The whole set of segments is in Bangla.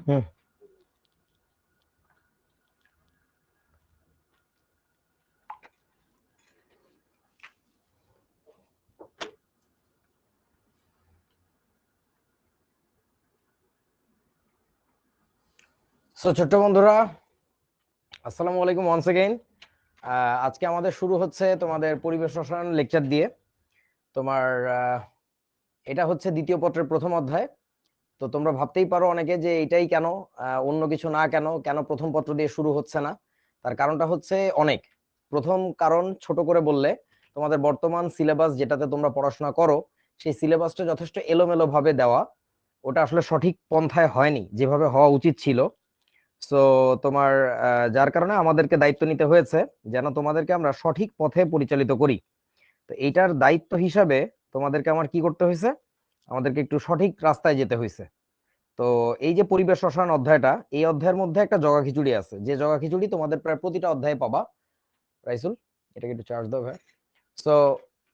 হুম। সো ছোট্ট বন্ধুরা, আসসালামু আলাইকুম ওয়ান্স এগেইন। আজকে আমাদের শুরু হচ্ছে তোমাদের পরিবেশ রসায়ন লেকচার দিয়ে। তোমার এটা হচ্ছে দ্বিতীয় পত্রের প্রথম অধ্যায়। তো তোমরা ভাবতেই পারো অনেকে যে এটাই কেন, অন্য কিছু না, কেন কেন প্রথম পত্র দিয়ে শুরু হচ্ছে না। তার কারণটা হচ্ছে অনেক। প্রথম কারণ ছোট করে বললে, তোমাদের বর্তমান সিলেবাস যেটাতে তোমরা পড়াশোনা করো, সেই সিলেবাসটা যথেষ্ট এলোমেলো ভাবে দেওয়া। ওটা আসলে সঠিক পন্থায় হয়নি যেভাবে হওয়া উচিত ছিল। সো তোমার যার কারণে আমাদেরকে দায়িত্ব নিতে হয়েছে যেন তোমাদেরকে আমরা সঠিক পথে পরিচালিত করি। তো এইটার দায়িত্ব হিসাবে তোমাদেরকে আমার কি করতে হয়েছে, আমাদেরকে একটু সঠিক রাস্তায় যেতে হয়েছে। তো এই যে পরিবেশ রসায়ন অধ্যায়টা, এই অধ্যায়ের মধ্যে একটা জগা খিচুড়ি আছে, যে জগা খিচুড়ি তোমাদের প্রায় প্রতিটা অধ্যায়ে পাবা। রাইসুল, এটাকে একটু চার্জ দাও ভাই। সো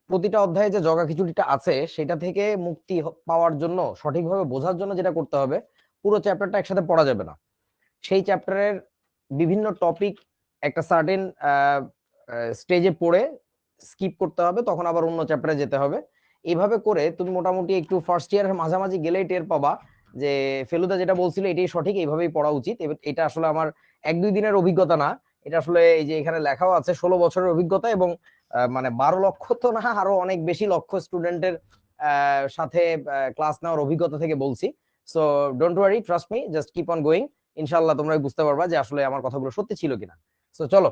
প্রতিটা অধ্যায়ে যে জগা খিচুড়িটা আছে, সেটা থেকে মুক্তি পাওয়ার জন্য, সঠিকভাবে বোঝার জন্য যেটা করতে হবে, পুরো চ্যাপ্টারটা একসাথে পড়া যাবে না। সেই চ্যাপ্টারের বিভিন্ন টপিক একটা সার্টেন স্টেজে পড়ে স্কিপ করতে হবে, তখন আবার অন্য চ্যাপ্টারে যেতে হবে। এইভাবে করে তুমি মোটামুটি একটু ফার্স্ট ইয়ারের মাঝামাঝি গেলেই টের পাবা যে ফেলুদা যেটা বলছিল এটাই সঠিক, এইভাবেই পড়া উচিত। এটা আসলে আমার এক দুই দিনের অভিজ্ঞতা না, এটা আসলে এই যে এখানে লেখাও আছে 16 বছরের অভিজ্ঞতা, এবং মানে 12 লক্ষ তো না, আরো অনেক বেশি লক্ষ স্টুডেন্টের সাথে ক্লাস নেওয়ার অভিজ্ঞতা থেকে বলছি। So don't worry, trust me, just keep on going. ইনশাল্লাহ তোমরা বুঝতে পারবা যে আসলে আমার কথাগুলো সত্যি ছিল কিনা। সো চলো,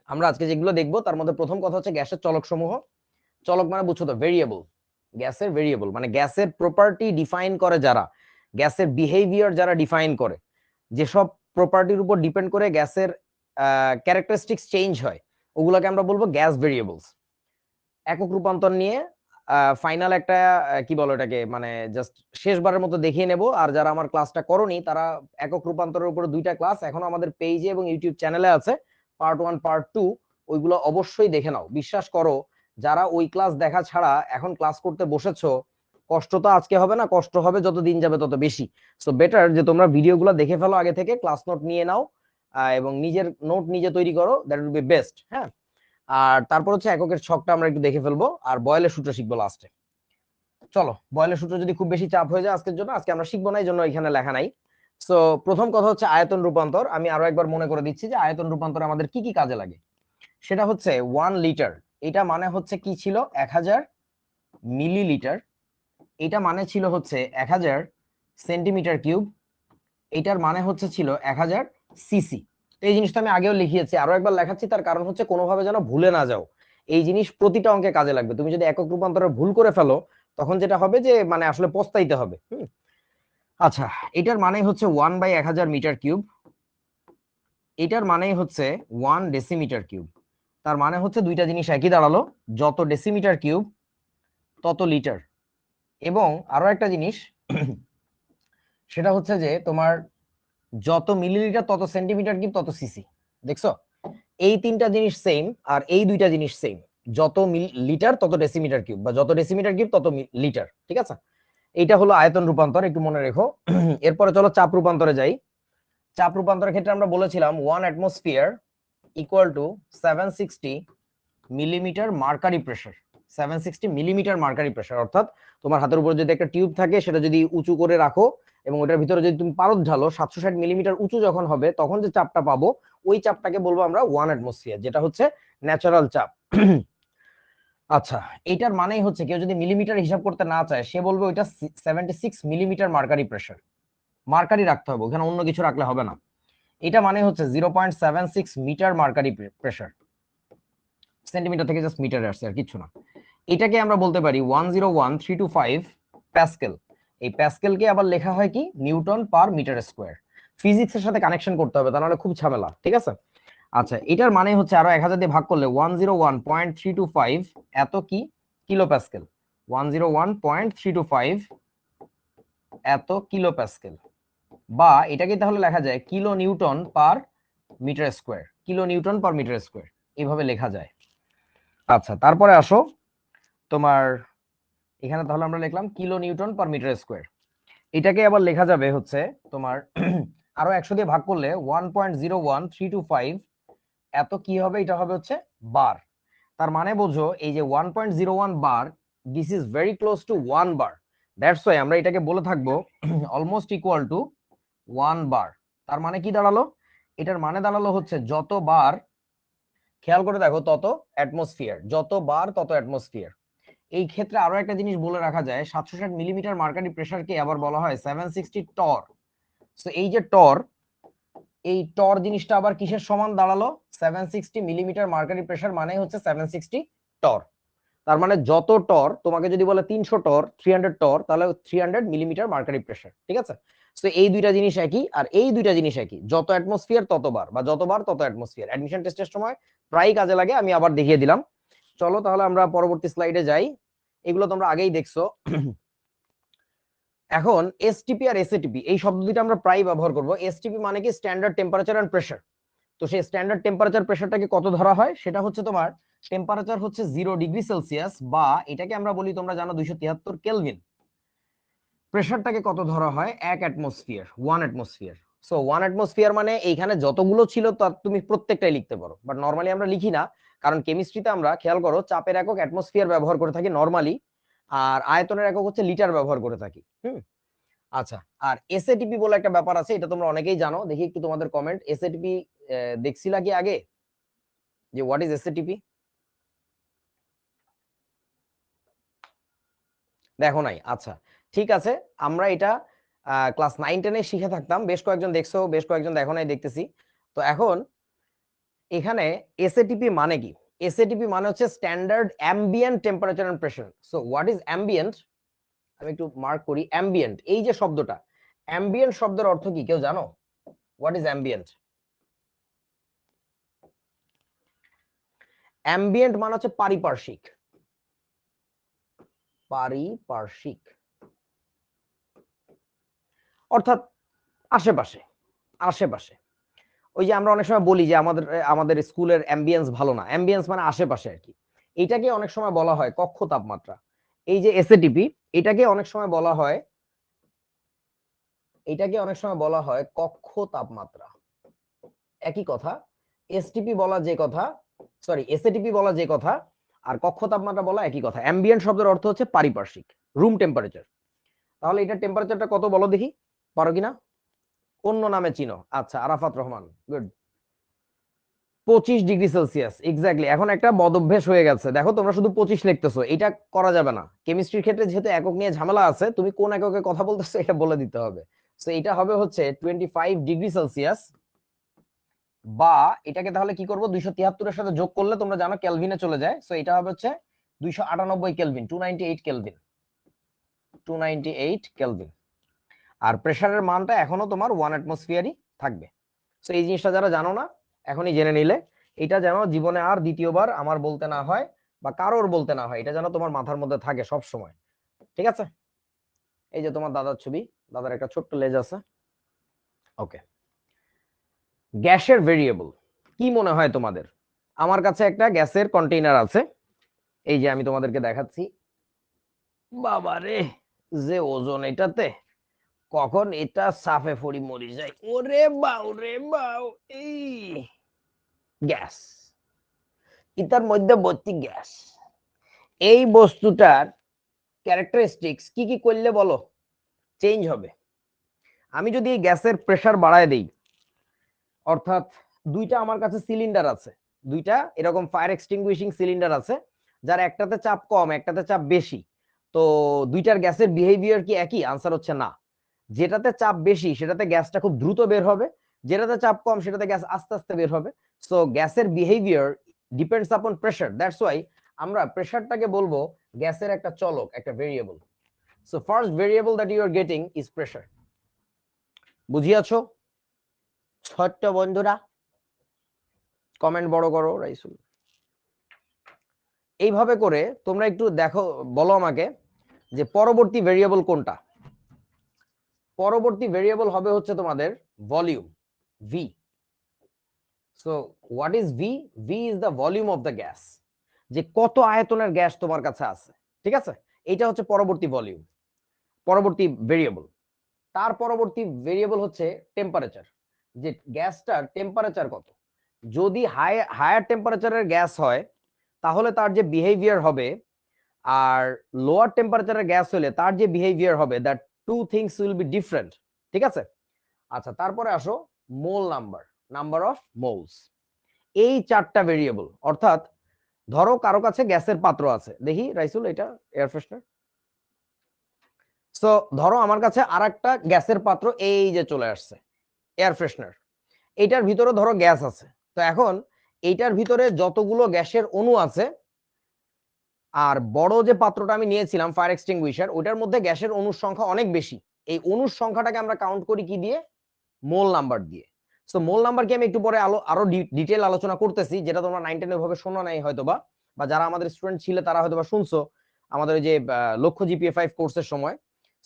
আমরা আজকে যেগুলো দেখবো তার মধ্যে প্রথম কথা হচ্ছে গ্যাসের চলক সমূহ। চলক মানে বুঝছো তো, ভেরিয়েবল। গ্যাসের ভেরিয়েবল মানে গ্যাসের প্রপার্টি ডিফাইন করে যারা, গ্যাসের বিহেভিয়ার যারা ডিফাইন করে, যেসব প্রপার্টির উপর ডিপেন্ড করে গ্যাসের ক্যারেক্টারিস্টিক্স চেঞ্জ হয়, ওগুলোকে আমরা বলবো গ্যাস ভেরিয়েবলস। একক রূপান্তর নিয়ে ফাইনাল একটা কি বলো এটাকে, মানে জাস্ট শেষবারের মতো দেখিয়ে নেব। আর যারা আমার ক্লাসটা করনি তারা একক রূপান্তরের উপরে 2টা ক্লাস এখনো আমাদের পেজে এবং ইউটিউব চ্যানেলে আছে, পার্ট 1 পার্ট 2। ওইগুলো অবশ্যই দেখে নাও। বিশ্বাস করো, যারা ওই ক্লাস দেখা ছাড়া এখন ক্লাস করতে বসেছো, কষ্ট তো আজকে হবে না, কষ্ট হবে যত দিন যাবে তত বেশি। সো বেটার যে তোমরা ভিডিওগুলো দেখে ফেলো আগে থেকে, ক্লাস নোট নিয়ে নাও, এবং নিজের নোট নিজে তৈরি করো, দ্যাট উইল বি বেস্ট। হ্যাঁ, আর তারপর হচ্ছে এককের ছকটা আমরা একটু দেখে ফেলবো, আর বয়েলের সূত্র শিখবো লাস্টে। চলো, বয়েলের সূত্র যদি খুব বেশি চাপ হয়ে যায় আজকের জন্য, আজকে আমরা শিখবো না, এই জন্য এখানে লেখা নাই। সো প্রথম কথা হচ্ছে আয়তন রূপান্তর। আমি আরো একবার মনে করে দিচ্ছি যে আয়তন রূপান্তর আমাদের কি কি কাজে লাগে। সেটা হচ্ছে 1 লিটার, এটা মানে হচ্ছে কি ছিল, 1000 মিলিলিটার। এটা মানে ছিল হচ্ছে 1000 সেন্টিমিটার কিউব। এটার মানে হচ্ছে ছিল 1000 সিসি। তো এই জিনিসটা আমি আগেও লিখিয়েছি, আরো একবার লেখাচ্ছি, তার কারণ হচ্ছে কোনোভাবে যেন ভুলে না যাও। এই জিনিস প্রতিটা অঙ্কে কাজে লাগবে। তুমি যদি একক রূপান্তরে ভুল করে ফেলো, তখন যেটা হবে যে মানে আসলে পস্তাইতে হবে। আচ্ছা, এটার মানে হচ্ছে 1/1000 মিটার কিউব। এটার মানে হচ্ছে 1 ডেসিমিটার কিউব। তার মানে হচ্ছে দুইটা জিনিস একই দাঁড়ালো, যত ডেসিমিটার কিউব তত লিটার। এবং আরো একটা জিনিস, সেটা হচ্ছে যে তোমার যত মিলিলিটার তত সেন্টিমিটার কিউব তত সিসি। দেখছো, এই তিনটা জিনিস সেম, আর এই দুইটা জিনিস সেম। যত লিটার তত ডেসিমিটার কিউব, বা যত ডেসিমিটার কিউব তত লিটার। ঠিক আছে, এইটা হলো আয়তন রূপান্তর, একটু মনে রেখো। এরপরে চলো চাপ রূপান্তরে যাই। চাপ রূপান্তরের ক্ষেত্রে আমরা বলেছিলাম 1 atmosphere equal to 760 millimetre mercury pressure. 760 millimetre mercury pressure, অর্থাৎ তোমার হাতের উপর যদি একটা টিউব থাকে, সেটা যদি উঁচু করে রাখো এবং ওটার ভিতরে যদি তুমি পারদ ঢালো, 760 মিলিমিটার উঁচু যখন হবে, তখন যে চাপটা পাবো, ওই চাপটাকে বলবো আমরা 1 অ্যাটমসফিয়ার, যেটা হচ্ছে ন্যাচারাল চাপ। আচ্ছা, এটার মানেই হচ্ছে কেউ যদি মিলিমিটার হিসাব করতে না চায়, সে বলবে ওইটা 76 মিলিমিটার মার্কারি প্রেসার। মার্কারি রাখতে হবে, ওখানে অন্য কিছু রাখলে হবে না। এটা মানে হচ্ছে 0.76 মিটার মার্কারি প্রেসার। সেন্টিমিটার থেকে জাস্ট মিটারে আসছে, আর কিছু না। এটাকে আমরা বলতে পারি 101325 প্যাসকেল। এই প্যাসকেলকে আবার লেখা হয় কি, নিউটন পার মিটার স্কোয়ার। ফিজিক্সের সাথে কানেকশন করতে হবে, তা নাহলে খুব ঝামেলা। ঠিক আছে, আচ্ছা, এটার মানে হচ্ছে আরো 1000 দিয়ে ভাগ করলে 101.325 এত কি, কিলো প্যাসকেল। 101.325 এত কিলো প্যাসকেল। বা এটাকে তাহলে লেখা যায় kilo newton per metre square. Kilo newton per metre square, এইভাবে লেখা যায়। আচ্ছা, তারপরে আসো তোমার এখানে, তাহলে আমরা লিখলাম kilo newton per metre square. এটাকে আবার লেখা যাবে হচ্ছে তোমার আরো 100 দিয়ে ভাগ করলে 1.01325 এত কি হবে, এটা হবে হচ্ছে বার। তার মানে বোঝো এই যে 1.01 বার, this is very close to 1 বার। দ্যাটস ওয়াই আমরা এটাকে বলে থাকবো অলমোস্ট ইকুয়াল টু 1 বার। তার মানে কি দাঁড়ালো, এটার মানে দাঁড়ালো হচ্ছে যতবার, খেয়াল করে দেখো, তত অ্যাটমসফিয়ার, যতবার তত অ্যাটমসফিয়ার। এই ক্ষেত্রে আরো একটা জিনিস বলে রাখা যায়, 760 মিলিমিটার মার্কারি প্রেসারকে আবার বলা হয় 760 টর। সো এই যে টর, এই টর জিনিসটা আবার কিসের সমান দাঁড়ালো, 760 মিলিমিটার মার্কারি প্রেসার মানে হচ্ছে 760 টর। তার মানে যত টর, তোমাকে যদি বলে 300 টর, 300 টর, তাহলে 300 মিলিমিটার মার্কারি প্রেসার। ঠিক আছে, তো এই দুইটা জিনিস একই, আর এই দুইটা জিনিস একই, যত অ্যাটমসফিয়ার ততবার, বা যতবার তত অ্যাটমসফিয়ার। অ্যাডমিশন টেস্টের সময় প্রায় কাজে লাগে, আমি আবার দেখিয়ে দিলাম। চলো তাহলে আমরা পরবর্তী স্লাইডে যাই, এগুলো তোমরা আগেই দেখছো। এখন এসটিপি আর এসএটিপি এই শব্দ দুটো আমরা প্রায় ব্যবহার করব। এসটিপি মানে কি স্ট্যান্ডার্ড টেম্পারেচার এন্ড প্রেসার। তো সেই স্ট্যান্ডার্ড টেম্পারেচার প্রেসারটাকে কত ধরা হয়, সেটা হচ্ছে তোমার টেম্পারেচার হচ্ছে 0 ডিগ্রি সেলসিয়াস, বা এটাকে আমরা বলি, তোমরা জানো, 273 কেলভিন। প্রেসারটাকে কত ধরা হয়, 1 অ্যাটমসফিয়ার, 1 অ্যাটমসফিয়ার। সো 1 অ্যাটমসফিয়ার মানে এইখানে যতগুলো ছিল তার তুমি প্রত্যেকটাই লিখতে পারো, বাট নর্মালি আমরা লিখি না, কারণ কেমিস্ট্রিতে আমরা, খেয়াল করো, চাপের একক অ্যাটমসফিয়ার ব্যবহার করে থাকি নর্মালি, আর আয়তনের একক হচ্ছে লিটার ব্যবহার করে থাকি। আচ্ছা, আর এসএটিপি বলে একটা ব্যাপার আছে, এটা তোমরা অনেকেই জানো, দেখি একটু তোমাদের কমেন্ট। এসএটিপি দেখছিলা কি আগে, যে হোয়াট ইজ এসএটিপি? দেখো নাই? আচ্ছা, ঠিক আছে, আমরা এটা ক্লাস 9-10-এ শিখে থাকতাম, বেশ কয়েকজন দেখছো, বেশ কয়েকজন দেখো নাই, দেখতেছি। তো এখন এখানে এসএটিপি মানে কি? এসএটিপি মানে হচ্ছে standard ambient temperature and pressure. So what is ambient? আমি একটু মার্ক করি, অ্যাম্বিয়েন্ট, এই যে শব্দটা, অ্যাম্বিয়েন্ট শব্দের অর্থ কি কেউ জানো? What is ambient? অ্যাম্বিয়েন্ট মানে হচ্ছে পারিপার্শ্বিক, পারিপার্শ্বিক অর্থাৎ আশেপাশে, আশেপাশে। ওই যে আমরা অনেক সময় বলি যে আমাদের আমাদের স্কুলের অ্যাম্বিয়েন্স ভালো না, অ্যাম্বিয়েন্স মানে আশেপাশে আর কি। এটাকে অনেক সময় বলা হয় কক্ষ তাপমাত্রা। এই যে এসএটিপি, এটাকে অনেক সময় বলা হয়, এটাকে অনেক সময় বলা হয় কক্ষ তাপমাত্রা। একই কথা, এসটিপি বলা যে কথা, সরি এসএটিপি বলা যে কথা, আর কক্ষ তাপমাত্রা বলা একই কথা। অ্যাম্বিয়েন্ট শব্দের অর্থ হচ্ছে পারিপার্শ্বিক, রুম টেম্পারেচার। তাহলে এটা টেম্পারেচারটা কত বলো দেখি, পারো কিনা? অন্য নামে চিনো? আচ্ছা, Arafat Rahman, good. 25 degree Celsius, exactly. এখন একটা বদভ্যাস হয়ে গেছে, দেখো তোমরা শুধু 25 লিখতেছো, এটা করা যাবে না। কেমিস্ট্রির ক্ষেত্রে যেহেতু একক নিয়ে ঝামেলা আছে, তুমি কোন এককে কথা বলতেছো এটা বলে দিতে হবে। তো এটা হবে হচ্ছে 25 ডিগ্রি সেলসিয়াস, বা এটাকে তাহলে কি করবো, 273-এর সাথে যোগ করলে তোমরা জানো কেলভিনে চলে যায়। সো এটা হবে হচ্ছে 298 কেলভিন, 298 কেলভিন, 298 কেলভিন। আর প্রেসারের মানটা এখনো তোমার 1 অ্যাটমসফিয়ারই থাকবে। সো এই জিনিসটা যারা জানো না, এখনই জেনে নিলে, এটা যেন জীবনে আর দ্বিতীয়বার আমার বলতে না হয়, বা কারোর বলতে না হয়, এটা যেন তোমার মাথার মধ্যে থাকে সব সময়। ঠিক আছে, এই যে তোমার দাদার ছবি, দাদার একটা ছোট্ট লেজ আছে। ওকে, গ্যাসের ভেরিয়েবল কি মনে হয় তোমাদের? আমার কাছে একটা গ্যাসের কন্টেইনার আছে, এই যে আমি তোমাদেরকে দেখাচ্ছি। বাবারে, যে ওজন এটাতে, কখন এটা সাফে ফড়ি মরি যায়, ওরে বাউ রে বাউ। এই গ্যাস, এটার মধ্যে ভর্তি গ্যাস। এই বস্তুটার ক্যারেক্টারিস্টিক্স কি কি করলে বলো চেঞ্জ হবে? আমি যদি এই গ্যাসের প্রেসার বাড়ায় দেই, অর্থাৎ দুইটা আমার কাছে সিলিন্ডার আছে, দুইটা এরকম ফায়ার এক্সটিংগুইশিং সিলিন্ডার আছে, যার একটাতে চাপ কম, একটাতে চাপ বেশি। তো দুইটার গ্যাসের বিহেভিয়ার কি একই? আনসার হচ্ছে না। যেটাতে চাপ বেশি সেটাতে গ্যাসটা খুব দ্রুত বের হবে, যেটাতে চাপ কম সেটাতে গ্যাস আস্তে আস্তে বের হবে। সো গ্যাসের behaviour depends upon pressure. That's why আমরা প্রেসারটাকে বলবো গ্যাসের একটা চলক, একটা variable. So first variable that you are getting is pressure. বুঝিয়াছো ছোট্ট বন্ধুরা? কমেন্ট বড় করো রাইসুল। এইভাবে করে তোমরা একটু দেখো, বলো আমাকে যে পরবর্তী ভেরিয়েবল কোনটা। পরবর্তী ভেরিয়েবল হবে হচ্ছে তোমাদের volume, V. So what is V? V is the volume of the gas, যে কত আয়তনের গ্যাস তোমার কাছে আছে। ঠিক আছে, এটা হচ্ছে পরবর্তী ভলিউম, পরবর্তী ভেরিয়েবল। তার পরবর্তী ভেরিয়েবল হচ্ছে টেম্পারেচার, যে গ্যাসটার টেম্পারেচার কত। যদি হায়ার টেম্পারেচারের গ্যাস হয় তাহলে তার যে বিহেভিয়ার হবে, আর লোয়ার টেম্পারেচারের গ্যাস হলে তার যে বিহেভিয়ার হবে, that two things will be different. ঠিক আছে? আচ্ছা, তারপরে আসো mole number, number of moles. এই চারটা ভেরিয়েবল, অর্থাৎ ধরো কারো কাছে গ্যাসের পাত্র আছে, দেখি রাইসুল এটা এয়ার ফ্রেশনার। সো ধরো আমার কাছে আর একটা গ্যাসের পাত্র এই যে চলে আসছে, এয়ার ফ্রেশনার। এইটার ভিতরে ধরো গ্যাস আছে। তো এখন এইটার ভিতরে যতগুলো গ্যাসের অণু আছে, আর বড় যে পাত্রটা আমি নিয়েছিলাম ফায়ার এক্সটিংগুইশার, ওটার মধ্যে গ্যাসের অণুর সংখ্যা অনেক বেশি। এই অণুর সংখ্যাটাকে আমরা কাউন্ট করি কি দিয়ে? মোল নাম্বার দিয়ে। সো মোল নাম্বার কি আমি একটু পরে আরো ডিটেল আলোচনা করতেছি, যেটা তোমরা 9 10 ভাবে শোনো নাই হয়তো, বা যারা আমাদের স্টুডেন্ট ছিল তারা হয়তো বা শুনছো আমাদের যে লক্ষ্য জিপিএ 5 কোর্সের সময়।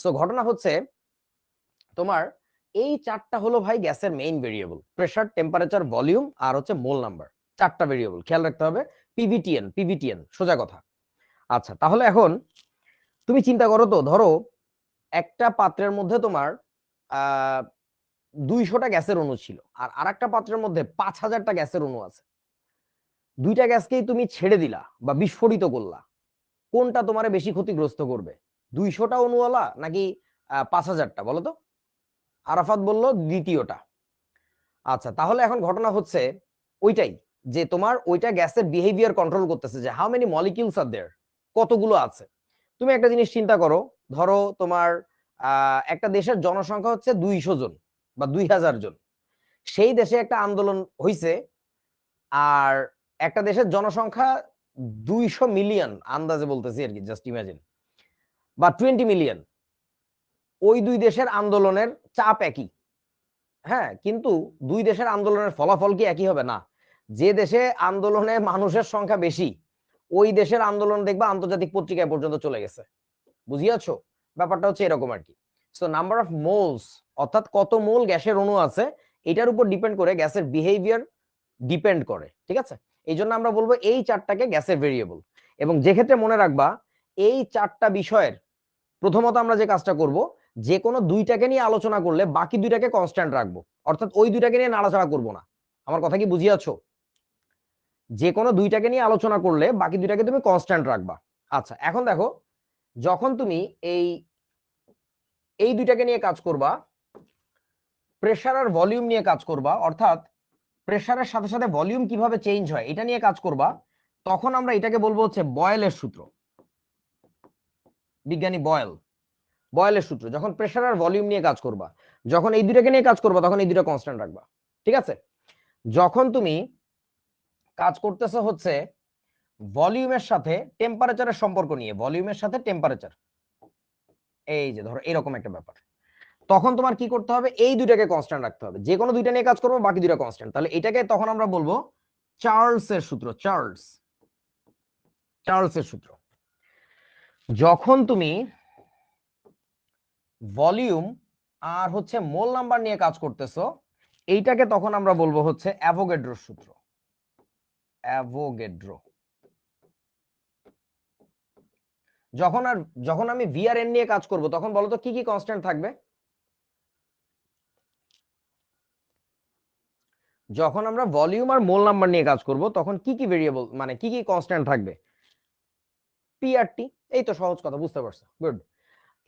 সো ঘটনা হচ্ছে তোমার এই চারটা হলো ভাই গ্যাসের main variable, pressure, temperature, volume, আর হচ্ছে মোল নাম্বার। চারটা ভেরিয়েবল খেয়াল রাখতে হবে। পিভিটিএন সোজা কথা। আচ্ছা, তাহলে এখন তুমি চিন্তা করো তো, ধরো একটা পাত্রের মধ্যে তোমার 200টা গ্যাসের অণু ছিল, আর আরেকটা পাত্রের মধ্যে 5000টা গ্যাসের অণু আছে। দুইটা গ্যাসকেই তুমি ছেড়ে দিলা বা বিস্ফোরিত করলা, কোনটা তোমারে বেশি ক্ষতিগ্রস্ত করবে? 200টা অণুওয়ালা নাকি 5000টা? বলো তো। আরাফাত বলল দ্বিতীয়টা। আচ্ছা, তাহলে এখন ঘটনা হচ্ছে ওইটাই, যে তোমার ওইটা গ্যাসের বিহেভিয়ার কন্ট্রোল করতেছে, যে হাউ মেনি মলিকিউলস আর দেয়ার, কতগুলো আছে। তুমি একটা জিনিস চিন্তা করো, ধরো তোমার একটা দেশের জনসংখ্যা হচ্ছে 200 জন বা 2000 জন। সেই দেশে একটা আন্দোলন হইছে, আর একটা দেশের জনসংখ্যা 200 মিলিয়ন, আন্দাজে বলতেছি আর কি, জাস্ট ইমাজিন, বা 20 মিলিয়ন। ওই দুই দেশের আন্দোলনের চাপ একই, হ্যাঁ, কিন্তু দুই দেশের আন্দোলনের ফলাফল কি একই হবে? না। যে দেশে আন্দোলনে মানুষের সংখ্যা বেশি, ওই দেশের আন্দোলন দেখবা আন্তর্জাতিক পত্রিকায় পর্যন্ত চলে গেছে। বুঝিয়াছো? ব্যাপারটা হচ্ছে এরকম আর কি। সো নাম্বার অফ মোলস, অর্থাৎ কত মোল গ্যাসের অণু আছে, এটার উপর ডিপেন্ড করে গ্যাসের বিহেভিয়ার ডিপেন্ড করে। ঠিক আছে? এই জন্য আমরা বলবো এই চারটাকে গ্যাসের ভেরিয়েবল। এবং যে ক্ষেত্রে মনে রাখবা, এই চারটা বিষয়ের প্রথমত আমরা যে কাজটা করব, যে কোনো দুইটাকে নিয়ে আলোচনা করলে বাকি দুইটাকে কনস্ট্যান্ট রাখবো, অর্থাৎ ওই দুইটাকে নিয়ে নাড়াচাড়া করব না। আমার কথা কি বুঝিয়াছো? যে কোনো দুইটাকে নিয়ে আলোচনা করলে বাকি দুইটাকে তুমি কনস্ট্যান্ট রাখবা। আচ্ছা, এখন দেখো, যখন তুমি এই এই দুইটাকে নিয়ে কাজ করবা, প্রেসার আর ভলিউম নিয়ে কাজ করবা, অর্থাৎ প্রেসারের সাথে সাথে ভলিউম কিভাবে চেঞ্জ হয় এটা নিয়ে কাজ করবা, তখন আমরা এটাকে বলবো হচ্ছে বয়েলের সূত্র। বিজ্ঞানী বয়েলের সূত্র। যখন প্রেসার আর ভলিউম নিয়ে কাজ করবা, যখন এই দুটাকে নিয়ে কাজ করবা, তখন এই দুটো কনস্ট্যান্ট রাখবা। ঠিক আছে? যখন তুমি কাজ করতেছো হচ্ছে ভলিউমের সাথে টেম্পারেচারের সম্পর্ক নিয়ে, ভলিউমের সাথে টেম্পারেচার, এই যে ধরো এরকম একটা ব্যাপার, তখন তোমার কি করতে হবে? এই দুইটাকে কনস্ট্যান্ট রাখতে হবে। যে কোনো দুইটা নিয়ে কাজ করবো, বাকি দুইটা কনস্ট্যান্ট। তাহলে এটাকে তখন আমরা বলবো চার্লসের সূত্র। চার্লসের সূত্র। যখন তুমি ভলিউম আর হচ্ছে মোল নাম্বার নিয়ে কাজ করতেছো, এইটাকে তখন আমরা বলবো হচ্ছে অ্যাভোগাড্রোর সূত্র। অ্যাভোগাড্রো। যখন আমি ভি আর এন নিয়ে কাজ করব, তখন বলো তো কি কি কনস্ট্যান্ট থাকবে? যখন আমরা ভলিউম আর মোল নাম্বার নিয়ে কাজ করব, তখন কি কি ভেরিয়েবল, মানে কি কি কনস্ট্যান্ট থাকবে? পি আর টি। এই তো সহজ কথা, বুঝতে পারছো? গুড।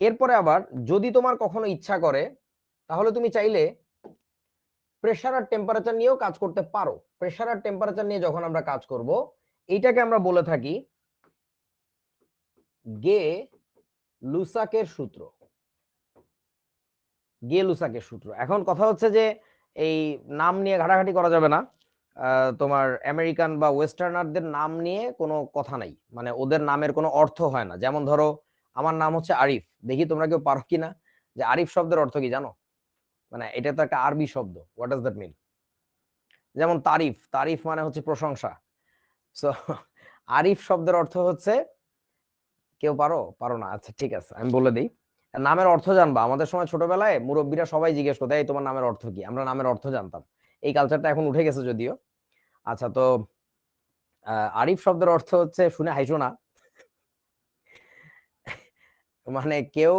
এরপরে আবার যদি তোমার কখনো ইচ্ছা করে, তাহলে তুমি চাইলে প্রেসার আর টেম্পারেচার নিয়েও কাজ করতে পারো। প্রেসার আর টেম্পারেচার নিয়ে যখন আমরা কাজ করব, এইটাকে আমরা বলে থাকি গে লুসাকের সূত্র। গে লুসাকের সূত্র। এখন কথা হচ্ছে যে এই নাম নিয়ে ঘাটাঘাটি করা যাবে না। তোমার আমেরিকান বা ওয়েস্টার্নারদের নাম নিয়ে কোনো কথা নাই, মানে ওদের নামের কোনো অর্থ হয় না। যেমন ধরো আমার নাম হচ্ছে আরিফ, দেখি তোমরা কেউ পারো কিনা যে আরিফ শব্দের অর্থ কি জানো? মানে এটা তো একটা আরবি শব্দ, হোয়াট ডাজ দ্যাট মিন? যেমন তারিফ, তারিফ মানে হচ্ছে প্রশংসা। সো আরিফ শব্দের অর্থ হচ্ছে, কেউ পারো না? আচ্ছা ঠিক আছে, আমি বলে দিই। নামের অর্থ জানবা, আমাদের সময় ছোটবেলায় মুরব্বীরা সবাই জিজ্ঞেস করতো এই তোমার নামের অর্থ কি, আমরা নামের অর্থ জানতাম। এই কালচারটা এখন উঠে গেছে যদিও। আচ্ছা, তো আরিফ শব্দের অর্থ হচ্ছে, শুনে হাইসো না, মানে কেউ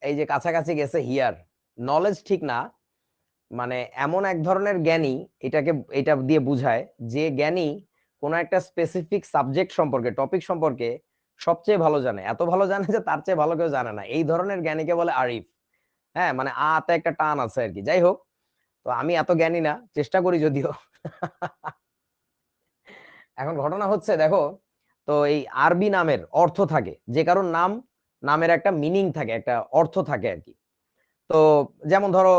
এই যে কাছাকাছি গেছে হিয়ার, নলেজ ঠিক না, মানে এমন এক ধরনের জ্ঞানী, এটা দিয়ে বুঝায় যে জ্ঞানী কোন একটা স্পেসিফিক সাবজেক্ট সম্পর্কে, টপিক সম্পর্কে সবচেয়ে ভালো জানে, এত ভালো জানে যে তার চেয়ে ভালো কেউ জানে না, এই ধরনের জ্ঞানীকে বলে আরিফ। হ্যাঁ, মানে আতে একটা টান আছে আর কি। যাই হোক, তো আমি এত জ্ঞানী না, চেষ্টা করি যদিও। এখন ঘটনা হচ্ছে দেখো, তো এই আরবি নামের অর্থ থাকে, যে কারণ নামের একটা মিনিং থাকে, একটা অর্থ থাকে আর কি। তো যেমন ধরো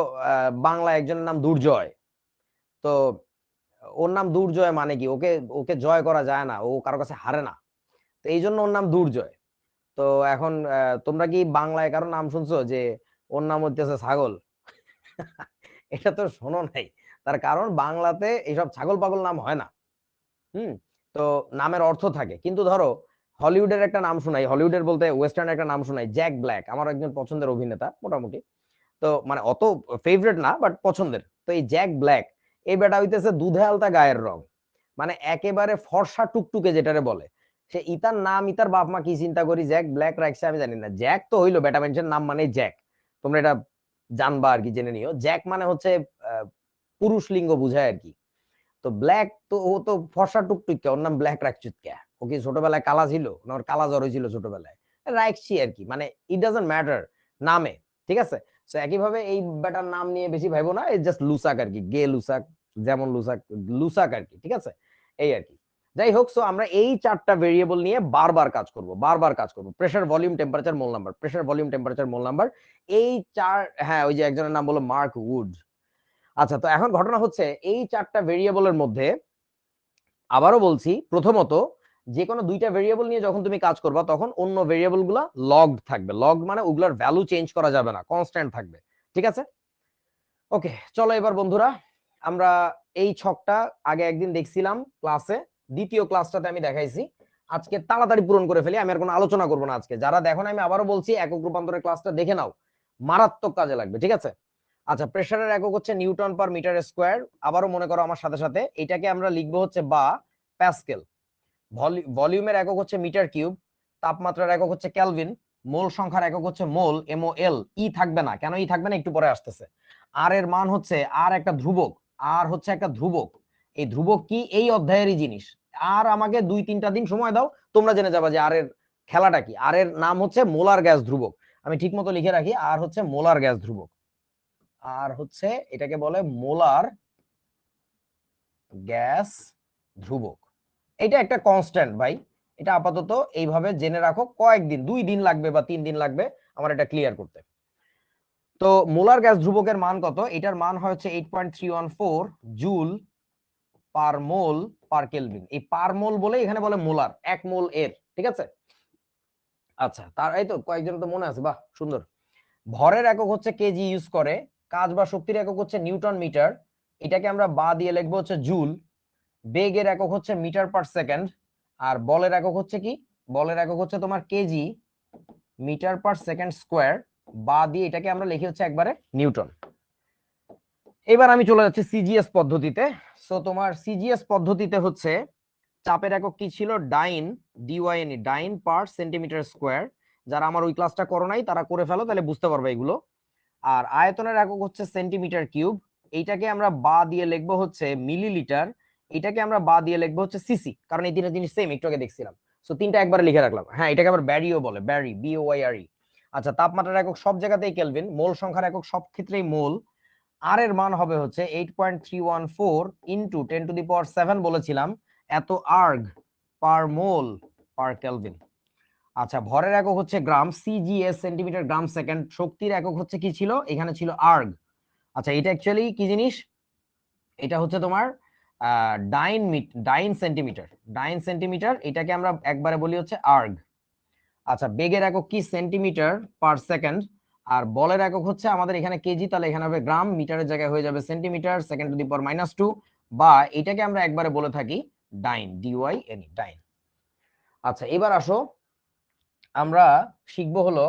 বাংলা একজনের নাম দুর্জয়, তো ওর নাম দুর্জয় মানে কি, ওকে ওকে জয় করা যায় না, ও কারো কাছে হারে না, তো এই জন্য ওর নাম দুর্জয়। তো এখন তোমরা কি বাংলায় কারো নাম শুনছো যে ওর নাম হচ্ছে ছাগল? এটা তো শোনো নাই। তার কারণ বাংলাতে এইসব ছাগল পাগল নাম হয় না। হুম। তো নামের অর্থ থাকে, কিন্তু ধরো হলিউডের একটা নাম শোনাই, হলিউডের বলতে ওয়েস্টার্ন একটা নাম শোনাই, জ্যাক ব্ল্যাক, আমার একজন পছন্দের অভিনেতা মোটামুটি। তো মানে অত ফেভারিট না, বাট পছন্দের। তো এই জ্যাক ব্ল্যাক, এই বেটা হইতেছে দুধে আলতা গায়ের রং, মানে একেবারে ফর্সা টুকটুকে যেটারে বলে। সে ইতার নাম, ইতার বাপ মা কি চিন্তা করি জ্যাক ব্ল্যাক রাখছে আমি জানি না। জ্যাক তো হইলো বেটা মানুষের নাম, মানে জ্যাক, তোমরা এটা জানবা আর কি, জেনে নিও। জ্যাক মানে হচ্ছে পুরুষ লিঙ্গ বুঝায় আর কি। তো ব্ল্যাক, তো ও তো ফর্সা টুকটুকে, ওর নাম ব্ল্যাক রাখছিস কে? ও কি ছোটবেলায় কালা ছিল না, ওর কালা জ্বর হয়েছিল ছোটবেলায়? রাখছি আর কি, মানে ইট ডাজন্ট ম্যাটার নামে, ঠিক আছে। তো একইভাবে এই বেটার নাম নিয়ে বেশি ভাইবো না, এই জাস্ট লুসাক আর কি, গে লুসাক, যেমন লুসাক, লুসাক আর কি, ঠিক আছে, এই আর কি। যাই হোক, সো আমরা এই চারটা ভেরিয়েবল নিয়ে বারবার কাজ করব। প্রেসার, ভলিউম, টেম্পারেচার, মোল নাম্বার, প্রেসার, ভলিউম, টেম্পারেচার, মোল নাম্বার, এই চার। হ্যাঁ, ওই যে একজনের নাম বলো মার্ক উড। আচ্ছা, তো এখন ঘটনা হচ্ছে এই চারটা ভেরিয়েবলের মধ্যে, আবারও বলছি, প্রথমত যে কোনো দুইটা ভেরিয়েবল নিয়ে যখন তুমি কাজ করবা তখন অন্য ভেরিয়েবল গুলা লগড থাকবে। লগড মানে ওগুলার ভ্যালু চেঞ্জ করা যাবে না, কনস্ট্যান্ট থাকবে, ঠিক আছে। ওকে, চলো এবার বন্ধুরা, আমরা এই ছকটা আগে একদিন দেখছিলাম ক্লাসে, দ্বিতীয় ক্লাসটাতে আমি দেখাইছি। আজকে তাড়াতাড়ি পূরণ করে ফেলি, আমি আর কোনো আলোচনা করবো না আজকে। যারা দেখো না, আমি আবারও বলছি, একক রূপান্তরের ক্লাসটা দেখে নাও, মারাত্মক কাজে লাগবে, ঠিক আছে। আচ্ছা, প্রেসারের একক হচ্ছে নিউটন পার মিটার স্কোয়ার। আবারও মনে করো আমার সাথে সাথে, এটাকে আমরা লিখবো হচ্ছে বা প্যাসকেল। ভলিউমের একক হচ্ছে মিটার কিউব। তাপমাত্রার একক হচ্ছে কেলভিন। মোল সংখ্যার একক হচ্ছে মোল, MOL। ই থাকবে না, কেন ই থাকবে না একটু পরে আসতেছে। আর এর মান হচ্ছে, আর একটা ধ্রুবক, আর হচ্ছে একটা ধ্রুবক। এই ধ্রুবক কি, এই অধ্যায়েরই জিনিস। আর আমাকে 2-3টা দিন সময় দাও, তোমরা জেনে যাবা যে আর এর খেলাটা কি। আর এর নাম হচ্ছে মোলার গ্যাস ধ্রুবক। আমি ঠিক মতো লিখে রাখি, আর হচ্ছে মোলার গ্যাস ধ্রুবক, আর হচ্ছে এটাকে বলে মোলার গ্যাস ধ্রুবক। এটা একটা কনস্ট্যান্ট ভাই, এটা আপাতত এইভাবে জেনে রাখো। কয়েকদিন, 2 দিন লাগবে বা 3 দিন লাগবে আমার এটা ক্লিয়ার করতে। তো মোলার গ্যাস ধ্রুবকের মান কত? এটার মান হচ্ছে 8.314 জুল পার মোল পার কেলভিন। এই পার মোল বলে এখানে বলে মোলার, 1 মোল এর, ঠিক আছে। আচ্ছা, তার এই তো কয়েকজন তো মনে আছে, বাহ সুন্দর। ভরের একক হচ্ছে কেজি ইউজ করে। কাজ বা শক্তির একক হচ্ছে নিউটন মিটার, এটাকে আমরা বা দিয়ে লিখবো হচ্ছে জুল। বেগের একক হচ্ছে মিটার পার সেকেন্ড। আর বলের একক হচ্ছে কি? বলের একক হচ্ছে তোমার kg metre per second square. বা দিয়ে এটাকে আমরা লিখি হচ্ছে একবারে নিউটন। এবার আমি চলে যাচ্ছি সিজিএস পদ্ধতিতে। সো তোমার সিজিএস পদ্ধতিতে হচ্ছে চাপের একক কি ছিল? ডাইন, ডিওয়াইএনই, ডাইন পার সেন্টিমিটার স্কোয়ার। যারা আমার ওই ক্লাসটা করো নাই তারা করে ফেলো, তাহলে বুঝতে পারবে এগুলো। আর আয়তনের একক হচ্ছে সেন্টিমিটার কিউব। এইটাকে আমরা বা দিয়ে লিখবো হচ্ছে মিলিলিটার। এটাকে আমরা বা দিয়ে লিখবো হচ্ছে সিসি, কারণ এই তিনটা জিনিস সেম, একটু আগে দেখছিলাম। সো তিনটা একবারে লিখে রাখলাম। হ্যাঁ, এটাকে আবার ব্যারিও বলে, ব্যারি, BOYRE। আচ্ছা, তাপমাত্রার একক সব জায়গাতেই কেলভিন। মোল সংখ্যার একক সব ক্ষেত্রেই মোল। আর এর মান হবে হচ্ছে 8.314 ইন্টু 10⁻⁷ বলেছিলাম, এত আর্গ পার মোল পার কেলভিন। আচ্ছা, ভরের একক হচ্ছে গ্রাম, CGS সেন্টিমিটার গ্রাম সেকেন্ড। শক্তির একক হচ্ছে কি ছিল? এখানে ছিল আর্গ। আচ্ছা, এটা অ্যাকচুয়ালি কি জিনিস? এটা হচ্ছে তোমার ডাইন সেন্টিমিটার, ডাইন সেন্টিমিটার। এটাকে আমরা একবারে বলি হচ্ছে আর্গ। আচ্ছা, বেগের একক কি? Centimetre per second. আর বলের একক হচ্ছে আমাদের এখানে কেজি, তাহলে এখানে হবে গ্রাম, মিটারের জায়গায় হয়ে যাবে সেন্টিমিটার, সেকেন্ড টু দি পাওয়ার -2। বা এটাকে আমরা একবারে বলে থাকি ডাইন, DYNE, ডাইন। আচ্ছা, এবার আসো, আমরা শিখবো হলো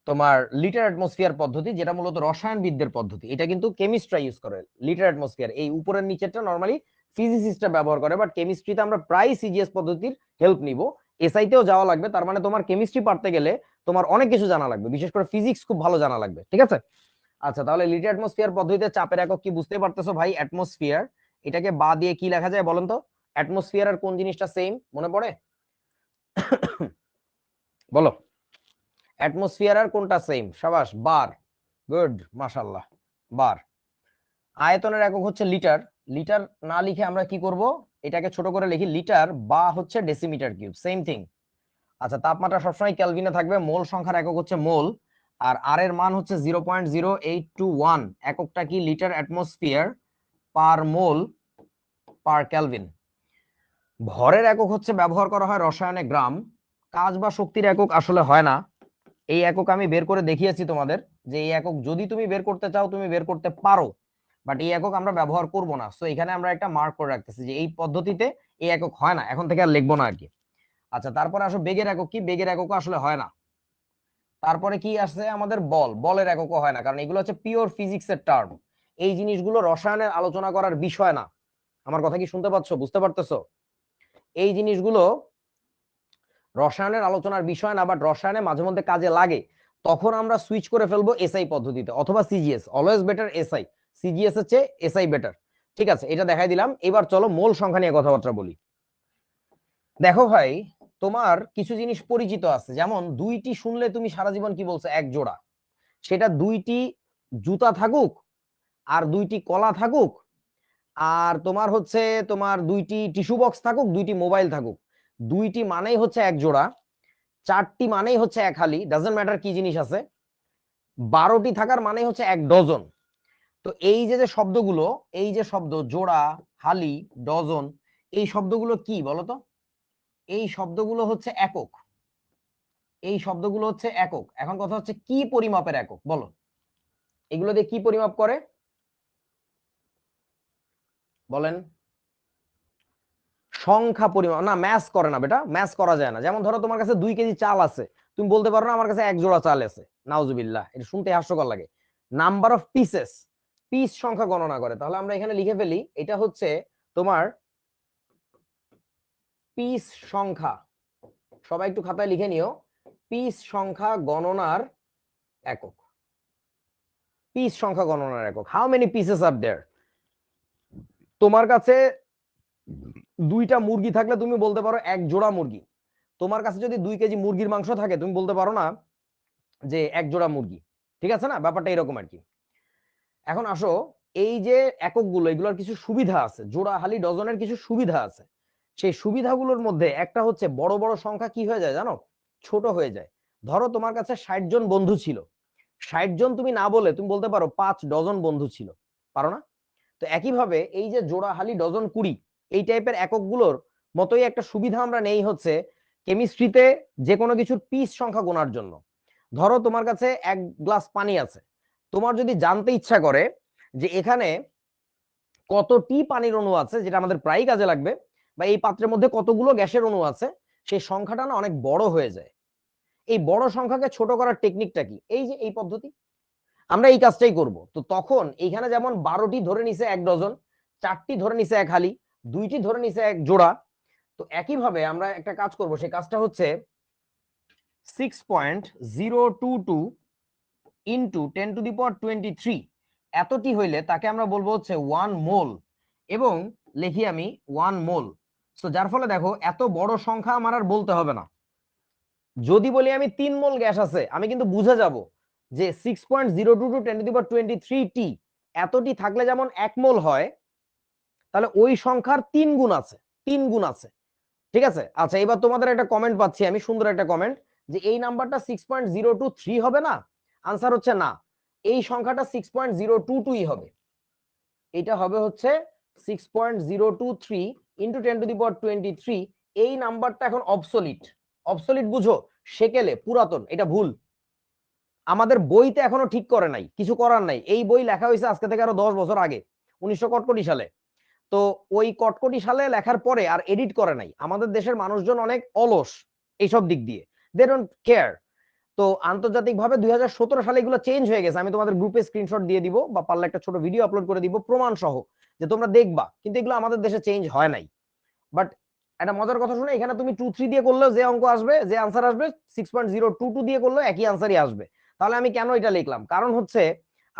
তোমার লিটার অ্যাটমসফিয়ার পদ্ধতি, যেটা মূলত রসায়নবিদদের পদ্ধতি। এটা কিন্তু কেমিস্ট্রা ইউজ করে লিটার অ্যাটমসফিয়ার। এই উপরের নিচেরটা নরমালি ফিজিসিস্টরা ব্যবহার করে, বাট কেমিস্ট্রিতে আমরা প্রায় সিজিএস পদ্ধতির হেল্প নিব। এসআইতেও যাওয়া লাগবে, তার মানে তোমার কেমিস্ট্রি পারতে গেলে তোমার অনেক কিছু জানা লাগবে, বিশেষ করে ফিজিক্স খুব ভালো জানা লাগবে, ঠিক আছে। আচ্ছা, তাহলে লিটার অ্যাটমসফিয়ার পদ্ধতিতে চাপের একক কি বুঝতে পারতেছো ভাই? অ্যাটমসফিয়ার, এটাকে বা দিয়ে কি লেখা যায় বলেন তো? অ্যাটমসফিয়ার আর কোন জিনিসটা সেম মনে পড়ে? বলো, অ্যাটমসফিয়ার আর কোনটা সেম? সাবাস, বার, গুড, মাশাআল্লাহ, বার। আয়তনের একক হচ্ছে লিটার। লিটার না লিখে আমরা কি করব, এটাকে ছোট করে লিখি লিটার বা হচ্ছে ডেসিমিটার কিউব, সেম থিং। আচ্ছা, তাপমাত্রা সবসময় কেলভিনে থাকবে। মোল সংখ্যার একক হচ্ছে মোল, আর আর এর মান হচ্ছে 0.0821। এককটা কি? লিটার অ্যাটমসফিয়ার পার মোল পার কেলভিন। ভরের একক হচ্ছে ব্যবহার করা হয় রসায়নে গ্রাম। কাজ বা শক্তির একক আসলে হয় না। এই একক আমি বের করে দেখিয়েছি তোমাদের, যে এই একক যদি তুমি বের করতে চাও তুমি বের করতে পারো, বাট এই একক আমরা ব্যবহার করব না। সো এখানে আমরা একটা মার্ক করে রাখতেছি যে এই পদ্ধতিতে এই একক হয় না, এখন থেকে আর লিখবো না আর কি। আচ্ছা, তারপরে আসো বেগের একক কি? বেগের একক আসলে হয় না। তারপরে কি আসছে আমাদের? বল। বলের এককও হয় না, কারণ এগুলো হচ্ছে পিওর ফিজিক্সের টার্ম। এই জিনিসগুলো রসায়নের আলোচনা করার বিষয় না। আমার কথা কি শুনতে পাচ্ছ, বুঝতে পারতেছো? এই জিনিসগুলো রসায়নের আলোচনার বিষয় না, বাট রসায়নে মাঝে মধ্যে কাজে লাগে। তখন আমরা সুইচ করে ফেলবো এসআই পদ্ধতিতে অথবা CGS. Always better SI, CGS এর চেয়ে এসআই বেটার। ঠিক আছে, এটা দেখাই দিলাম। এবার চলো মোল সংখ্যা নিয়ে কথাবার্তা বলি। দেখো ভাই, তোমার কিছু জিনিস পরিচিত আছে, যেমন দুইটি শুনলে তুমি সারা জীবন কি বলছো? এক জোড়া। সেটা দুইটি জুতা থাকুক আর দুইটি কলা থাকুক, আর তোমার হচ্ছে তোমার দুইটি টিস্যু বক্স থাকুক, দুইটি মোবাইল থাকুক, দুইটি মানেই হচ্ছে এক জোড়া, চারটি মানেই হচ্ছে এক হালি, ডাজন্ট ম্যাটার কি জিনিস আছে, 12টি থাকার মানেই হচ্ছে এক ডজন। তো এই যে যে শব্দগুলো, এই যে শব্দ জোড়া, হালি, ডজন, এই শব্দগুলো কি বলতো? এই শব্দগুলো হচ্ছে একক। এই শব্দগুলো হচ্ছে একক। এখন কথা হচ্ছে কি পরিমাপের একক বলো? এগুলো দিয়ে কি পরিমাপ করে বলেন? সংখ্যা পরিমাপ না, ম্যাচ করে না বেটা, ম্যাচ করা যায় না। যেমন ধরো তোমার কাছে 2 কেজি চাল আছে, তুমি বলতে পারো না আমার কাছে এক জোড়া চাল আছে। নাউজুবিল্লাহ, এটা শুনতে হাস্যকর লাগে। নাম্বার অফ পিসেস, পিস সংখ্যা গণনা করে। তাহলে আমরা এখানে লিখে ফেলি, এটা হচ্ছে তোমার পিস সংখ্যা। সবাই একটু খাতায় লিখে নিও, পিস সংখ্যা গণনার একক। পিস সংখ্যা গণনার একক, হাউ মেনি পিসেস আর দেয়ার। তোমার কাছে 2টা মুরগি থাকলে তুমি বলতে পারো এক জোড়া মুরগি। তোমার কাছে যদি 2 কেজি মুরগির মাংস থাকে, তুমি বলতে পারো না যে এক জোড়া মুরগি। ঠিক আছে না? ব্যাপারটা এরকম আর কি। এখন আসো, এই যে এককগুলো, এগুলোর কিছু সুবিধা আছে, জোড়া, হালি, ডজনের কিছু সুবিধা আছে। সেই সুবিধাগুলোর মধ্যে একটা হচ্ছে বড় বড় সংখ্যা কি হয়ে যায় জানো? ছোট হয়ে যায়। ধরো তোমার কাছে 60 জন বন্ধু ছিল, 60 জন তুমি না বলে তুমি বলতে পারো 5 ডজন বন্ধু ছিল, পারো না? তো একইভাবে এই যে জোড়া, হালি, ডজন, কুড়ি, এই টাইপের এককগুলোর মতোই একটা সুবিধা আমরা নেই হচ্ছে কেমিস্ট্রিতে যে কোনো কিছুর পিস সংখ্যা গোনার জন্য। ধরো তোমার কাছে 1 গ্লাস পানি আছে, তোমার যদি জানতে ইচ্ছা করে যে এখানে কতটি পানির অণু আছে, যেটা আমাদের প্রায় কাজে লাগবে, বা এই পাত্রের মধ্যে কতগুলো গ্যাসের অণু আছে, সেই সংখ্যাটা না অনেক বড় হয়ে যায়। এই বড় সংখ্যাকে ছোট করার টেকনিকটা কি? এই যে এই পদ্ধতি, আমরা এই কাজটাই করব। তো তখন এইখানে যেমন 12টি ধরে নিছে এক ডজন, 4টি ধরে নিছে এক হালি, 2টি ধরে নিছে এক জোড়া। তো একইভাবে আমরা একটা কাজ করব, সেই কাজটা হচ্ছে 6.022 ইন্টু 10⁻23। এতটি হইলে তাকে আমরা বলবো হচ্ছে 1 মোল, এবং লিখি আমি 1 মোল। তো যার ফলে দেখো এত বড় সংখ্যা আমার আর বলতে হবে না। যদি বলি আমি 3 মোল গ্যাস আছে, আমি কিন্তু বুঝে যাব যে 6.022 10⁻23 এতটি থাকলে যেমন 1 মোল হয়, তাহলে ওই সংখ্যার 3 গুণ আছে, 3 গুণ আছে। ঠিক আছে? আচ্ছা, এবার তোমাদের একটা কমেন্ট পাচ্ছি আমি, সুন্দর একটা কমেন্ট, যে এই নাম্বারটা 6.023 হবে না। আনসার হচ্ছে না, এই সংখ্যাটা 6.022 হবে। এটা হবে হচ্ছে 6.023 ইন্টু 10⁻23। এই নাম্বারটা এখন অবসোলিট। অবসোলিট বুঝো? সেকেলে পুরাতন, এটা ভুল। আমাদের বইতে এখনো ঠিক করে নাই, কিছু করার নাই। এই বই লেখা হয়েছে আজকে থেকে আরো 10 বছর আগে, 1900 সালে। তো ওই কটকটি সালে লেখার পরে আর এডিট করে নাই। আমাদের দেশের মানুষজন অনেক অলস এইসব দিক দিয়ে, দে ডোন্ট কেয়ার। তো আন্তর্জাতিক ভাবে 2017 সালে এগুলো চেঞ্জ হয়ে গেছে। আমি তোমাদের গ্রুপে স্ক্রিনশট দিয়ে দিব, বা পারলে একটা ছোট ভিডিও আপলোড করে দিব প্রমাণ সহ, যে তোমরা দেখবা। কিন্তু এগুলো আমাদের দেশে চেঞ্জ হয় নাই। বাট একটা মজার কথা শুনে, এখানে তুমি 2 3 দিয়ে করলেও যে অঙ্ক আসবে, যে আনসার আসবে, 6.022 দিয়ে করলেও একই আনসারই আসবে। তাহলে আমি কেন এটা লিখলাম? কারণ হচ্ছে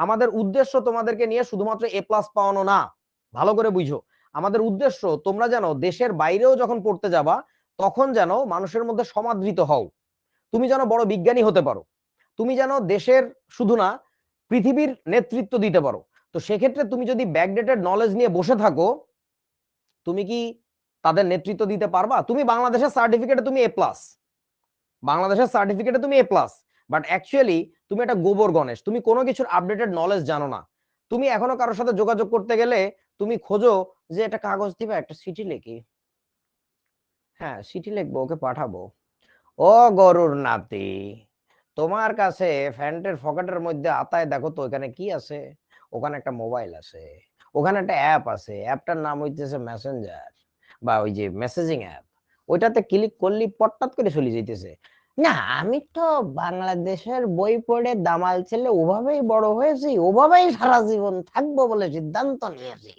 আমাদের উদ্দেশ্য তোমাদেরকে নিয়ে শুধুমাত্র এ প্লাস পাওয়ানো না, ভালো করে বুঝো। আমাদের উদ্দেশ্য তোমরা যেন দেশের বাইরেও যখন পড়তে যাবা তখন যেন মানুষের মধ্যে সমাদৃত হও, তুমি যেন বড় বিজ্ঞানী হতে পারো, তুমি যেন দেশের শুধু না পৃথিবীর নেতৃত্ব দিতে পারো। তো সেক্ষেত্রে তুমি যদি ব্যাকডেটেড নলেজ নিয়ে বসে থাকো, তুমি কি তাদের নেতৃত্ব দিতে পারবা? তুমি বাংলাদেশের সার্টিফিকেটে তুমি এ প্লাস, বাংলাদেশের সার্টিফিকেটে তুমি এ প্লাস, বাট অ্যাকচুয়ালি তুমি একটা গোবর গণেশ, তুমি কোনো কিছুর আপডেটেড নলেজ জানো না। তুমি এখনো কারোর সাথে যোগাযোগ করতে গেলে তুমি খোঁজো যে একটা কাগজ দিবা, একটা চিঠি লিখি, হ্যাঁ চিঠি লিখবো, ওকে পাঠাবো। ও গরুর নাতি, তোমার কাছে প্যান্টের পকেটের মধ্যে আতায় দেখো তো ওখানে কি আছে? ওখানে একটা মোবাইল আছে, ওখানে একটা অ্যাপ আছে, অ্যাপটার নাম হইতেছে মেসেঞ্জার বা ওই যে মেসেজিং অ্যাপ। ওইটাতে ক্লিক করলি পট্টাত করে চলে যাইতেছে। না, আমি তো বাংলাদেশের বই পড়ে দামাল ছেলে ওভাবেই বড় হয়েছি, ওভাবেই সারা জীবন থাকবো বলে সিদ্ধান্ত নিয়েছি।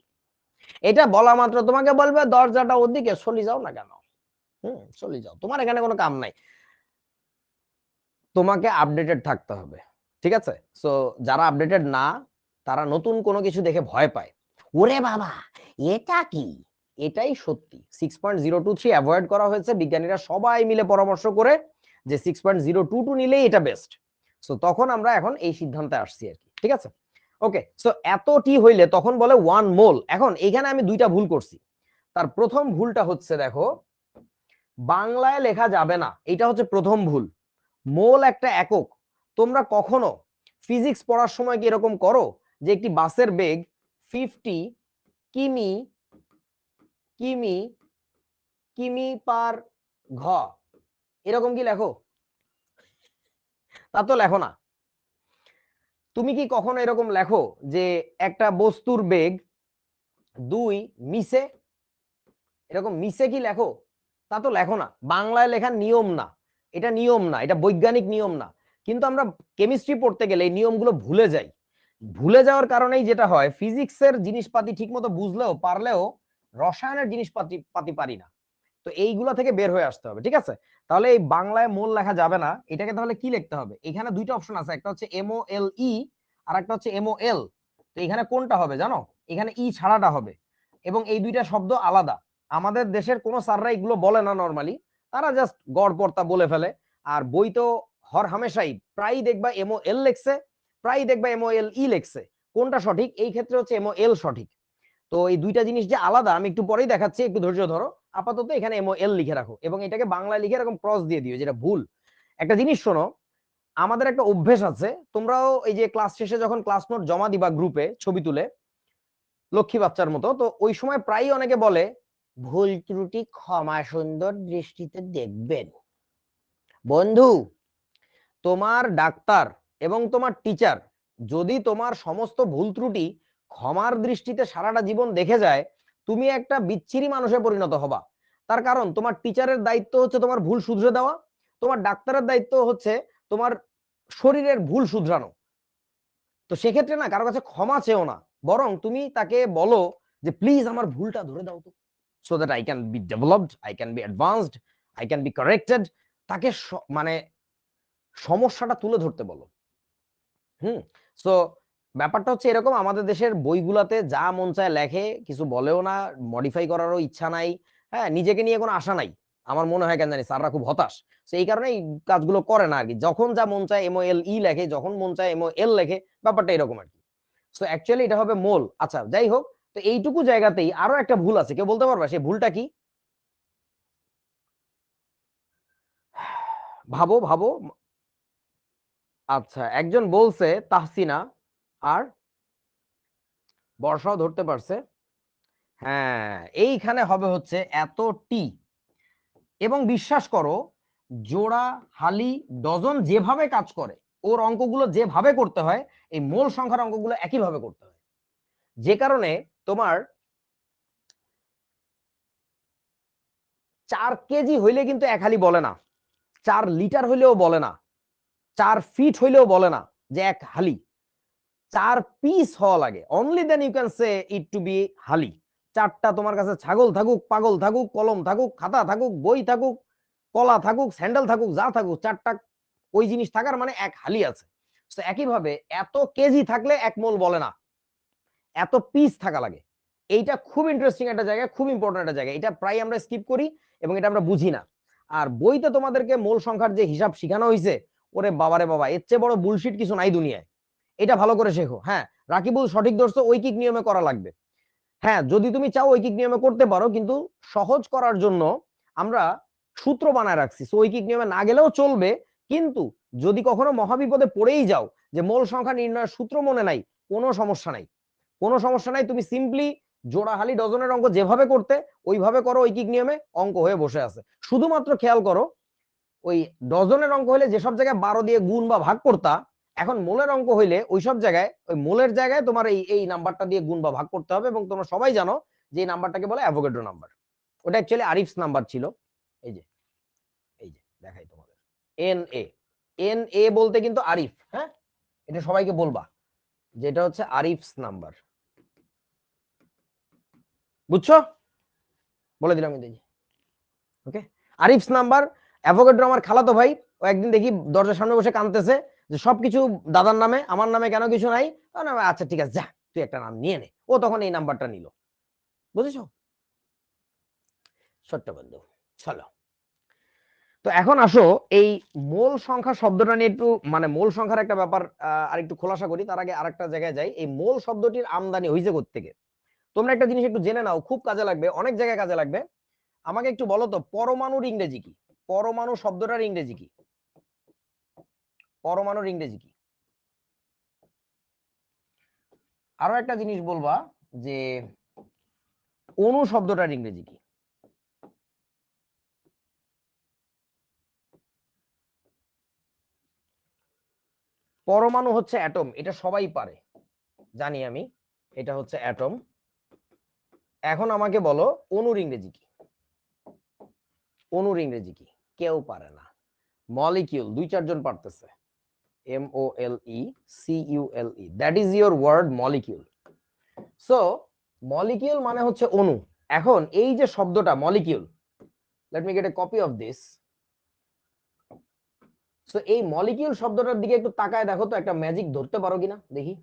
এটা বলা মাত্র তোমাকে বলবে দরজাটা ওদিকে, চলে যাও না কেন? চলে যাও, তোমার এখানে কোনো কাম নাই। তোমাকে আপডেটেড থাকতে হবে, ঠিক আছে? সো যারা আপডেটেড না, তারা নতুন কোনো কিছু দেখে ভয় পায়, ওরে বাবা এটা কি। এটাই সত্যি, 6.023 অ্যাভয়েড করা হয়েছে, বিজ্ঞানীরা সবাই মিলে পরামর্শ করে যে 6.022 নিলেই এটা বেস্ট। সো তখন আমরা এখন এই সিদ্ধান্তে আসছি আর কি, ঠিক আছে? ওকে, সো এত টি হইলে তখন বলে 1 মোল। এখন এখানে আমি দুইটা ভুল করছি। তার প্রথম ভুলটা হচ্ছে, দেখো বাংলায় লেখা যাবে না, এটা হচ্ছে প্রথম ভুল। মোল একটা একক। তোমরা কখনো ফিজিক্স পড়ার সময় কি এরকম করো যে একটি বাসের বেগ 50 কিমি কিমি কিমি পার ঘ, এরকম কি লেখো? তা তো লেখো না। তুমি কি কখনো এরকম লেখো যে একটা বস্তুর বেগ 2 মিসে, এরকম মিসে কি লেখো? তা তো লেখো না, বাংলায় লেখার নিয়ম না, এটা নিয়ম না, এটা বৈজ্ঞানিক নিয়ম না। কিন্তু আমরা কেমিস্ট্রি পড়তে গেলে এই নিয়মগুলো ভুলে যাই। ভুলে যাওয়ার কারণেই যেটা হয়, ফিজিক্সের জিনিসপাতি ঠিক মতো বুঝলেও পারলেও রসায়নের জিনিসপাতি পাতি পারি না। তো এইগুলা থেকে বের হয়ে আসতে হবে, ঠিক আছে? তাহলে এই বাংলায় মোল লেখা যাবে না, এটাকে তাহলে কি লিখতে হবে? এখানে দুইটা অপশন আছে, একটা হচ্ছে MOLE আর একটা হচ্ছে MOL। তো এখানে কোনটা হবে জানো? এখানে ই ছাড়াটা হবে, এবং এই দুইটা শব্দ আলাদা। আমাদের দেশের কোনো স্যাররা এগুলো বলে না নরমালি, তারা জাস্ট গড়পড়তা বলে ফেলে। আর বই তো হর হামেশাই প্রায় দেখবা MOL লেখছে, প্রায় দেখবা MOLE লেখছে। কোনটা সঠিক? এই ক্ষেত্রে হচ্ছে MOL সঠিক। তো এই দুইটা জিনিস যে আলাদা আমি একটু পরেই দেখাচ্ছি, একটু ধৈর্য ধরো। আপাতত এখানে MOL লিখে রাখো এবং এটাকে বাংলায় লিখে এরকম ক্রস দিয়ে দিও, যেটা ভুল। একটা জিনিস শোনো, আমাদের একটা অভ্যেস আছে, তোমরাও এই যে ক্লাস শেষে যখন ক্লাস নোট জমা দিবা গ্রুপে ছবি তুলে লক্ষ্মী বাচ্চার মতো, তো ওই সময় প্রায়ই অনেকে বলে ভুল ত্রুটি ক্ষমা সুন্দর দৃষ্টিতে দেখবেন। বন্ধু, তোমার ডাক্তার এবং তোমার টিচার যদি তোমার সমস্ত ভুল ত্রুটি ক্ষমার দৃষ্টিতে সারাটা জীবন দেখে যায়, তুমি একটা বিচ্ছিরি মানুষে পরিণত হবা। তার কারণ তোমার টিচারের দায়িত্ব হচ্ছে তোমার ভুল শুধরে দেওয়া, তোমার ডাক্তারের দায়িত্ব হচ্ছে তোমার শরীরের ভুল শুধরানো। তো সেক্ষেত্রে না কারো কাছে ক্ষমা চেও না, বরং তুমি তাকে বলো যে প্লিজ আমার ভুলটা ধরে দাও তো, so that I can be developed, I can be advanced, I can be corrected. তাকে মানে সমস্যাটা তুলে ধরতে বলো। সো ব্যাপারটা হচ্ছে এরকম, আমাদের দেশের বইগুলাতে যা মন চায় লেখে, কিছু বলেও না, মডিফাই করারও ইচ্ছা নাই, হ্যাঁ নিজেকে নিয়ে কোনো আশা নাই। আমার মনে হয় কেন জানি স্যাররা খুব হতাশ, তো এই কারণে এই কাজগুলো করে না আর কি। যখন যা মন চায় MOLE লেখে, যখন মন চায় MOL লেখে, ব্যাপারটা এরকম আর কি। সো অ্যাকচুয়ালি এটা হবে মোল। আচ্ছা যাই হোক, তো এইটুকু জায়গাতেই আরো একটা ভুল আছে, কেউ বলতে পারবা সেই ভুলটা কি? ভাবো ভাবো। আচ্ছা, একজন বলছে তাহসিনা, আর বর্ষাও ধরতে পারছে। হ্যাঁ, এইখানে হবে হচ্ছে এত টি। এবং বিশ্বাস করো, জোড়া হালি ডজন যেভাবে কাজ করে, ওর অঙ্কগুলো যেভাবে করতে হয়, এই মোল সংখ্যার অঙ্কগুলো একইভাবে করতে হয়। যে কারণে তোমার 4 কেজি হইলে কিন্তু 1 হালি বলে না, 4 লিটার হইলেও বলে না, 4 ফিট হইলেও বলে না যে 1 হালি। 4 পিস হওয়া লাগে, only then you can say it to be হালি। 4টা তোমার কাছে ছাগল থাকুক, পাগল থাকুক, কলম থাকুক, খাতা থাকুক, বই থাকুক, কলা থাকুক, স্যান্ডেল থাকুক, যা থাকুক, 4টা ওই জিনিস থাকার মানে 1 হালি আছে। একইভাবে এত কেজি থাকলে 1 মোল বলে না, এত পিস থাকা লাগে। এইটা খুব ইন্টারেস্টিং একটা জায়গা, খুব ইম্পর্টেন্ট একটা জায়গা। এটা প্রায় আমরা স্কিপ করি এবং এটা আমরা বুঝি না। আর বইতে তোমাদেরকে মোল সংখ্যার যে হিসাব শেখানো হয়েছে, ওরে বাবারে বাবা, এর চেয়ে বড় বুলশিট কিছু নাই দুনিয়ায়। এটা ভালো করে শেখো। হ্যাঁ, রাকিবুল সঠিক ধরছো, ঐকিক নিয়মে করা লাগবে। হ্যাঁ, যদি তুমি চাও ঐকিক নিয়মে করতে পারো, কিন্তু সহজ করার জন্য আমরা সূত্র বানায় রাখছি। ঐকিক নিয়মে না গেলেও চলবে, কিন্তু যদি কখনো মহাবিপদে পড়েই যাও যে মোল সংখ্যা নির্ণয়ের সূত্র মনে নাই, কোনো সমস্যা নাই, কোনো সমস্যা নাই। তুমি সিম্পলি জোড়াহালি ডজনের অঙ্ক যেভাবে করতে ওইভাবে করো, ঐকিক নিয়মে অঙ্ক হয়ে বসে আছে। শুধুমাত্র খেয়াল করো, ওই ডজনের অঙ্ক হইলে যেসব জায়গায় 12 দিয়ে গুণ বা ভাগ করতা, এখন মোলের অঙ্ক হইলে ওইসব জায়গায় ওই মোলের জায়গায় তোমার এই নাম্বারটা দিয়ে গুণ বা ভাগ করতে হবে। এবং তোমরা সবাই জানো যে এই নাম্বারটাকে বলে অ্যাভোগাড্রো নাম্বার। ওটা অ্যাকচুয়ালি আরিফস নাম্বার ছিল। এই যে দেখাই তোমাদের, এন এ বলতে কিন্তু আরিফ। হ্যাঁ, এটা সবাইকে বলবা যে এটা হচ্ছে আরিফস নাম্বার। বুঝছো? বলে দিলাম। ওকে, আরিফস নাম্বার। অ্যাভোগাড্রো আমার খালাতো ভাই। ও একদিন দেখি দরজার সামনে বসে কাঁদতেছে যে সবকিছু দাদার নামে, আমার নামে কেন কিছু নাই। আচ্ছা ঠিক আছে, যা তুই একটা নাম নিয়ে নে। ও তখন এই নাম্বারটা নিল। বুঝেছো? ছোট্ট বন্ধু, চলো। তো এখন আসো এই মোল সংখ্যা শব্দটা নিয়ে একটু, মানে মোল সংখ্যার একটা ব্যাপার আর একটু খোলাসা করি। তার আগে আরেকটা জায়গায় যাই। এই মোল শব্দটির আমদানি হয়েছে কোত্থেকে? তোমরা একটা জিনিস একটু জেনে নাও, খুব কাজে লাগবে, অনেক জায়গায় কাজে লাগবে। আমাকে একটু বলো তো, পরমাণুর ইংরেজি কি? পরমাণু শব্দটার ইংরেজি কি? পরমাণুর ইংরেজি কি? আরো একটা জিনিস বলবা যে অণু শব্দটার ইংরেজি কি? পরমাণু হচ্ছে অ্যাটম, এটা সবাই পারে, জানি আমি, এটা হচ্ছে অ্যাটম। এখন আমাকে বলো অণুর ইংরেজি কি? অণুর ইংরেজি কি? কেউ পারে না। মলিকিউল 2-4 জন পারতেছে। MOLECULE, that is your word, molecule. So molecule মানে হচ্ছে অণু। এখন এই যে শব্দটা molecule, let me get a copy of this. So এই মলিকিউল শব্দটার দিকে একটু তাকায় দেখো তো, একটা ম্যাজিক ধরতে পারো কিনা দেখি।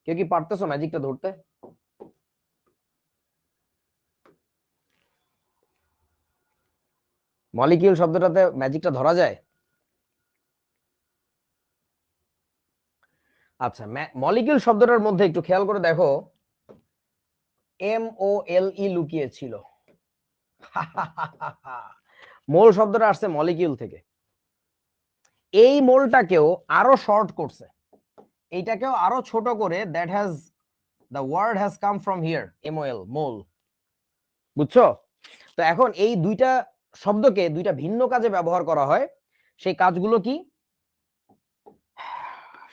কেউ কি পারতেছো ম্যাজিকটা ধরতে? মলিকিউল শব্দটাতে ম্যাজিকটা ধরা যায়? আচ্ছা, মলিকিউল শব্দটার মধ্যে একটু খেয়াল করে দেখো, MOLE লুকিয়ে ছিল। মোল শব্দটা আসছে মলিকিউল থেকে। এই মোলটাকেও আরো শর্ট করছে, এইটাকেও আরো ছোট করে, that has the word has come from here, MOL, mole. বুঝছো? তো এখন এই দুইটা শব্দকে দুইটা ভিন্ন কাজে ব্যবহার করা হয়। সেই কাজগুলো কি?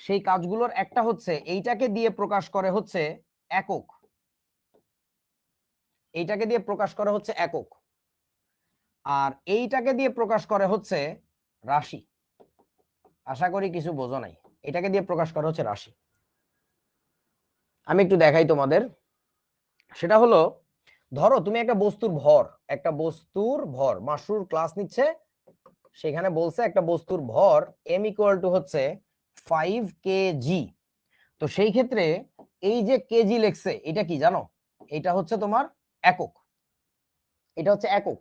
সেই কাজগুলোর একটা হচ্ছে এইটাকে দিয়ে প্রকাশ করে হচ্ছে একক, এইটাকে দিয়ে প্রকাশ করে হচ্ছে একক, আর এইটাকে দিয়ে প্রকাশ করে হচ্ছে রাশি। আশা করি কিছু বোঝো নাই। এটাকে দিয়ে প্রকাশ করা হচ্ছে রাশি। আমি একটু দেখাই তোমাদের। সেটা হলো, ধরো তুমি একটা বস্তুর ভর, মাসরুর ক্লাস নিচ্ছে, সেখানে বলছে একটা বস্তুর ভর m = হচ্ছে 5 kg। তো সেই ক্ষেত্রে এই যে কেজি লেখছে, এটা কি জানো? এটা হচ্ছে তোমার একক, এটা হচ্ছে একক।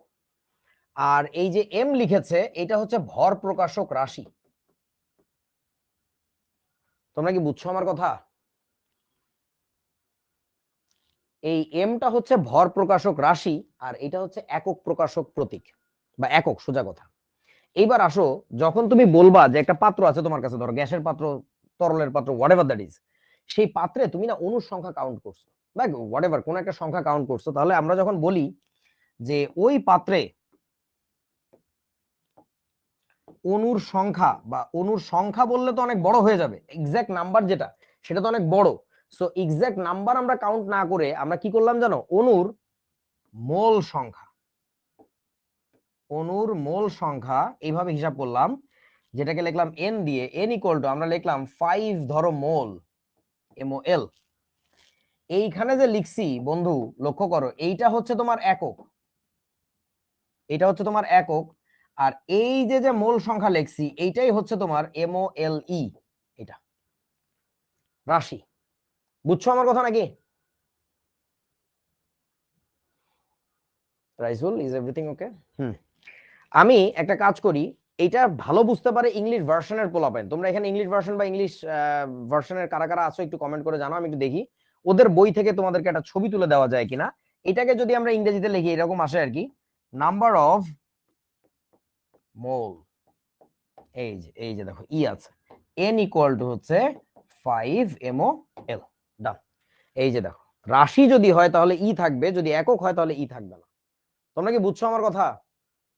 আর এই যে এম লিখেছে, এটা হচ্ছে ভর প্রকাশক রাশি। তোমরা কি বুঝছো আমার কথা? এই এমটা হচ্ছে ভর প্রকাশক রাশি, আর এটা হচ্ছে একক প্রকাশক প্রতীক বা একক, সোজা কথা। এইবার আসো, যখন তুমি বলবা যে একটা পাত্র আছে তোমার কাছে, ধরো গ্যাসের পাত্র, তরলের পাত্র, হোয়াটএভার দ্যাট ইজ, সেই পাত্রে তুমি না অণুর সংখ্যা কাউন্ট করছো বা হোয়াটএভার কোন একটা সংখ্যা কাউন্ট করছো, তাহলে আমরা যখন বলি যে ওই পাত্রে অণুর সংখ্যা, বা অণুর সংখ্যা বললে তো অনেক বড় হয়ে যাবে, এক্সাক্ট নাম্বার যেটা সেটা তো অনেক বড়। সো এক্সাক্ট নাম্বার আমরা কাউন্ট না করে আমরা কি করলাম জানো? অণুর মোল সংখ্যা, অণুর মোল সংখ্যা এইভাবে হিসাব করলাম, যেটাকে লিখলাম n দিয়ে, n = আমরা লিখলাম 5 ধরো মোল, MOL। এইখানে যে লিখছি বন্ধু, লক্ষ্য করো, এইটা হচ্ছে তোমার একক, এটা হচ্ছে তোমার একক। আর এই যে যে মোল সংখ্যা লিখছি, এইটাই হচ্ছে তোমার MOLE, এটা। রাশি। বুঝছো আমার কথা নাকি? Raisul, is everything okay? আমি একটা কাজ করি, এটা ভালো বুঝতে পারে ইংলিশ ভার্সনের পোলাপেন। তোমরা এখানে ইংলিশ ভার্সন বা ইংলিশ ভার্সনের কারা কারা আছো একটু কমেন্ট করে জানাও, আমি একটু দেখি ওদের বই থেকে তোমাদেরকে একটা ছবি তুলে দেওয়া যায় কিনা। এটাকে যদি আমরা ইংরেজিতে লিখি এরকম আসে আর কি, নাম্বার অফ মোল, এই যে দেখো ই আছে, n ইকুয়াল টু হচ্ছে 5 mol। ডান। এই যে দেখো রাশি যদি হয় তাহলে ই থাকবে, যদি একক হয় তাহলে ই থাকবে না। তোমরা কি বুঝছো আমার কথা?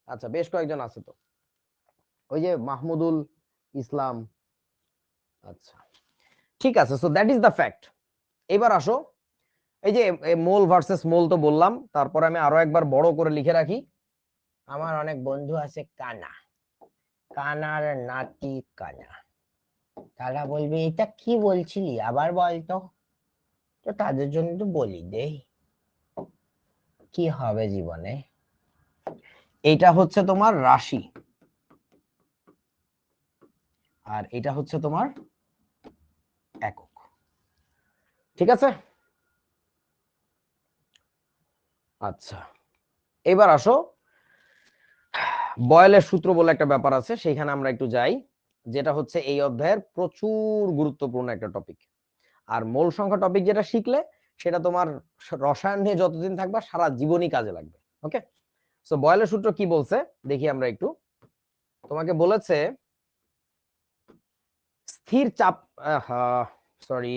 আচ্ছা, বেশ কয়েকজন আছে তো, ওই যে মাহমুদুল ইসলাম। আচ্ছা, ঠিক আছে, so that is the fact. এবার আসো, এই যে মোল ভার্সেস মোল তো বললাম, তারপর আমি আরো একবার বড় করে লিখে রাখি। আমার অনেক বন্ধু আছে কানা, কানার নাতি কানা, তারা বলবে এটা কি বলছিলি আবার বলতো, তো তাদের জন্য তো বলি দেই, কি হবে জীবনে। এটা হচ্ছে তোমার রাশি, আর এটা হচ্ছে তোমার একক। ঠিক আছে? আচ্ছা, এবার আসো, বয়েলের সূত্র বলে একটা ব্যাপার আছে, সেখানে আমরা একটু যাই, যেটা হচ্ছে এই অধ্যায়ের প্রচুর গুরুত্বপূর্ণ একটা টপিক। আর মোল সংখ্যা টপিক যেটা শিখলে সেটা তোমার রসায়ন নিয়ে যতদিন থাকবা সারা জীবনই কাজে লাগবে। ওকে, সো বয়েলের সূত্র কি বলছে দেখি আমরা একটু। তোমাকে বলেছে স্থির চাপ, সরি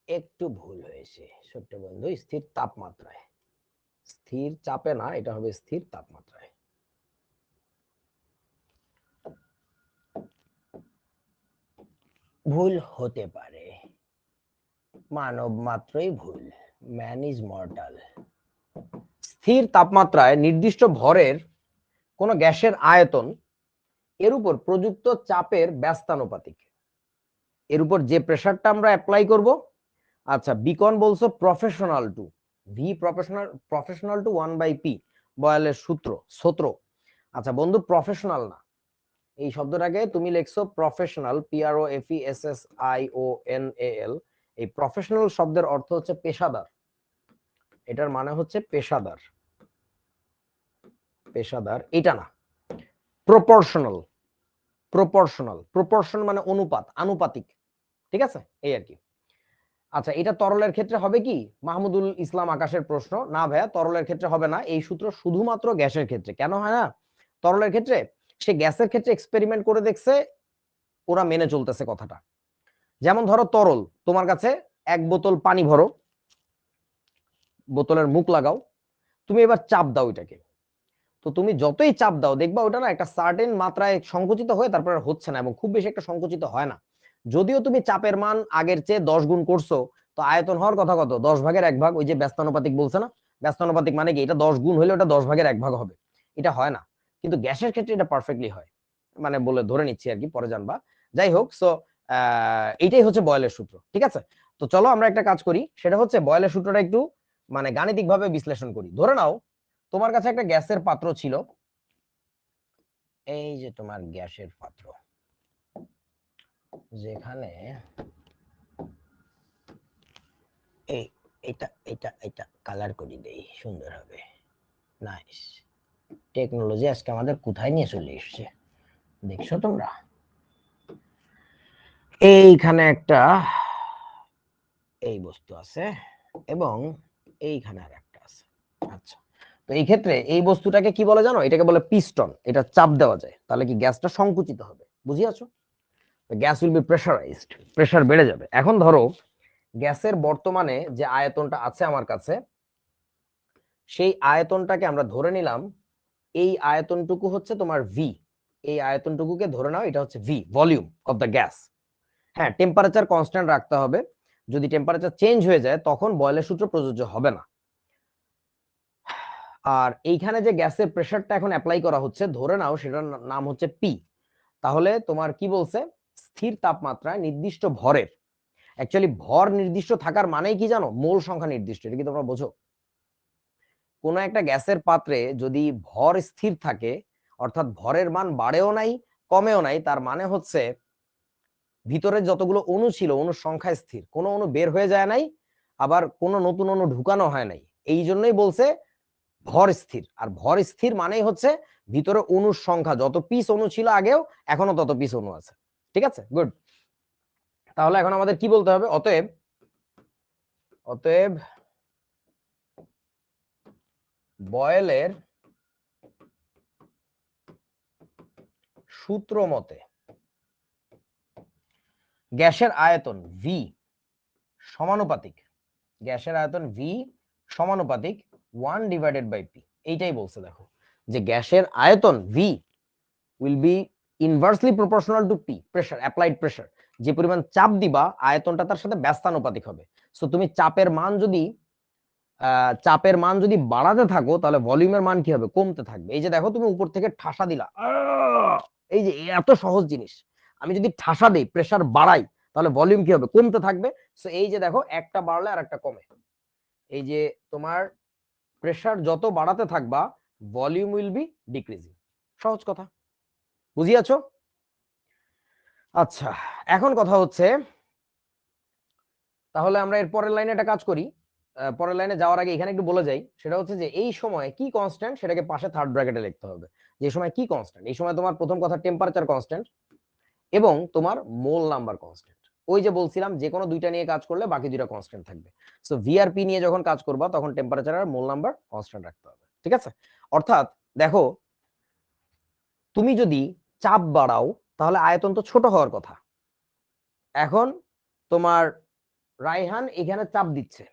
একটু ভুল হয়েছে ছোট্ট বন্ধু, স্থির তাপমাত্রায়, স্থির চাপে না, এটা হবে স্থির তাপমাত্রায়। ভুল হতে পারে, মানব মাত্রই ভুল, ম্যান ইজ মর্টাল। স্থির তাপমাত্রায় নির্দিষ্ট ভরের কোন গ্যাসের আয়তন এর উপর প্রযুক্ত চাপের ব্যস্তানুপাতিক, এর উপর যে প্রেসারটা আমরা অ্যাপ্লাই করব। আচ্ছা, বিকন বলছো proportional to V, proportional to 1/p, বয়েলের সূত্র। আচ্ছা বন্ধু, প্রফেশনাল না, এই শব্দটাকে তুমি লিখছো প্রফেশনাল, PROFESSIONAL। এই প্রফেশনাল শব্দের অর্থ হচ্ছে পেশাদার, এটার মানে হচ্ছে পেশাদার, পেশাদার এটা না, প্রপোর্শনাল, প্রপোর্শন মানে অনুপাত, আনুপাতিক। ঠিক আছে, এই আর কি। আচ্ছা, এটা তরলের ক্ষেত্রে হবে কি? মাহমুদুল ইসলাম আকাশের প্রশ্ন, না ভাইয়া তরলের ক্ষেত্রে হবে না, এই সূত্র শুধুমাত্র গ্যাসের ক্ষেত্রে। কেন হয় না তরলের ক্ষেত্রে? সে গ্যাসের ক্ষেত্রে এক্সপেরিমেন্ট করে দেখছে, ওরা মেনে চলতেছে কথাটা। যেমন ধরো তরল, তোমার কাছে এক বোতল পানি ভরো, বোতলের মুখ লাগাও, তুমি এবার চাপ দাও এটাকে, তো তুমি যতই চাপ দাও দেখবা ওটা না একটা সার্টেন মাত্রায় সংকুচিত হয়ে তারপর হচ্ছে না, এবং খুব বেশি একটা সংকুচিত হয় না। যদিও তুমি চাপের মান আগের চেয়ে 10 গুণ করছো, তো আয়তন হওয়ার কথা কত? 10/1 ওই যে ব্যস্তানুপাতিক বলছে না, ব্যস্তানুপাতিক মানে কি, এটা 10 গুণ হলে ওটা 10/1 হবে, এটা হয় না। কিন্তু গ্যাসের ক্ষেত্রে এটা পারফেক্টলি হয়, মানে বলে ধরে নিচ্ছি আর কি, পরে জানবা। যাই হোক, সো এইটাই হচ্ছে বয়েলের সূত্র। ঠিক আছে, তো চলো আমরা একটা কাজ করি, সেটা হচ্ছে বয়েলের সূত্রটা একটু মানে গাণিতিক ভাবে বিশ্লেষণ করি। ধরে নাও তোমার কাছে একটা গ্যাসের পাত্র ছিল, এই যে তোমার গ্যাসের পাত্র, যেখানে এই এটা এটা এটা কালার করে দেই, সুন্দর হবে, নাইস। টেকনোলজি আজকে আমাদের কোথায় নিয়ে চলে এসেছে দেখছো তোমরা। এইখানে একটা এই বস্তু আছে এবং এইখানে আর একটা আছে। আচ্ছা, তো এই ক্ষেত্রে এই বস্তুটাকে কি বলে জানো? এটাকে বলে পিস্টন। এটা চাপ দেওয়া যায়, তাহলে কি গ্যাসটা সংকুচিত হবে, বুঝিয়াছো? Gas will be pressurised, pressure বেড়ে যাবে। এখন ধরো গ্যাসের বর্তমানে যে আয়তনটা আছে আমার কাছে, সেই আয়তনটাকে আমরা ধরে নিলাম, এই আয়তনটুকু হচ্ছে তোমার ভি, এই আয়তনটুকুকে ধরে নাও এটা হচ্ছে V, volume of the gas. হ্যাঁ, টেম্পারেচার কনস্ট্যান্ট রাখতে হবে, যদি টেম্পারেচার চেঞ্জ হয়ে যায় তখন বয়েলের সূত্র প্রযোজ্য হবে না। আর এইখানে যে গ্যাসের প্রেসারটা এখন অ্যাপ্লাই করা হচ্ছে, ধরে নাও সেটার নাম হচ্ছে পি। তাহলে তোমার কি বলছে? স্থির তাপমাত্রায় নির্দিষ্ট ভরের, অ্যাকচুয়ালি ভর নির্দিষ্ট থাকার মানেই কি জানো? মোল সংখ্যা নির্দিষ্ট, এটা কি তোমরা বোঝো? কোনো একটা গ্যাসের পাত্রে যদি ভর স্থির থাকে, অর্থাৎ ভরের মান বাড়েও নাই কমেও নাই, তার মানে হচ্ছে ভিতরে যতগুলো অণু ছিল অণুর সংখ্যা স্থির, কোনো অণু বের হয়ে যায় নাই, আবার কোনো নতুন অণু ঢুকানো হয় নাই। এই জন্যই বলছে ভর স্থির। আর ভর স্থির মানেই হচ্ছে ভিতরে অণুর সংখ্যা যত পিস অণু ছিল আগেও এখনো তত পিস অণু আছে। ঠিক আছে, গুড। তাহলে এখন আমাদের কি বলতে হবে? অতএব অতএব বয়েলের সূত্র মতে গ্যাসের আয়তন ভি সমানুপাতিক, গ্যাসের আয়তন ভি সমানুপাতিক 1/p। এইটাই বলছে, দেখো যে গ্যাসের আয়তন V will be inversely proportional to P, pressure, applied pressure. যে পরিমাণ চাপ দিবা আয়তনটা তার সাথে ব্যস্তানুপাতিক হবে। সো তুমি চাপের মান যদি বাড়াতে থাকো তাহলে ভলিউমের মান কি হবে? কমতে থাকবে। এই যে দেখো তুমি উপর থেকে ঠাসা দিলা, এই যে এত সহজ জিনিস, আমি যদি ঠাসা দিই প্রেসার বাড়াই তাহলে ভলিউম কি হবে? কমতে থাকবে। সো এই যে দেখো একটা বাড়লে আর একটা কমে, এই যে তোমার প্রেসার যত বাড়াতে থাকবা ভলিউম উইল বি ডিক্রিজিং। সহজ কথা, বুঝিয়াছো? আচ্ছা, এখন কথা হচ্ছে তাহলে আমরা এর পরের লাইনে একটা কাজ করি। পরের লাইনে যাওয়ার আগে এখানে একটু বলে যাই, সেটা হচ্ছে যে এই সময় কি কনস্ট্যান্ট সেটাকে পাশে থার্ড ব্র্যাকেটে লিখতে হবে। যে সময় কি কনস্ট্যান্ট, এই সময় তোমার প্রথম কথা টেম্পারেচার কনস্ট্যান্ট এবং তোমার মোল নাম্বার কনস্ট্যান্ট। ওই যে বলছিলাম যে কোনো দুইটা নিয়ে কাজ করলে বাকি দুইটা কনস্ট্যান্ট থাকবে। সো ভিআরপি নিয়ে যখন কাজ করবা তখন টেম্পারেচার আর মোল নাম্বার কনস্ট্যান্ট রাখতে হবে। ঠিক আছে? অর্থাৎ দেখো তুমি যদি চাপ বাড়াও তাহলে আয়তন তো ছোট হওয়ার কথা। এখন তোমার রায়হান এখানে চাপ দিচ্ছে,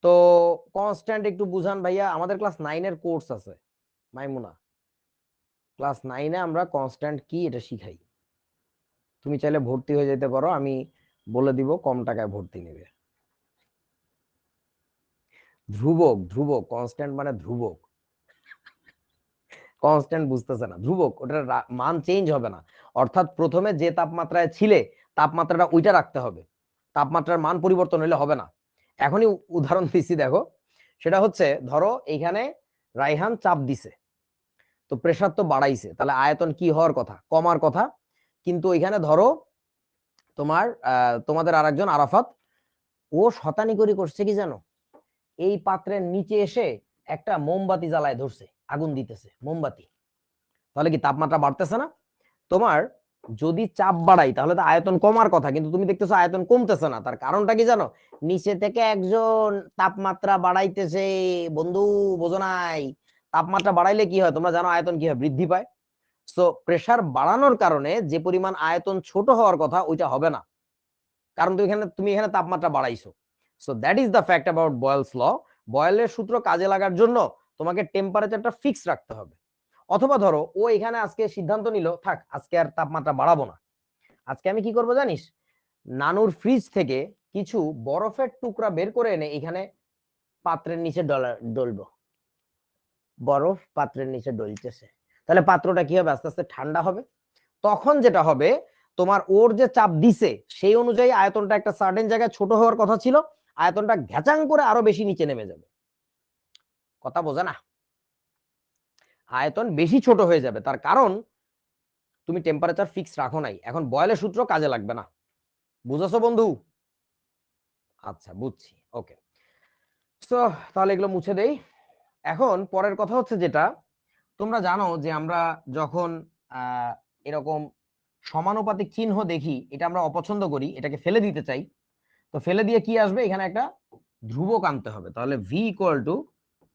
তো কনস্ট্যান্ট একটু বুঝান ভাইয়া, আমাদের ক্লাস 9 এর কোর্স আছে মাইমুনা, ক্লাস 9-এ আমরা কনস্ট্যান্ট কি এটা শিখাই। তুমি চাইলে ভর্তি হয়ে যেতে পারো, আমি বলে দিব কম টাকায় ভর্তি নেবে। ধ্রুবক, ধ্রুবক কনস্ট্যান্ট মানে ধ্রুবক, কনস্ট্যান্ট বুঝতেছে না, ধ্রুবক ওটার মান চেঞ্জ হবে না। অর্থাৎ প্রথমে যে তাপমাত্রায় ছিলে তাপমাত্রাটা ওইটা রাখতে হবে, তাপমাত্রার মান পরিবর্তন হলে হবে না। এখনই উদাহরণ দিচ্ছি, দেখো সেটা হচ্ছে ধরো এইখানে রায়হান চাপ দিছে, তো প্রেসার তো বাড়াইছে, তাহলে আয়তন কি হওয়ার কথা? কমার কথা। কিন্তু এখানে ধরো তোমাদের আরেকজন আরাফাত, ও শতানি করে করছে কি জানো, এই পাত্রের নিচে এসে একটা মোমবাতি জ্বালায় ধরছে, আগুন দিতেছে মোমবাতি, তাহলে কি তাপমাত্রা বাড়তেছে না? তোমার যদি চাপ বাড়াই তাহলে তো আয়তন কমার কথা, কিন্তু তুমি দেখতেছো আয়তন কমতেছে না। তার কারণটা কি জানো? নিচে থেকে একজন তাপমাত্রা বাড়াইতেছে। বন্ধু, বোঝো নাই? তাপমাত্রা বাড়াইলে কি হয় তোমরা জানো? আয়তন কি হয়? বৃদ্ধি পায়। সো প্রেসার বাড়ানোর কারণে যে পরিমাণ আয়তন ছোট হওয়ার কথা ওইটা হবে না, কারণ তুমি এখানে তাপমাত্রা বাড়াইছো। So that is the fact about Boyle's law. বয়েলের সূত্র কাজে লাগার জন্য তোমাকে টেম্পারেচারটা ফিক্স রাখতে হবে। অথবা ধরো ও এখানে আজকে সিদ্ধান্ত নিল, থাক আজকে আর তাপমাত্রা বাড়াবো না, আজকে আমি কি করব জানিস? নানুর ফ্রিজ থেকে কিছু বরফের টুকরা বের করে এনে এখানে পাত্রের নিচে ডলবো। বরফ পাত্রের নিচে ডলতেছে, তাহলে পাত্রটা কি হবে? আস্তে আস্তে ঠান্ডা হবে। তখন যেটা হবে, তোমার ওর যে চাপ দিছে সেই অনুযায়ী আয়তনটা একটা সার্টেন জায়গায় ছোট হওয়ার কথা ছিল, আয়তনটা ঘ্যাচাং করে আরো বেশি নিচে নেমে যাবে। কথা বোঝা না? আয়তন বেশি ছোট হয়ে যাবে, তার কারণ তুমি টেম্পারেচার ফিক্স রাখো নাই। এখন বয়েলের সূত্র কাজে লাগবে না। বুঝেছো বন্ধু? আচ্ছা, বুঝছি, ওকে। তো তাহলে এগুলো মুছে দেই। এখন পরের কথা হচ্ছে যেটা, তোমরা জানো যে আমরা যখন এরকম সমানুপাতিক চিহ্ন দেখি এটা আমরা অপছন্দ করি, এটাকে ফেলে দিতে চাই। তো ফেলে দিয়ে কি আসবে? এখানে একটা ধ্রুবক আনতে হবে। তাহলে ভি ইকুয়াল টু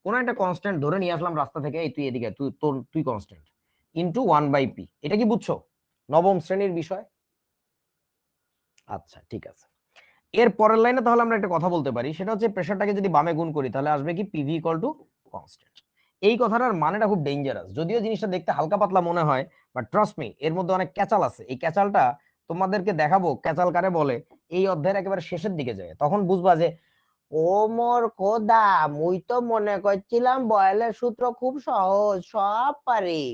কোন একটা কনস্ট্যান্ট ধরে নিয়ে আসলাম রাস্তা থেকে, এই তুই এদিকে, তুই কনস্ট্যান্ট ইনটু 1/p। এটা কি বুঝছো? নবম শ্রেণীর বিষয়। আচ্ছা, ঠিক আছে। এর পরের লাইনে তাহলে আমরা একটা কথা বলতে পারি, সেটা হচ্ছে প্রেসারটাকে যদি বামে গুণ করি তাহলে আসবে কি? PV equal to constant. এই কথাটার মানেটা খুব ডেঞ্জারাস, যদিও জিনিসটা দেখতে হালকা পাতলা মনে হয়, বাট ট্রাস্ট মি এর মধ্যে অনেক ক্যাচাল আছে। এই ক্যাচালটা তোমাদেরকে দেখাবো ক্যাচাল কারে বলে এই অধ্যায়ের একেবারে শেষের দিকে যায়, তখন বুঝবা যে ও মোর খোদা, মুই তো মনে করছিলাম বয়েলের সূত্র খুব সহজ, সব পারি,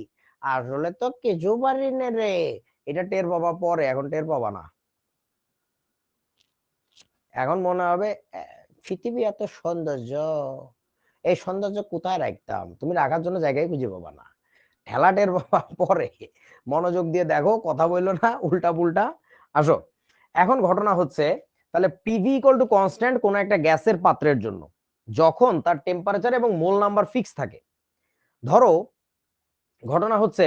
আসলে তো কিছু পারি না রে। এটা টের পাবা পরে, এখন টের পাবা না। এখন মনে হবে পৃথিবী এত সৌন্দর্য, এই সৌন্দর্য কোথায় রাখতাম? তুমি রাখার জন্য জায়গায় খুঁজে পাবা না। ঠেলাটের পরে মনোযোগ দিয়ে দেখো, কথা বললো না উল্টা পুল্টা। আসো, এখন ঘটনা হচ্ছে তাহলে পিভি ইকুয়াল টু কনস্ট্যান্ট কোন একটা গ্যাসের পাত্রের জন্য যখন তার টেম্পারেচার এবং মোল নাম্বার ফিক্স থাকে। ধরো ঘটনা হচ্ছে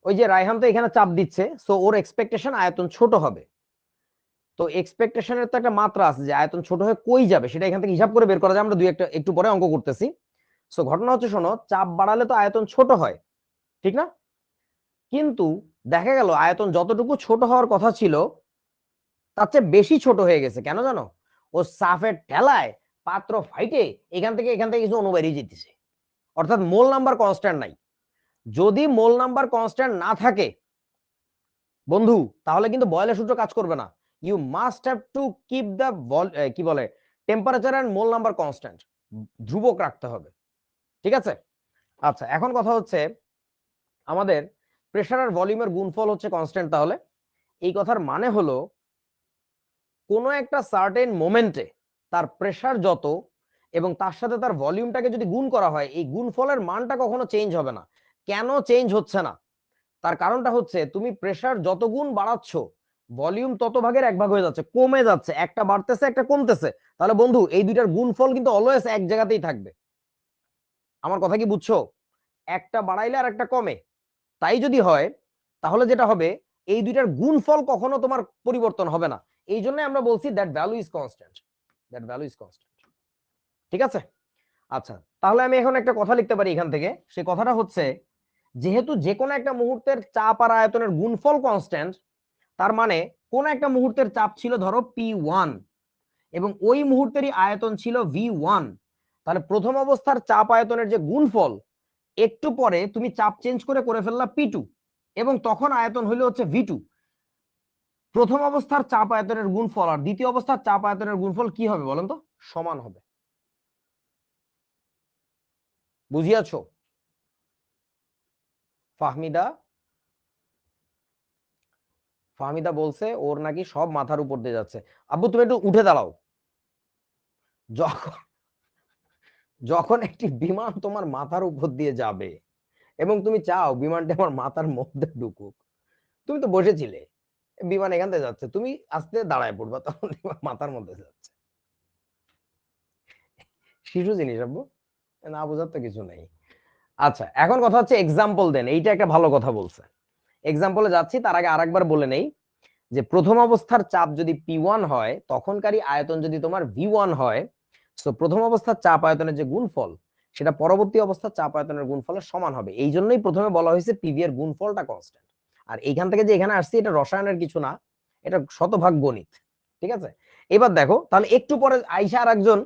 ওই যে রায়হান তো এখানে চাপ দিচ্ছে, সো ওর এক্সপেকটেশন আয়তন ছোট হবে। তো এক্সপেকটেশনের তো একটা মাত্রা আছে যে আয়তন ছোট হয়ে কই যাবে, সেটা এখান থেকে হিসাব করে বের করা যায়। আমরা একটু পরে অঙ্ক করতেছি। সো ঘটনা হচ্ছে শোনো, চাপ বাড়ালে তো আয়তন ছোট হয়, ঠিক না? কিন্তু দেখা গেল আয়তন যতটুকু ছোট হওয়ার কথা ছিল তার চেয়ে বেশি ছোট হয়ে গেছে। কেন জানো? ও সাফের ঠেলায় পাত্র ফাইটে এখান থেকে কিছু অণু বেরিয়ে যেতেছে, অর্থাৎ মোল নাম্বার কনস্ট্যান্ট নাই। যদি মোল নাম্বার কনস্ট্যান্ট না থাকে বন্ধু, তাহলে কিন্তু বয়লের সূত্র কাজ করবে না। You must have to keep the কি বলে temperature and mole number constant, ধ্রুবক রাখতে হবে, ঠিক আছে? আচ্ছা, এখন কথা হচ্ছে আমাদের প্রেসার আর ভলিউমের গুণফল হচ্ছে কনস্ট্যান্ট। তাহলে এই কথার মানে হলো কোনো একটা সার্টেন মোমেন্টে তার প্রেসার যত এবং তার সাথে তার ভলিউমটাকে যদি গুণ করা হয়, এই গুণফলের মানটা কখনো চেঞ্জ হবে না। কেন চেঞ্জ হচ্ছে না? তার কারণটা হচ্ছে তুমি প্রেসার যত গুণ বাড়াচ্ছ ভলিউম তত ভাগের এক ভাগ হয়ে যাচ্ছে, কমে যাচ্ছে, একটা বাড়তেছে একটা কমতেছে। তাহলে বন্ধু এই দুইটার গুণফল কিন্তু অলওয়েজ এক জায়গাতেই থাকবে। আমার কথা কি বুঝছো? একটা বাড়াইলে আর একটা কমে। তাই যদি হয় তাহলে যেটা হবে, এই দুইটার গুণফল কখনো তোমার পরিবর্তন হবে না। এই জন্য আমরা বলছি that value is constant, that value is constant, ঠিক আছে? আচ্ছা, তাহলে আমি এখন একটা কথা লিখতে পারি এখান থেকে। সেই কথাটা হচ্ছে যেহেতু যে কোনো একটা মুহূর্তের চাপ আর আয়তনের গুণফল কনস্ট্যান্ট, তার মানে কোন একটা মুহূর্তের চাপ ছিল ধরো P1 এবং ওই মুহূর্তেরই আয়তন ছিল V1। তাহলে প্রথম অবস্থার চাপ আয়তনের যে গুণফল, একটু পরে তুমি চাপ চেঞ্জ করে ফেললা P2 এবং তখন আয়তন হইলো হচ্ছে V2। প্রথম অবস্থার চাপ আয়তনের গুণফল আর দ্বিতীয় অবস্থার চাপ আয়তনের গুণফল কি হবে বলেন তো? সমান হবে। বুঝিয়াছো ফাহমিদা? ফাহমিদা বলছে ওর নাকি সব মাথার উপর দিয়ে যাচ্ছে। আব্বু তুমি একটু উঠে দাঁড়াও। যখন যখন একটি বিমান তোমার মাথার উপর দিয়ে যাবে এবং তুমি চাও বিমানটা আমার মাথার মধ্যে ঢুকুক, তুমি তো বসেছিলে, বিমান এখান থেকে যাচ্ছে, তুমি আস্তে দাঁড়ায় পড়বা, তখন মাথার মধ্যে যাচ্ছে। শিশু জিনিস আব্বু, না বোঝার তো কিছু নেই। আচ্ছা, এখন কথা হচ্ছে এক্সাম্পল দেন। এইটা একটা ভালো কথা বলছে। এক্সাম্পলে যাচ্ছি, তার আগে আরেকবার বলে নেই যে প্রথম অবস্থার চাপ যদি P1 হয়, তখনকারই আয়তন যদি তোমার V1 হয়, তো প্রথম অবস্থার চাপ আয়তনের যে গুণফল সেটা পরবর্তী অবস্থার চাপ আয়তনের গুণফলের সমান হবে। এই জন্যই প্রথমে বলা হয়েছে পিভি এর গুণফলটা কনস্ট্যান্ট। আর এইখান থেকে যে এখানে আসছে এটা রসায়নের কিছু না, এটা শতভাগ গণিত, ঠিক আছে? এবার দেখো তাহলে একটু পরে আইসা আর একজন,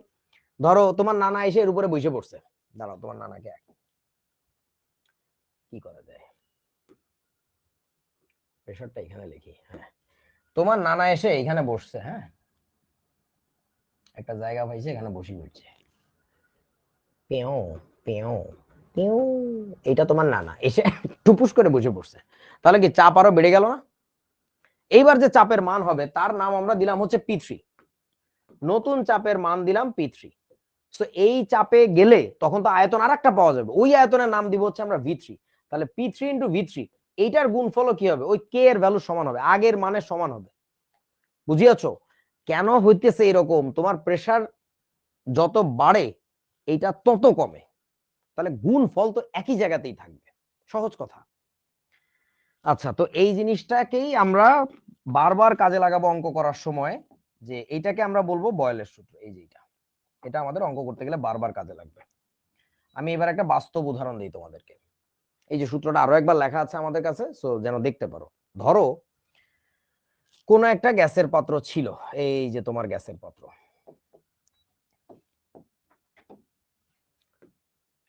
ধরো তোমার নানা এসে এর উপরে বসে পড়ছে। দাঁড়াও, তোমার নানাকে কি করা যায়, প্রেশারটা এখানে লিখি। হ্যাঁ, তোমার নানা এসে এখানে বসছে, হ্যাঁ একটা জায়গা পাইছে, এখানে বসে পড়ছে। পেও পেও পেও, এটা তোমার নানা এসে টুপুস করে বসে পড়ছে। তাহলে কি চাপ আরো বেড়ে গেল না? এইবার যে চাপের মান হবে তার নাম আমরা দিলাম হচ্ছে P3। নতুন চাপের মান দিলাম P3। তো এই চাপে গেলে তখন তো আয়তন আর একটা পাওয়া যাবে, ওই আয়তনের নাম দিব হচ্ছে আমরা V3। তাহলে P3 ইন্টু V3, এইটার গুণফল কি হবে? ওই কে এর ভ্যালু সমান হবে, আগের মানের সমান হবে। বুঝিয়াছো কেন হইতেছে এরকম? তোমার প্রেসার যত বাড়ে এইটা তত কমে, তাহলে গুণফল তো একই জায়গাতেই থাকবে। সহজ কথা। আচ্ছা, তো এই জিনিসটাকেই আমরা বারবার কাজে লাগাবো অঙ্ক করার সময়, যে এইটাকে আমরা বলবো বয়েলের সূত্র। এই যে এটা আমাদের অঙ্ক করতে গেলে বারবার কাজে লাগবে। আমি এবার একটা বাস্তব উদাহরণ দিই তোমাদেরকে। এই যে সূত্রটা আরো একবার লেখা আছে আমাদের কাছে, সো যেন দেখতে পারো। ধরো কোন একটা গ্যাসের পাত্র ছিল, এই যে তোমার গ্যাসের পাত্র,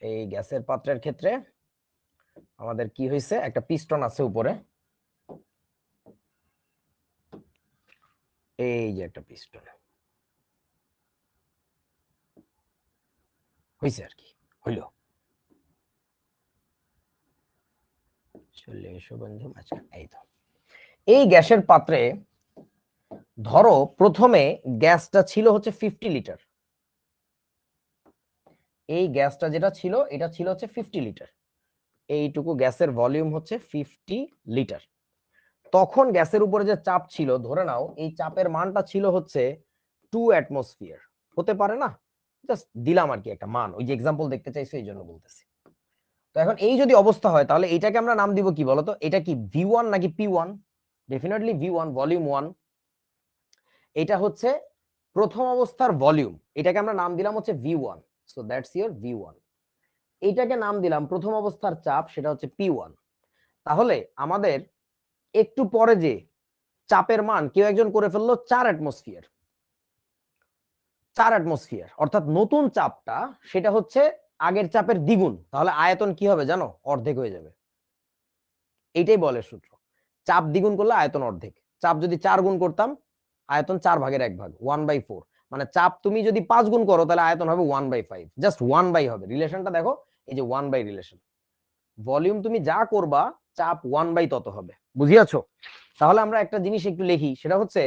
এই গ্যাসের পাত্রের ক্ষেত্রে আমাদের কি হয়েছে, একটা পিস্টন আছে উপরে, এই যে একটা পিস্টন হয়েছে আর কি, হইলো। চলে এসো বন্ধু মাঝখানে, এই তো। এই গ্যাসের পাত্রে ধরো প্রথমে গ্যাসটা ছিল হচ্ছে 50 লিটার। এই গ্যাসটা যেটা ছিল এটা ছিল হচ্ছে 50 লিটার। এইটুকু গ্যাসের ভলিউম হচ্ছে 50 লিটার। তখন গ্যাসের উপরে যে চাপ ছিল, ধরে নাও এই চাপের মানটা ছিল হচ্ছে 2 অ্যাটমসফিয়ার, হতে পারে না, জাস্ট দিলাম আর কি একটা মান, ওই যে এক্সাম্পল দেখতে চাইছো এই জন্য বলতেছি। তো এখন এই যদি অবস্থা হয় তাহলে এটাকে আমরা নাম দিব কি বলতো, এটা কি V1 নাকি P1? Definitely V1, volume 1। এটা হচ্ছে প্রথম অবস্থার ভলিউম, এটাকে আমরা নাম দিলাম হচ্ছে V1, so that's your V1। এইটাকে নাম দিলাম প্রথম অবস্থার চাপ, সেটা হচ্ছে P1। তাহলে আমাদের একটু পরে যে চাপের মান কেউ একজন করে ফেললো 4 অ্যাটমসফিয়ার, 4 অ্যাটমসফিয়ার, অর্থাৎ নতুন চাপটা সেটা হচ্ছে আগের চাপের দ্বিগুণ, তাহলে আয়তন কি হবে জানো, অর্ধেক হয়ে যাবে। এইটাই বলে সূত্র, চাপ দ্বিগুণ করলে আয়তন অর্ধেক। চাপ যদি 4 গুণ করতাম, আয়তন 4/1, 1/4। মানে চাপ তুমি যদি 5 গুণ করো তাহলে আয়তন হবে 1/5, জাস্ট 1 হবে। রিলেশনটা দেখো, এই যে 1 রিলেশন, ভলিউম তুমি যা করবা চাপ 1 তত হবে। বুঝিয়াছো? তাহলে আমরা একটা জিনিস একটু লিখি, সেটা হচ্ছে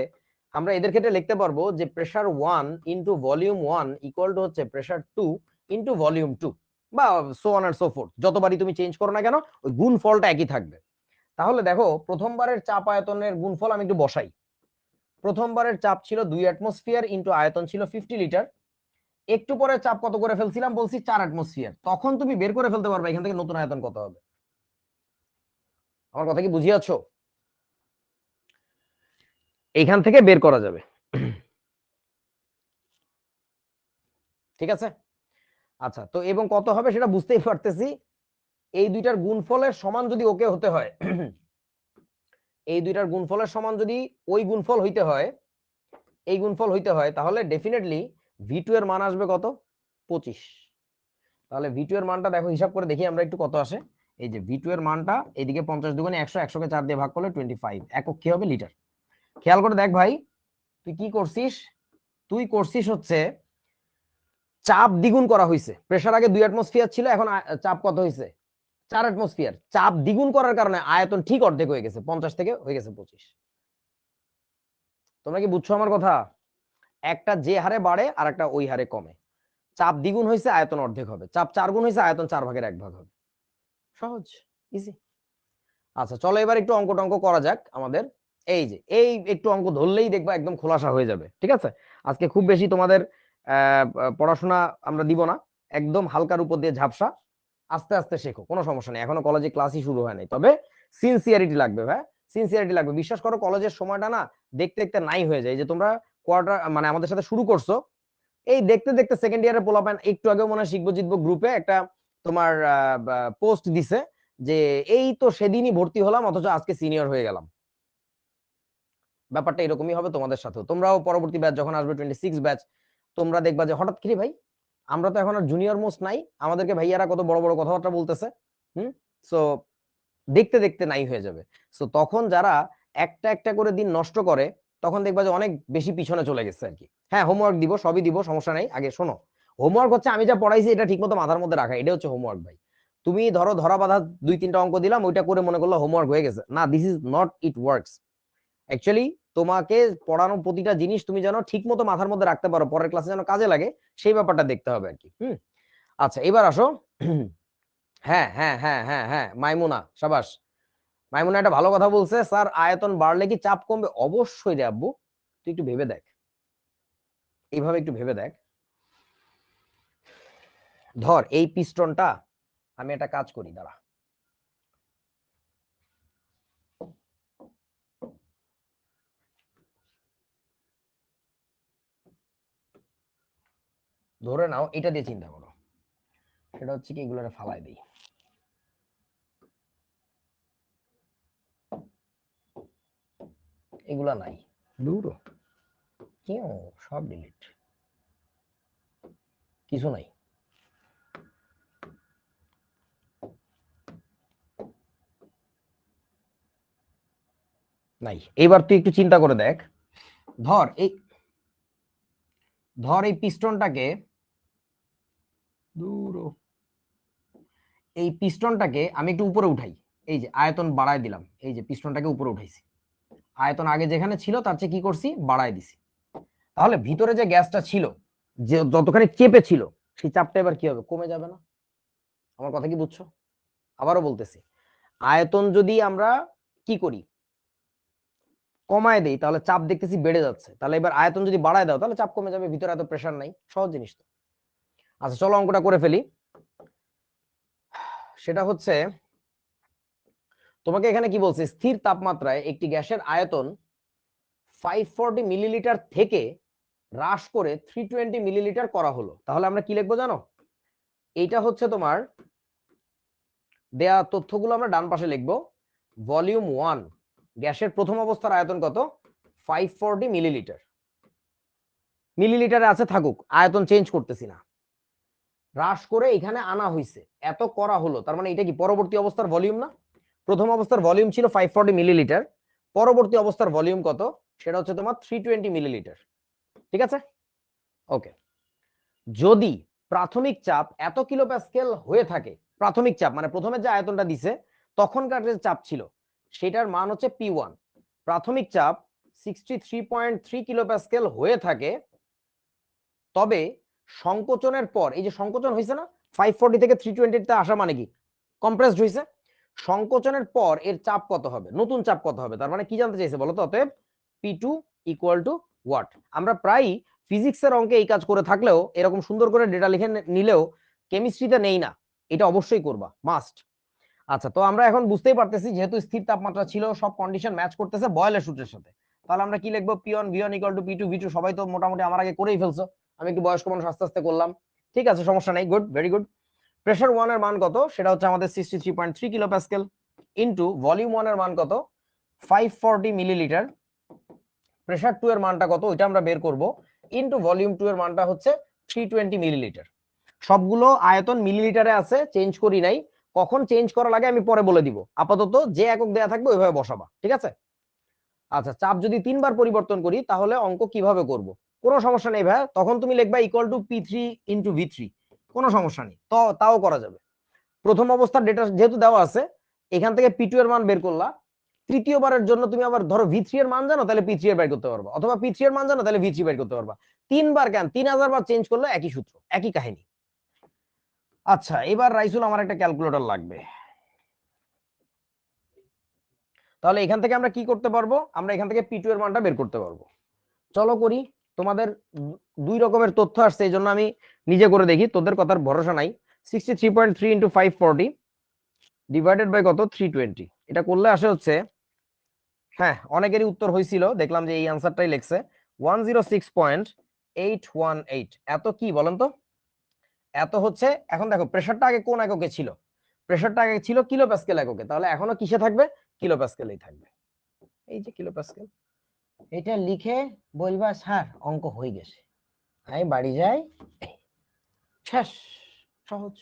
আমরা এদের ক্ষেত্রে লিখতে পারবো যে pressure 1 into volume 1 equal to হচ্ছে প্রেসার 2 ইন্টু ভলিউম 2, বা so on and so forth, যতবারই তুমি চেঞ্জ করো না কেন ওই গুণফলটা একই থাকবে। তাহলে দেখো প্রথমবারের চাপ আয়তনের গুণফল আমি একটু বসাই। প্রথমবারের চাপ ছিল 2 অ্যাটমসফিয়ার ইন্টু আয়তন ছিল 50 লিটার। একটু পরে চাপ কত করে ফেলছিলাম বলছি 4 অ্যাটমসফিয়ার, তখন তুমি বের করে ফেলতে পারবে এখান থেকে নতুন আয়তন কত হবে। আমার কথা কি বুঝিয়াছো? এইখান থেকে বের করা যাবে। ঠিক আছে, আচ্ছা, তো এবং কত হবে সেটা বুঝতেই পারতেছি। এই দুইটার গুণফলের সমান যদি ওকে হতে হয়, এই দুইটার গুণফলের সমান যদি ওই গুণফল হইতে হয়, এই গুণফল হইতে হয়, তাহলে ডেফিনেটলি V2 এর মান আসবে কত, 25। তাহলে V2 এর মানটা দেখো, হিসাব করে দেখি আমরা একটু কত আসে। এই যে V2 এর মানটা এইদিকে 50 দুগুণে 100, 100কে 4 দিয়ে ভাগ করলে 25, একক কি হবে, লিটার। খেয়াল করে দেখ ভাই, তুই কি করছিস, তুই করছিস হচ্ছে চাপ দ্বিগুণ করা হয়েছে। প্রেসার আগে 2 অ্যাটমসফিয়ার ছিল, এখন চাপ কত হয়েছে, 4 অ্যাটমসফিয়ার। চাপ দ্বিগুণ করার কারণে আয়তন ঠিক অর্ধেক হয়ে গেছে, 50 থেকে হয়ে গেছে 25। তোমরা কি বুঝছো আমার কথা? একটা যে হারে বাড়ে আর একটা ওই হারে কমে। চাপ দ্বিগুণ হয়েছে, আয়তন অর্ধেক হবে। চাপ 4 গুণ হয়েছে, আয়তন 4/1 হবে। সহজ, ইজি। আচ্ছা চলো এবার একটু অঙ্ক টঙ্ক করা যাক আমাদের। এই যে এই একটু অঙ্ক ধরলেই দেখবা একদম খোলাসা হয়ে যাবে। ঠিক আছে, আজকে খুব বেশি তোমাদের পড়াশোনা আমরা দিব না, একদম হালকার উপর দিয়ে ঝাপসা। আস্তে আস্তে শেখো, কোনো সমস্যা নেই, এখনো কলেজে ক্লাসই শুরু হয় নাই, তবে সিনসিয়ারিটি লাগবে ভাই, সিনসিয়ারিটি লাগবে। বিশ্বাস করো কলেজের সময়টা না দেখতে দেখতে নাই হয়ে যায়। যে তোমরা কোয়ার্টার মানে আমাদের সাথে শুরু করছো, এই দেখতে দেখতে সেকেন্ড ইয়ারের পোলাপান, একটু আগে মনে হয় শিখবো জিতবো গ্রুপে একটা তোমার পোস্ট দিছে যে এই তো সেদিনই ভর্তি হলাম অথচ আজকে সিনিয়র হয়ে গেলাম। ব্যাপারটা এরকমই হবে তোমাদের সাথেও। তোমরাও পরবর্তী ব্যাচ যখন আসবে 26 ব্যাচ, তোমরা দেখবা যে হঠাৎ করে ভাই আমরা তো এখন আর জুনিয়র মোস্ট নাই, আমাদেরকে ভাইয়ারা কত বড় বড় কথাবার্তা বলতেছে। সো দেখতে দেখতে নাই হয়ে যাবে। সো তখন যারা একটা একটা করে দিন নষ্ট করে, তখন দেখবা যে অনেক বেশি পিছনে চলে গেছে আর কি। হ্যাঁ হোমওয়ার্ক দিব, সবই দিব, সমস্যা নাই। আগে শোনো, হোমওয়ার্ক হচ্ছে আমি যা পড়াইছি এটা ঠিকমতো মাথার মধ্যে রাখা, এটা হচ্ছে হোমওয়ার্ক ভাই। তুমি ধরো ধরা বাঁধা 2-3টা অঙ্ক দিলাম, ওইটা করে মনে করলো হোমওয়ার্ক হয়ে গেছে, না, this is not it works. Actually তোমাকে পড়ানো প্রতিটা জিনিস তুমি যেন ঠিক মতো মাথার মধ্যে রাখতে পারো, পরের ক্লাসে যেন কাজে লাগে, সেই ব্যাপারটা দেখতে হবে আর কি। আচ্ছা এবার আসো। হ্যাঁ হ্যাঁ হ্যাঁ হ্যাঁ হ্যাঁ, মাইমুনা সাবাস। মাইমুনা একটা ভালো কথা বলছে, স্যার আয়তন বাড়লে কি চাপ কমবে? অবশ্যই রে আব্বু, তুই একটু ভেবে দেখ, এইভাবে একটু ভেবে দেখ। ধর এই পিস্টনটা, আমি একটা কাজ করি দাঁড়া, ধরে নাও এটা দিয়ে চিন্তা করো, সেটা হচ্ছে কি এগুলো ফালাই দিই, এগুলা নাই, দূর কেউ, সব ডিলিট, কিছু নাই। নাই, এবার তুই একটু চিন্তা করে দেখ। ধর এই ধর এই পিস্টনটাকে, দূর এই পিস্টনটাকে আমি একটু উপরে উঠাই, এই যে আয়তন বাড়ায় দিলাম, এই যে পিস্টনটাকে উপরে উঠাইছি, আয়তন আগে যেখানে ছিল তার চেয়ে কি করছি, বাড়ায় দিছি। তাহলে ভিতরে যে গ্যাসটা ছিল, যে যতখানি চেপে ছিল, সেই চাপটা এবার কি হবে, কমে যাবে না? আমার কথা কি বুঝছো? আবারও বলতেছি, আয়তন যদি আমরা কি করি, কমায় দেই, তাহলে চাপ দেখতেছি বেড়ে যাচ্ছে। তাহলে এবার আয়তন যদি বাড়ায় দাও তাহলে চাপ কমে যাবে, ভিতরে এত প্রেসার নাই। সহজ জিনিস তো। আচ্ছা চলো অঙ্কটা করে ফেলি। সেটা হচ্ছে তোমাকে এখানে কি বলছে, স্থির তাপমাত্রায় একটি গ্যাসের আয়তন 540 মিলিলিটার থেকে হ্রাস করে 320 মিলিলিটার করা হলো। তাহলে আমরা কি লিখবো জানো? এইটা হচ্ছে তোমার দেয়া তথ্যগুলো আমরা ডান পাশে লিখবো। ভলিউম 1 গ্যাসের প্রথম অবস্থার আয়তন কত? 540 মিলিলিটার। মিলিলিটারে আছে থাকুক, আয়তন চেঞ্জ করতেছি না। হ্রাস করে এখানে আনা হয়েছে, এত করা হলো, তার মানে এটা কি পরবর্তী অবস্থার ভলিউম না? প্রথম অবস্থার ভলিউম ছিল 540 মিলিলিটার, পরবর্তী অবস্থার ভলিউম কত? সেটা হচ্ছে তোমার 320 মিলিলিটার। ঠিক আছে, ওকে। যদি প্রাথমিক চাপ এত কিলোপ্যাসকেল হয়ে থাকে, প্রাথমিক চাপ মানে প্রথমে যে আয়তনটা দিছে তখনকার যে চাপ ছিল সেটার মান হচ্ছে P1, প্রাথমিক চাপ 63.3 কিলোপ্যাসকেল হয়ে থাকে, তবে সংকোচনের পর, এই যে সংকোচন হয়েছে না 540 থেকে 320 তে আসা মানে কি কম্প্রেসড হয়েছে, সংকোচনের পর এর চাপ কত হবে, নতুন চাপ কত হবে? তার মানে কি জানতে চাইছে বলো তো? অতএব P2 ইকুয়াল টু হোয়াট? আমরা প্রায় ফিজিক্সের অঙ্কে এই কাজ করে থাকলেও, এরকম সুন্দর করে ডেটা লিখে নিলেও কেমিস্ট্রিতে নেই না, এটা অবশ্যই করবা, মাস্ট। আচ্ছা, তো আমরা এখন বুঝতেই পারতেছি যেহেতু স্থির তাপমাত্রা ছিল, সব কন্ডিশন ম্যাচ করতেছে বয়েলের সূত্রের সাথে, তাহলে আমরা কি লিখবো? P1 V1 equal to P2 V2। সবাই তো মোটামুটি আমার আগে করেই ফেলছো, আমি একটু বয়স্ক মানুষ, আস্তে আস্তে করলাম। ঠিক আছে, সমস্যা নাই, গুড, ভেরি গুড। প্রেসার 1 এর মান কত? সেটা হচ্ছে আমাদের 63.3 কিলোপ্যাসকেল ইনটু ভলিউম 1 এর মান কত? 540 মিলিলিটার। প্রেসার 2 এর মানটা কত ওইটা আমরা বের করব, ইনটু ভলিউম 2 এর মানটা হচ্ছে 320 মিলিলিটার। সবগুলো আয়তন মিলিলিটারে আছে, চেঞ্জ করি নাই। কখন চেঞ্জ করা লাগে আমি পরে বলে দিব, আপাতত যে একক দেয়া থাকবে ওইভাবে বসাবা। ঠিক আছে? আচ্ছা, চাপ যদি 3 বার পরিবর্তন করি তাহলে অঙ্ক কিভাবে করব? কোনো সমস্যা নেই ভাই, তখন তুমি লিখবা equal to P3 into V3, কোনো সমস্যা নেই, তো তাও করা যাবে। প্রথম অবস্থার ডেটা যেহেতু দেওয়া আছে, এখান থেকে P2 এর মান বের করলা, তৃতীয়বারের জন্য তুমি আবার ধরো V3 এর মান জানো, তাহলে P3 এর বের করতে পারবা, অথবা P3 এর মান জানো তাহলে V3 বের করতে পারবা। 3 বার কেন, 3000 বার চেঞ্জ করলে একই সূত্র, একই কাহিনী। আচ্ছা, এবার রাইসুল আমার একটা ক্যালকুলেটর লাগবে। তাহলে এখান থেকে আমরা কি করতে পারবো? আমরা এখান থেকে P2 এর মানটা বের করতে পারবো। চলো করি। তোমাদের দুই রকমের তথ্য আসছে, এই জন্য আমি নিজে করে দেখি, তোদের কথার ভরসা নাই। 63.3 ইন্টু 540 ডিভাইডেড বাই কত? 320। এটা করলে আসে হচ্ছে, হ্যাঁ অনেকেরই উত্তর হয়েছিল, দেখলাম যে এই আনসারটাই লেখছে 106.818। এত কি বলেন তো? এত হচ্ছে, এখন দেখো প্রেসারটা আগে কোন এককে ছিল? প্রেসারটা আগে ছিল কিলোপ্যাসকেল এককে, তাহলে এখনো কিসে থাকবে? কিলোপ্যাসকেলেই থাকবে। এই যে কিলোপ্যাসকেল, এটা লিখে বলবা স্যার অঙ্ক হয়ে গেছে, আমি বাড়ি যাই, শেষ, সহজ।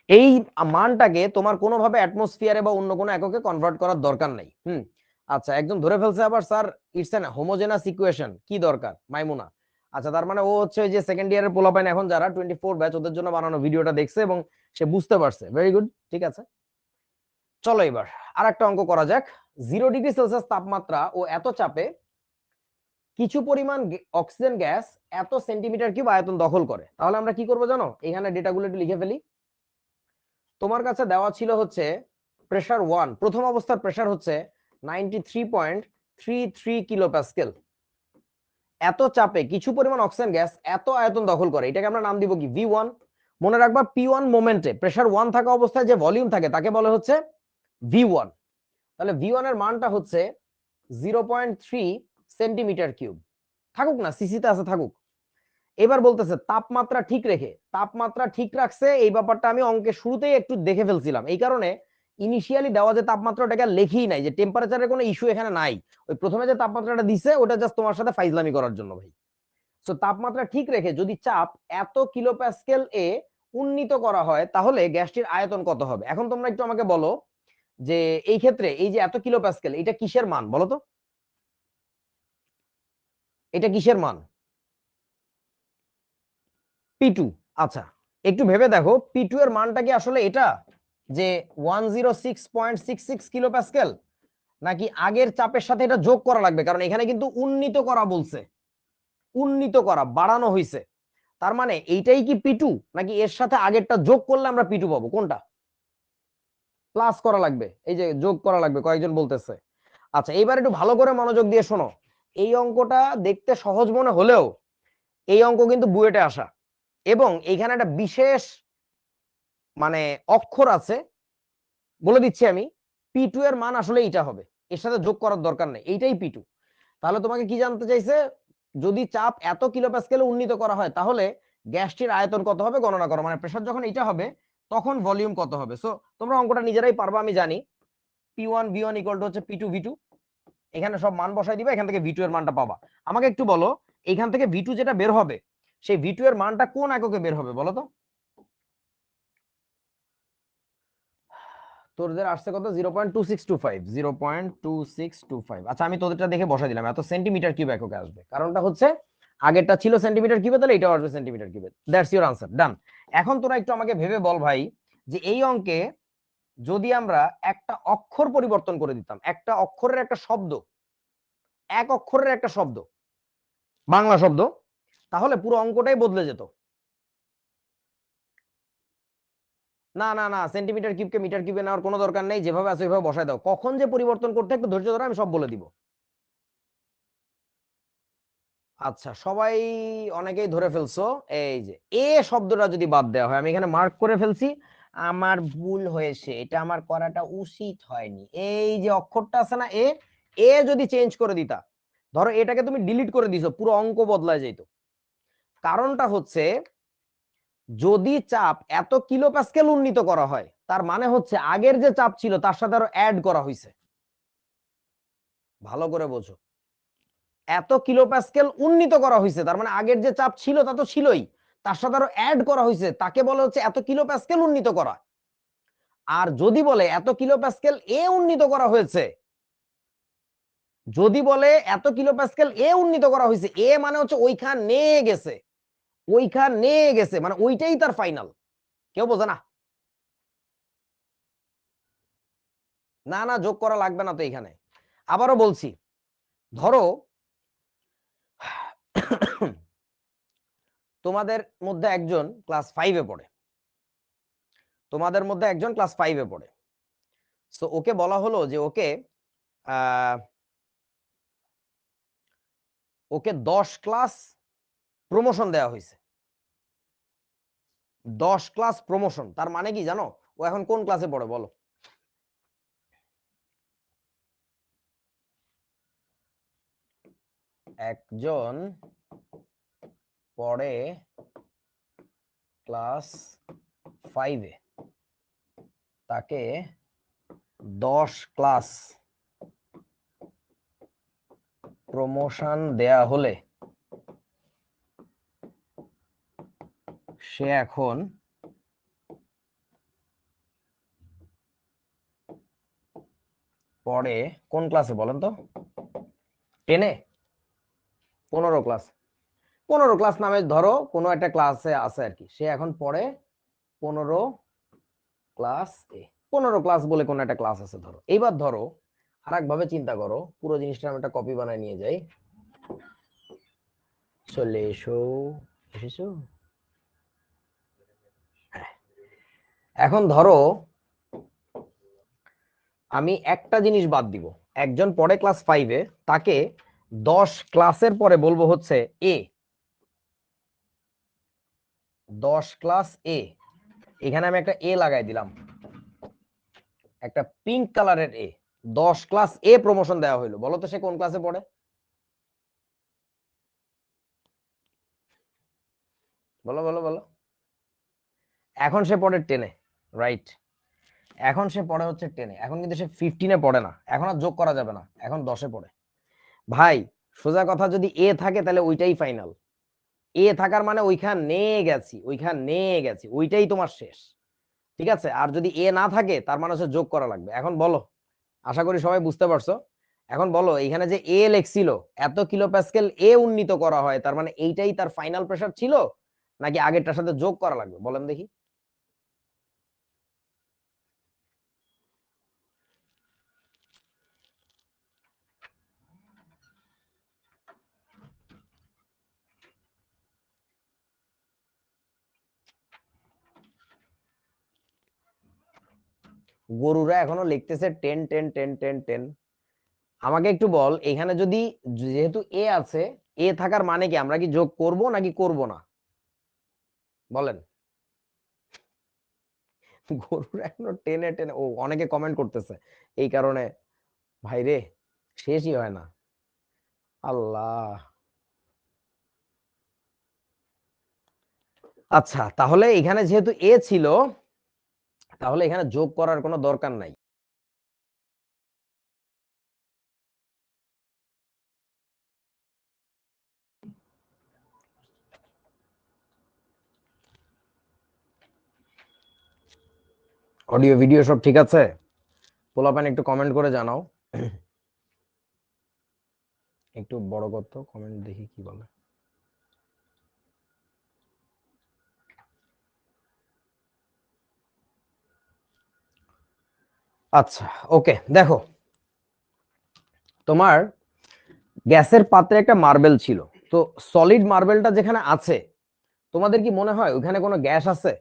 এই মানটাকে তোমার কোনোভাবে অ্যাটমসফিয়ারে বা অন্য কোনো এককে কনভার্ট করার দরকার নাই। আচ্ছা, একজন ধরে ফেলছে আবার sir it's an homogeneous equation, কি দরকার মাইমুনা? আচ্ছা, তার মানে ও হচ্ছে যে সেকেন্ড ইয়ারের পোলাপাইন, এখন যারা 24 ব্যাচ, ওদের জন্য বানানো ভিডিওটা দেখছে এবং সে বুঝতে পারছে, ভেরি গুড, ঠিক আছে। চলো এবার আর একটা অঙ্ক করা যাক। 0 ডিগ্রি সেলসিয়াস তাপমাত্রা ও এত চাপে কিছু পরিমাণ অক্সিজেন গ্যাস এত সেন্টিমিটার কিউব আয়তন দখল করে। তাহলে আমরা কি করবো জানো? এখানে ডেটাগুলো একটু লিখে ফেলি। তোমার কাছে দেওয়া ছিল হচ্ছে প্রেসার 1, প্রথম অবস্থার প্রেসার হচ্ছে 93.33 কিলোপ্যাসকেল। এত চাপে কিছু পরিমাণ অক্সিজেন গ্যাস এত আয়তন দখল করে, এটাকে আমরা নাম দিব কি? V1। মনে রাখবা P1 মোমেন্টে প্রেসার 1 থাকা অবস্থায় যে ভলিউম থাকে তাকে বলে হচ্ছে V1। তাহলে V1 এর মানটা হচ্ছে 0.3 সেন্টিমিটার কিউব। থাকুক না, সিসিতে আছে, থাকুক। এবার বলতেছে তাপমাত্রা ঠিক রেখে, তাপমাত্রা ঠিক রাখছে, এই ব্যাপারটা আমি অঙ্কের শুরুতেই একটু দেখে ফেলছিলাম, এই কারণে ইনিশিয়ালি দেওয়া যে তাপমাত্রাটাকে লেখেই নাই, যে টেম্পারেচারের কোনো ইস্যু এখানে নাই। ওই প্রথমে যে তাপমাত্রাটা দিছে ওটা জাস্ট তোমার সাথে ফাইজলামি করার জন্য ভাই। সো তাপমাত্রা ঠিক রেখে যদি চাপ এত কিলোপ্যাসকেল এ উন্নীত করা হয় তাহলে গ্যাসটির আয়তন কত হবে? এখন তোমরা একটু আমাকে বলো যে এই ক্ষেত্রে এই যে এত কিলোপ্যাসকেল, এটা কিসের মান বলো তো? এটা কিসের মান? P2। আচ্ছা, একটু ভেবে দেখো P2 এর মানটা কি আসলে এটা, যে 106.66 কিলোপ্যাসকেল, নাকি আগের চাপের সাথে এটা যোগ করা লাগবে? কারণ এখানে কিন্তু উন্নীত করা বলছে, উন্নীত করা, বাড়ানো হয়েছে। তার মানে এইটাই কি P2, নাকি এর সাথে আগেরটা যোগ করলে আমরা P2 পাবো? কোনটা? প্লাস করা লাগবে, এই যে যোগ করা লাগবে কয়েকজন বলতেছে। আচ্ছা এইবার একটু ভালো করে মনোযোগ দিয়ে শোনো, এই অঙ্কটা দেখতে সহজ মনে হলেও এই অঙ্ক কিন্তু বুয়েটে আসা, এবং এইখানে একটা বিশেষ মানে অক্ষর আছে, বলে দিচ্ছি আমি। P2 এর মান আসলে এইটা হবে, এর সাথে যোগ করার দরকার নেই, এইটাই P2। তাহলে তোমাকে কি জানতে চাইছে, যদি চাপ এত কিলোপ্যাসকেলে উন্নীত করা হয় তাহলে গ্যাসটির আয়তন কত হবে গণনা করো, মানে প্রেসার যখন এটা হবে তখন ভলিউম কত হবে। সো তোমরা অঙ্কটা নিজেরাই পারবা আমি জানি। P1 V1 ইকুয়াল টু হচ্ছে P2 V2, এখানে সব মান বসাই দিবা, এখান থেকে V2 এর মানটা পাবা। আমাকে একটু বলো এখান থেকে V2 যেটা বের হবে সেই V2 এর মানটা কোন এককে বের হবে বলো তো? তোদের আসছে কত? 0.2625, 0.2625। আচ্ছা আমি তোদেরটা দেখে বসাই দিলাম, এত সেন্টিমিটার কিউব এককে আসবে, কারণটা হচ্ছে আগেরটা ছিল সেন্টিমিটার কিউবে, তাহলে এটাও আসবে সেন্টিমিটার কিউবে। দ্যাটস ইওর আনসার, ডান। এখন তোরা একটু আমাকে ভেবে বল ভাই, যে এই অঙ্কে যদি আমরা একটা অক্ষর পরিবর্তন করে দিতাম, একটা অক্ষরের একটা শব্দ, এক অক্ষরের একটা শব্দ, বাংলা শব্দ, তাহলে পুরো অঙ্কটাই বদলে যেত। না না না, সেন্টিমিটার কিউবকে মিটার কিউবে নেওয়ার কোনো দরকার নেই, যেভাবে আছে ওইভাবে বসায় দাও। কখন যে পরিবর্তন করতে একটু ধৈর্য ধরো, আমি সব বলে দিব। আচ্ছা সবাই অনেকেই ধরে ফেলছো, এই যে এ শব্দটা যদি বাদ দেওয়া হয়, আমি এখানে মার্ক করে ফেলছি, আমার ভুল হয়েছে, এটা আমার করাটা উচিত হয়নি। এই যে অক্ষরটা আছে না এ, এ যদি চেঞ্জ করে দিতা, ধরো এটাকে তুমি ডিলিট করে দিছো, পুরো অঙ্ক বদলায় যেত। কারণটা হচ্ছে যদি চাপ এত কিলো প্যাসকেল উন্নীত করা হয়, তার মানে হচ্ছে আগের যে চাপ ছিল তার সাথে আরো অ্যাড করা হয়েছে। ভালো করে বোঝো, এত কিলো প্যাসকেল উন্নীত করা হয়েছে, তার মানে আগের যে চাপ ছিল তা তো ছিলই, তার সাথে আরো অ্যাড করা হয়েছে, তাকে বলা হচ্ছে এত কিলো প্যাসকেল উন্নীত করা। আর যদি বলে এত কিলো প্যাসকেল এ উন্নীত করা হয়েছে, যদি বলে এত কিলো প্যাসকেল এ উন্নীত করা হয়েছে, এ মানে হচ্ছে ওইখানে গেছে, ওইখানে গেছে, মানে ওইটাই তার ফাইনাল। কেউ বোঝে না? না না, যোগ করা লাগবে না তো এখানে। আবারও বলছি, ধরো তোমাদের মধ্যে একজন ক্লাস 5-এ পড়ে, তোমাদের মধ্যে একজন ক্লাস 5-এ পড়ে, তো ওকে বলা হলো যে ওকে আহ ওকে 10 ক্লাস প্রমোশন দেওয়া হয়েছে। 10 ক্লাস প্রমোশন তার মানে কি জানো? ও এখন কোন ক্লাসে পড়ে বলো? একজন পড়ে ক্লাস 5-এ, তাকে 10 ক্লাস প্রমোশন দেয়া হলে সে এখন পড়ে কোন ক্লাসে বলেন তো? 10-এ? 15 ক্লাস, 15 ক্লাস নামে ধরো কোনো একটা ক্লাসে আছে আর কি, সে এখন পড়ে 15 ক্লাস এ, 15 ক্লাস বলে কোন একটা ক্লাস আছে ধরো। এইবার ধরো আর একভাবে চিন্তা করো, পুরো জিনিসটা আমি একটা কপি বানায় নিয়ে যাই। চলে এসো, এসেছো? হ্যাঁ। এখন ধরো আমি একটা জিনিস বাদ দিব, একজন পড়ে ক্লাস 5-এ, তাকে 10 ক্লাসের পরে বলবো হচ্ছে এ, 10 ক্লাস এ, এখানে আমি একটা এ লাগাই দিলাম, একটা পিঙ্ক কালারের এ। 10 ক্লাস এ প্রমোশন দেওয়া হইলো, বলো তো সে কোন ক্লাসে পড়ে? বলো বলো বলো। এখন সে পড়ে 10-এ, রাইট। এখন সে পড়ে হচ্ছে 10-এ, এখন কিন্তু সে 15-এ পড়ে না, এখন আর যোগ করা যাবে না, এখন 10-এ পড়ে। ভাই সোজা কথা, যদি এ থাকে তাহলে ওইটাই ফাইনাল। এ থাকার মানে ওইখানে গেছি, ওইখানে গেছি, ওইটাই তোমার শেষ। ঠিক আছে, আর যদি এ না থাকে তার মানে হচ্ছে যোগ করা লাগবে। এখন বলো, আশা করি সবাই বুঝতে পারছো। এখন বলো এখানে যে এ লেখছিল, এত কিলো প্যাসকেল এ উন্নীত করা হয়, তার মানে এইটাই তার ফাইনাল প্রেসার ছিল, নাকি আগেরটার সাথে যোগ করা লাগবে বলেন দেখি? গরুরা এখনো লিখতেছে 10 10 10 10 10। আমাকে একটু বল, এখানে যদি যেহেতু এ আছে, এ থাকার মানে কি আমরা কি যোগ করব নাকি করব না? বলেন। গরুরা এখনো টেনে টেনে, ও অনেকে কমেন্ট করতেছে এই কারণে। ভাই রে, শেষই হয় না। আল্লাহ। আচ্ছা, তাহলে এখানে যেহেতু এ ছিল, তাহলে এখানে যোগ করার কোনো দরকার নাই। অডিও ভিডিও সব ঠিক আছে? পোলাপান একটু কমেন্ট করে জানাও। একটু বড় করত কমেন্ট, দেখি কি বলে। আচ্ছা, ওকে, দেখো তোমার গ্যাসের পাত্রে একটা মার্বেল ছিল। তো সলিড মার্বেলটা যেখানে আছে, তোমাদের কি মনে হয় ওখানে কোনো গ্যাস আছে?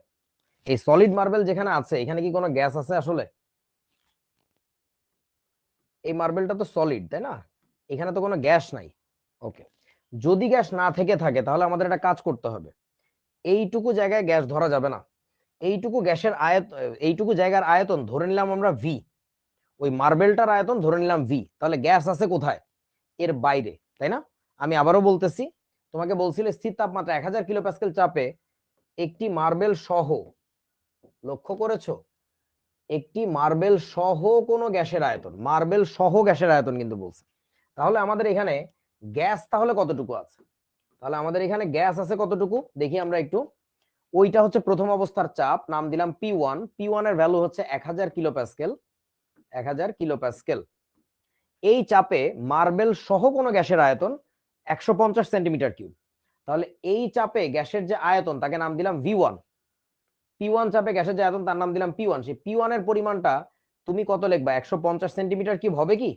এই সলিড মার্বেল যেখানে আছে, এখানে কি কোনো গ্যাস আছে আসলে? এই মার্বেলটা তো সলিড, তাই না? এখানে তো কোনো গ্যাস নাই। ওকে, যদি গ্যাস না থেকে থাকে তাহলে আমাদের একটা কাজ করতে হবে। এইটুকু জায়গায় গ্যাস ধরা যাবে না। এইটুকু গ্যাসের এইটুকু জায়গার আয়তন ধরে নিলাম আমরা ভি। ওই মার্বেলটার আয়তন ধরে নিলাম ভি। তাহলে গ্যাস আছে কোথায়? এর বাইরে, তাই না? আমি আবারও বলতেছি, তোমাকে বলছিল স্থির তাপমাত্রা 1000 কিলোপ্যাসকেল চাপে একটি মার্বেল সহ, লক্ষ্য করেছো? একটি মার্বেল সহ কোন গ্যাসের আয়তন, মার্বেল সহ গ্যাসের আয়তন কিন্তু বলছে। তাহলে আমাদের এখানে গ্যাস তাহলে কতটুকু আছে? তাহলে আমাদের এখানে গ্যাস আছে কতটুকু দেখি আমরা একটু। ওইটা হচ্ছে প্রথম অবস্থার চাপ, নাম দিলাম P1। P1 এর ভ্যালু হচ্ছে 1000 কিলোপ্যাসকেল। 1000 কিলোপ্যাসকেল। এই চাপে মার্বেল সহ কোন গ্যাসের আয়তন 150 সেন্টিমিটার কিউব। তাহলে এই চাপে গ্যাসের যে আয়তন তাকে নাম দিলাম V1। P1 চাপে গ্যাসের যে আয়তন তার নাম দিলাম P1। সেই P1 এর পরিমাণটা তুমি কত লিখবা? 150 সেন্টিমিটার কিউব হবে কি?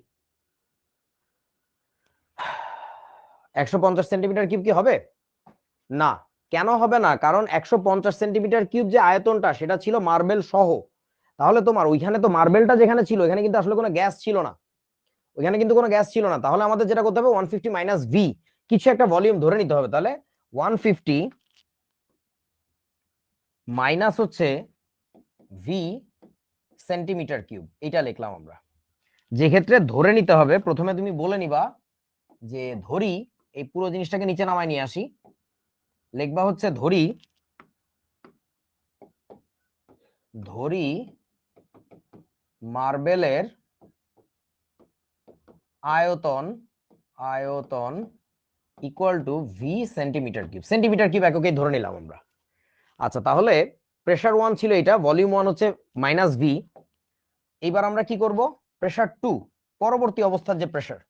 150 সেন্টিমিটার কিউব কি হবে? না। কেন হবে না? কারণ 150 সেন্টিমিটার কিউব যে আয়তনটা সেটা ছিল মার্বেল সহ। তাহলে তোমার ওইখানে তো মার্বেলটা যেখানে ছিল ওখানে কিন্তু আসলে কোনো গ্যাস ছিল না। ওইখানে কিন্তু কোনো গ্যাস ছিল না। তাহলে আমাদের যেটা করতে হবে 150 মাইনাস ভি, কিছু একটা ভলিউম ধরে নিতে হবে। তাহলে 150 মাইনাস হচ্ছে ভি সেন্টিমিটার কিউব, এটা লিখলাম আমরা। যে ক্ষেত্রে ধরে নিতে হবে, প্রথমে তুমি বলে নিবা যে ধরি, এই পুরো জিনিসটাকে নিচে নামায় নিয়ে আসি। লিখবা হচ্ছে ধরি, ধরি মার্বেলের আয়তন, আয়তন equal to V centimetre cube. Centimetre cube এককে ধরে নিলাম আমরা। আচ্ছা, তাহলে প্রেসার 1 ছিল এটা, ভলিউম 1 হচ্ছে মাইনাস ভি। এইবার আমরা কি করব? প্রেসার 2, পরবর্তী অবস্থার যে প্রেসার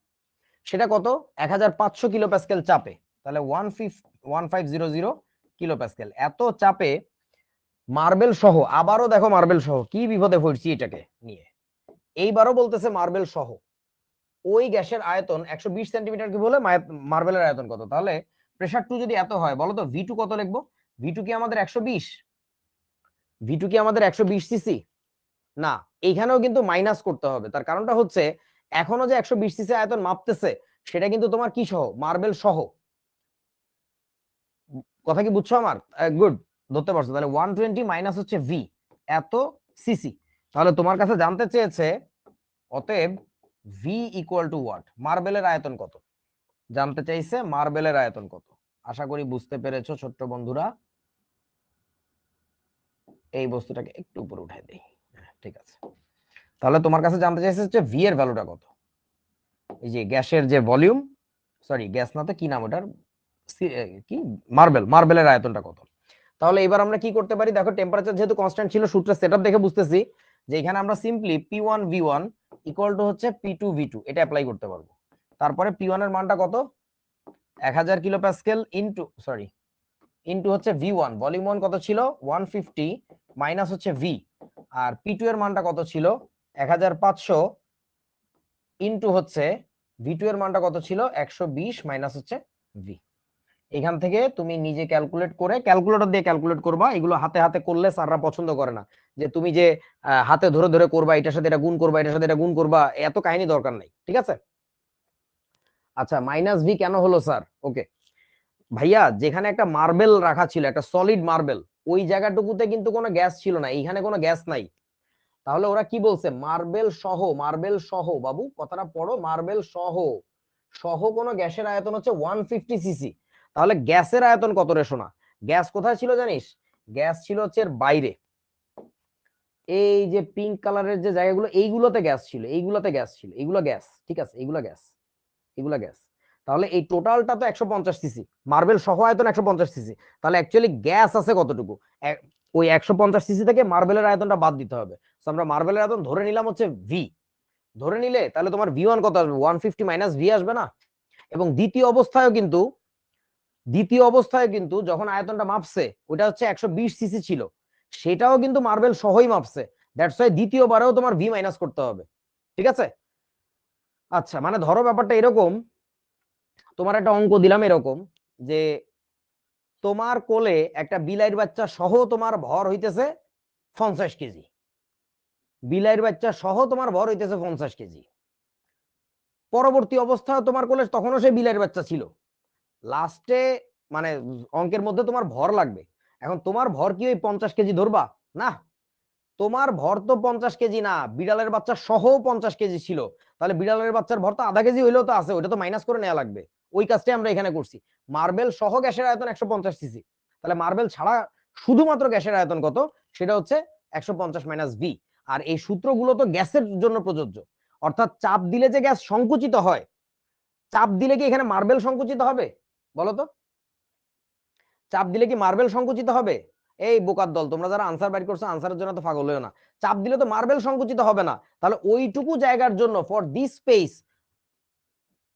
সেটা কত? 1500 কিলোপ্যাসকেল চাপে। তাহলে 1500 কিলোপ্যাসকেল। এত চাপে মার্বেল সহ, আবারও দেখো মার্বেল সহ কি বিপদে পড়ছি এটাকে নিয়ে। এইবারও বলতেছে মার্বেল সহ ওই গ্যাসের আয়তন 120 সেন্টিমিটার কি বলে, মার্বেলের আয়তন কত? তাহলে প্রেসার 2 যদি এত হয়, বলো তো V2 কত লিখবো? V2 কি আমাদের 120? V2 কি আমাদের 120 সিসি? না, এইখানেও কিন্তু মাইনাস করতে হবে। তার কারণটা হচ্ছে এখনো যে 120 সিসি আয়তন মাপতেছে সেটা কিন্তু তোমার কি সহ? মার্বেল সহ। কথা কি বুঝছো আমার? গুড, ধরতে পারছো। তাহলে 120 মাইনাস হচ্ছে ভি, এত সিসি। তাহলে তোমার কাছে জানতে চেয়েছে অতএব ভি ইকুয়াল টু হোয়াট, মার্বেলের আয়তন কত জানতে চাইছে। মার্বেলের আয়তন কত? আশা করি বুঝতে পেরেছো ছোট্ট বন্ধুরা। এই বস্তুটাকে একটু উপরে উঠাই দেই। ঠিক আছে, তাহলে তোমার কাছে জানতে চাইছে হচ্ছে ভি এর ভ্যালুটা কত। এই যে গ্যাসের যে ভলিউম, সরি গ্যাস না তো কি নাম ওটার, কি, মার্বেল, মার্বেলের আয়তনটা কত। তাহলে এবার আমরা কি করতে পারি? দেখো টেম্পারেচার যেহেতু কনস্ট্যান্ট ছিল, সূত্রের সেটআপ দেখে বুঝতেছি যে এখানে আমরা simply P1 V1 equal to হচ্ছে P2 V2 এটা অ্যাপ্লাই করতে পারবো। তারপরে P1 এর মানটা কত? 1000 কিলোপ্যাসকেল ইনটু, সরি, ইনটু হচ্ছে V1, ভলিউম 1 কত ছিল? 150 মাইনাস হচ্ছে V। আর P2 এর মানটা কত ছিল? 1500 ইনটু হচ্ছে V2 এর মানটা কত ছিল? 120 মাইনাস হচ্ছে V। এখান থেকে তুমি নিজে ক্যালকুলেট করে ক্যালকুলেটর দিয়ে ক্যালকুলেট করবা। এগুলো হাতে হাতে করলে স্যাররা পছন্দ করে না, যে তুমি যে হাতে ধরে ধরে করবা, এটার সাথে এটা গুণ করবা, এটার সাথে এটা গুণ করবা, এত কাহিনী দরকার নাই, ঠিক আছে? আচ্ছা, মাইনাস ভি কেন হলো স্যার? ওকে ভাইয়া, যেখানে একটা মার্বেল রাখা ছিল, একটা সলিড মার্বেল, ওই জায়গাটুকুতে কিন্তু কোনো গ্যাস ছিল না, এইখানে কোনো গ্যাস নাই। তাহলে ওরা কি বলছে? মার্বেল সহ, মার্বেল সহ, বাবু কথাটা পড়ো, মার্বেল সহ, সহ কোনো গ্যাসের আয়তন হচ্ছে 150 সিসি। তাহলে গ্যাসের আয়তন কত রে সোনা? গ্যাস কোথায় ছিল জানিস? গ্যাস ছিল হচ্ছে এর বাইরে, এই যে পিঙ্ক কালারের যে জায়গাগুলো, এইগুলোতে গ্যাস ছিল, এইগুলোতে গ্যাস ছিল, এইগুলো গ্যাস, ঠিক আছে, এইগুলো গ্যাস, এগুলা গ্যাস। তাহলে এই টোটালটা তো 150 সিসি, মার্বেল সহ আয়তন 150 সিসি। তাহলে অ্যাকচুয়ালি গ্যাস আছে কতটুকু? ওই 150 সিসি থেকে মার্বেলের আয়তনটা বাদ দিতে হবে। আমরা মার্বেলের আয়তন ধরে নিলাম হচ্ছে ভি, ধরে নিলে তাহলে তোমার ভি ওয়ান কত আসবে? 150 মাইনাস ভি আসবে না? এবং দ্বিতীয় অবস্থায় কিন্তু যখন আয়তনটা মাপছে, ওটা হচ্ছে 120 সিসি ছিল, সেটাও কিন্তু মার্বেল সহই মাপছে। দ্যাটস ওয়াই দ্বিতীয়বারেও তোমার ভি মাইনাস করতে হবে, ঠিক আছে? আচ্ছা, মানে ধরো ব্যাপারটা এরকম, তোমার একটা অঙ্ক দিলাম এরকম, যে তোমার কোলে একটা বিলাইয়ের বাচ্চা সহ তোমার ভর হইতেছে 50 কেজি, বিলাইয়ের বাচ্চা সহ তোমার ভর হইতেছে 50 কেজি। পরবর্তী অবস্থায় তোমার কোলে তখনও সেই বিলাইয়ের বাচ্চা ছিল, লাস্টে মানে অঙ্কের মধ্যে তোমার ভর লাগবে। এখন তোমার ভর কি ওই 50 কেজি ধরবা? না, তোমার ভর তো 50 কেজি না, বিড়ালের বাচ্চা সহ 50 কেজি ছিল। তাহলে বিড়ালের বাচ্চার ভর তো আধা কেজি হইলেও তো আছে, ওটা তো মাইনাস করে নেওয়া লাগবে। ওই কাজটাই আমরা এখানে করছি। মার্বেল সহ গ্যাসের আয়তন 150 সিসি, তাহলে মার্বেল ছাড়া শুধুমাত্র গ্যাসের আয়তন কত? সেটা হচ্ছে 150 মাইনাস ভি। আর এই সূত্রগুলো তো গ্যাসের জন্য প্রযোজ্য, অর্থাৎ চাপ দিলে যে গ্যাস সংকুচিত হয়, চাপ দিলে কি এখানে মার্বেল সংকুচিত হবে? বলতো, চাপ দিলে কি মার্বেল সংকুচিত হবে? এই বোকার দল, তোমরা যারা আনসার বাইর করছো, আনসারের জন্য তো পাগল হয়েও না। চাপ দিলে তো মার্বেল সংকুচিত হবে না, তাহলে ওইটুকু জায়গার জন্য ফর দিস স্পেস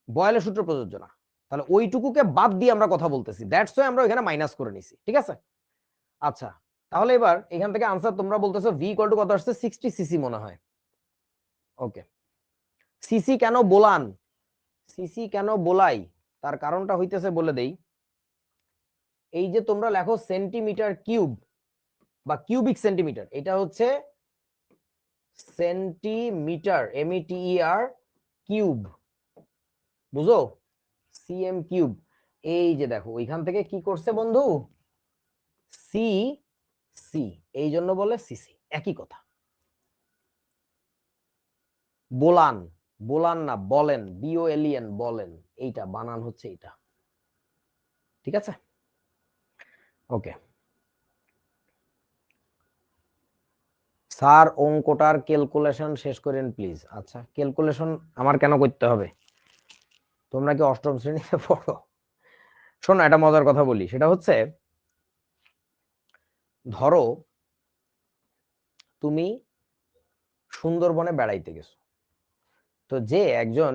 বয়েলের সূত্র প্রযোজ্য না। তাহলে ওইটুকুকে বাদ দিয়ে আমরা কথা বলতেছি, দ্যাটস ওয়াই আমরা এখানে মাইনাস করে নিছি, ঠিক আছে? আচ্ছা, তাহলে এবার এখান থেকে আনসার তোমরা বলতেছো ভি ইকুয়াল টু কত আসছে? 60 সিসি মনে হয়। ওকে, সিসি কেন বোলান, সিসি কেন বোলাই, তার কারণটা হইতেছে বলে দেই। এই যে তোমরা লেখো সেন্টিমিটার কিউব বা কিউবিক সেন্টিমিটার, এটা হচ্ছে সেন্টিমিটার, এমইটিইআর কিউব, বুঝো? CM cube. এই যে দেখো ওইখান থেকে কি করছে বন্ধু, সি সি, এই জন্য বলে সিসি, একই কথা। বোলান, বোলান না বলেন, বিওএলইএন, বলেন, এইটা বানান হচ্ছে এইটা, ঠিক আছে? ওকে স্যার, অঙ্কটার ক্যালকুলেশন শেষ করেন প্লিজ। আচ্ছা, ক্যালকুলেশন আমার কেন করতে হবে? তোমরা কি অষ্টম শ্রেণীতে পড়ো? শোনো, একটা মজার কথা বলি, সেটা হচ্ছে ধরো তুমি সুন্দরবনে বেড়াইতে গেছো, তো যে একজন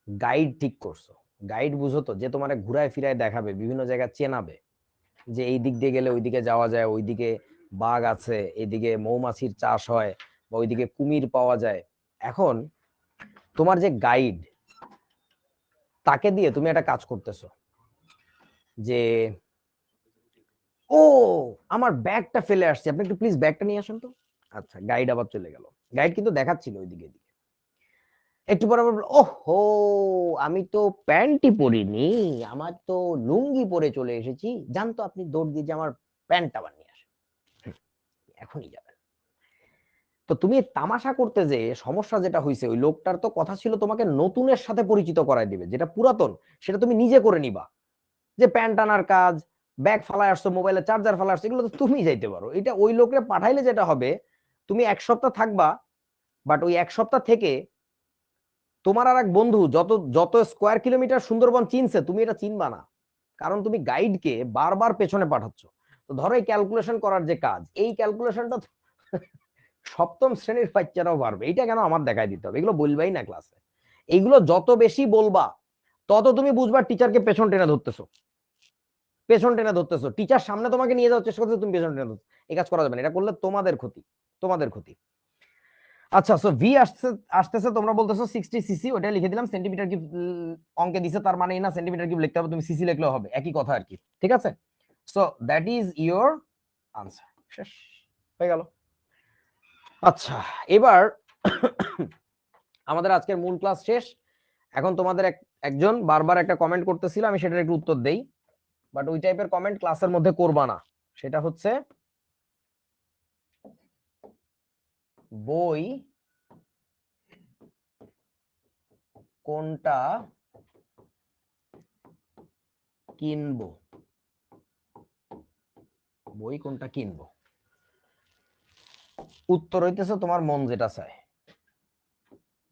গাইড ঠিক করছো, গাইড বুঝো তো, যে তোমার ঘুরায় ফিরায় দেখাবে, বিভিন্ন জায়গা চেনাবে, যে এই দিক দিয়ে গেলে ওইদিকে যাওয়া যায়, ওইদিকে বাঘ আছে, এইদিকে মৌমাছির চাষ হয়, বা ওইদিকে কুমির পাওয়া যায়। এখন তোমার যে গাইড, তাকে দিয়ে তুমি একটা কাজ করতেছো, যে ও আমার ব্যাগটা ফেলে আসছে, আপনি একটু প্লিজ ব্যাগটা নিয়ে আসেন তো। আচ্ছা, গাইড আবার চলে গেল, গাইড কিন্তু দেখাচ্ছিল ওইদিকে, একটু পরে বলবো, ওহো আমি তো প্যান্টই পরিনি, আমার তো লুঙ্গি পরে চলে এসেছি, জানতো আপনি দৌড় দিয়ে যে আমার প্যান্ট আবার নিয়ে আসেন, এখনই যাবেন। তো তুমি তামাশা করতে যে সমস্যা যেটা হয়েছে, ওই লোকটার তো কথা ছিল তোমাকে নতুনের সাথে পরিচিত করায় দিবে, যেটা পুরাতন সেটা তুমি নিজে করে নিবা। যে প্যান্ট আনার কাজ, ব্যাগ ফালায় আসছো, মোবাইলে চার্জার ফালায় আসছো, এগুলো তো তুমি যাইতে পারো। এটা ওই লোকরে পাঠাইলে যেটা হবে, তুমি 1 সপ্তাহ থাকবা, বাট ওই 1 সপ্তাহ থেকে তোমার আর এক বন্ধু যত যত স্কোয়ার কিলোমিটার সুন্দরবন চিনছে, তুমি এটা চিনবা না, কারণ তুমি গাইডকে বারবার পেছনে পাঠাচ্ছ। তো ধরো এই ক্যালকুলেশন করার যে কাজ, এই ক্যালকুলেশনটা সপ্তম শ্রেণীর বাচ্চারাও পারবে, এটা কেন আমার দেখাই দিতে হবে? এগুলো বলবাই না ক্লাসে। এইগুলো যত বেশি বলবা, তত তুমি বুঝবা টিচারকে পেছন টেনে ধরতেছো, পেছন টেনে ধরতেছো, টিচার সামনে তোমাকে নিয়ে যাওয়ার চেষ্টা করছো, তুমি পেছন টেনে ধরছো। এই কাজ করা যাবে না, এটা করলে তোমাদের ক্ষতি, তোমাদের ক্ষতি। আচ্ছা, সো ভি আসতেছে তোমরা বলতেছো 60 সিসি, ওটা লিখে দিলাম। সেন্টিমিটার কিউব অঙ্কে দিছে, তার মানে না সেন্টিমিটার কিউব লিখতে হবে, তুমি সিসি লিখলেও হবে, একই কথা আর কি। ঠিক আছে, so that is your answer. শেষ হয়ে গেল। আচ্ছা, এবার আমাদের আজকের মূল ক্লাস শেষ। এখন তোমাদের একজন বারবার একটা কমেন্ট করতেছিল, আমি সেটার একটু উত্তর দেই, বাট ওই টাইপের কমেন্ট ক্লাসের মধ্যে করবা না। সেটা হচ্ছে বই কোনটা কিনবো, বই কোনটা কিনবো। উত্তর হইতেছে তোমার মন যেটা চায়,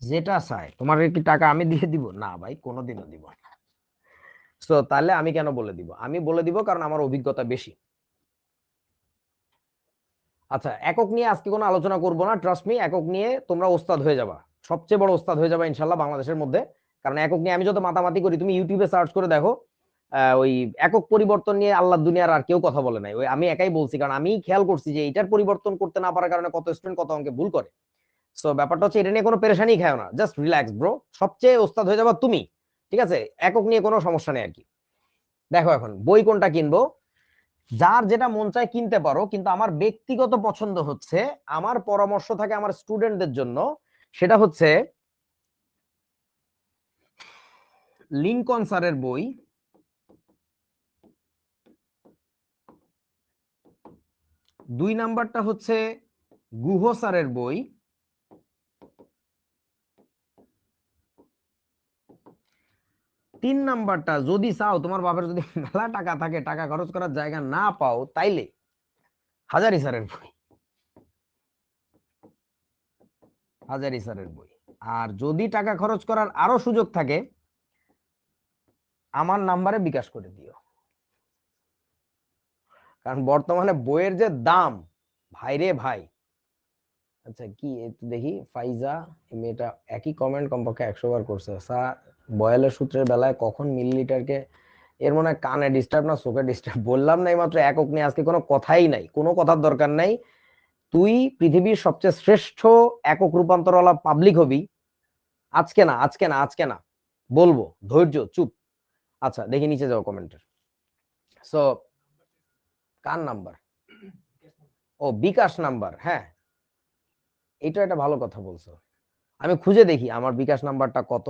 যেটা চায়। তোমার কি টাকা আমি দিয়ে দিব? না ভাই, কোনোদিনও দিব না। তো তাহলে আমি কেন বলে দিব? আমি বলে দিব কারণ আমার অভিজ্ঞতা বেশি। আচ্ছা, একক নিয়ে আজকে কোনো আলোচনা করব না, ট্রাস্ট মি। একক নিয়ে তোমরা ওস্তাদ হয়ে যাবা, সবচেয়ে বড় ওস্তাদ হয়ে যাবা ইনশাল্লাহ বাংলাদেশের মধ্যে। কারণ একক নিয়ে আমি যত মাতামাতি করি, তুমি ইউটিউবে সার্চ করে দেখো, ওই একক পরিবর্তন নিয়ে আল্লাহ দুনিয়ার আর কেউ কথা বলে নাই, ওই আমি একাই বলছি। কারণ আমি খেয়াল করছি যে এটার পরিবর্তন করতে না পারার কারণে কত স্টুডেন্ট কত অঙ্কে ভুল করে। সো ব্যাপারটা হচ্ছে এটা নিয়ে কোনো পেরেশানি খাও না, জাস্ট রিল্যাক্স ব্রো, সবচেয়ে ওস্তাদ হয়ে যাবা তুমি। ঠিক আছে, একক নিয়ে কোনো সমস্যা নেই আর কি। দেখো, এখন বই কোনটা কিনবো, যার যেটা মন চায় কিনতে পারো, কিন্তু আমার ব্যক্তিগত পছন্দ হচ্ছে, আমার পরামর্শ থাকে আমার স্টুডেন্টদের জন্য, সেটা হচ্ছে লিংকন স্যারের বই, দুই নাম্বারটা হচ্ছে গুহ স্যারের বই, তিন নাম্বারটা যদি চাও, তোমার বাপের যদি মেলা টাকা থাকে, টাকা খরচ করার জায়গা না পাও, তাইলে হাজারি স্যারের বই, হাজারি স্যারের বই। আর যদি টাকা খরচ করার আরো সুযোগ থাকে, আমার নাম্বারে বিকাশ করে দিও। কারণ বর্তমানে বইয়ের যে দাম, ভাই রে ভাই। আচ্ছা, কি একটু দেখি, ফাইজা মেয়েটা একই কমেন্ট কমপক্ষে 100 বার করছে। স্যার, বয়েলের সূত্রের বেলায় কখন মিলিলিটারকে, এর মনে হয় কানে ডিস্টার্ব না চোখে ডিস্টার্ব। বললাম না এইমাত্র একক নিয়ে আজকে কোনো কথাই নাই, কোনো কথার দরকার নাই। তুই পৃথিবীর সবচেয়ে শ্রেষ্ঠ একক রূপান্তরওয়ালা পাবলিক হবি। আজকে না, আজকে না, আজকে না, বলবো, ধৈর্য, চুপ। আচ্ছা, দেখি নিচে যাও কমেন্টের। সো কার নাম্বার? ও, বিকাশ নাম্বার। হ্যাঁ, এটা একটা ভালো কথা বলছো। আমি খুঁজে দেখি আমার বিকাশ নাম্বারটা কত।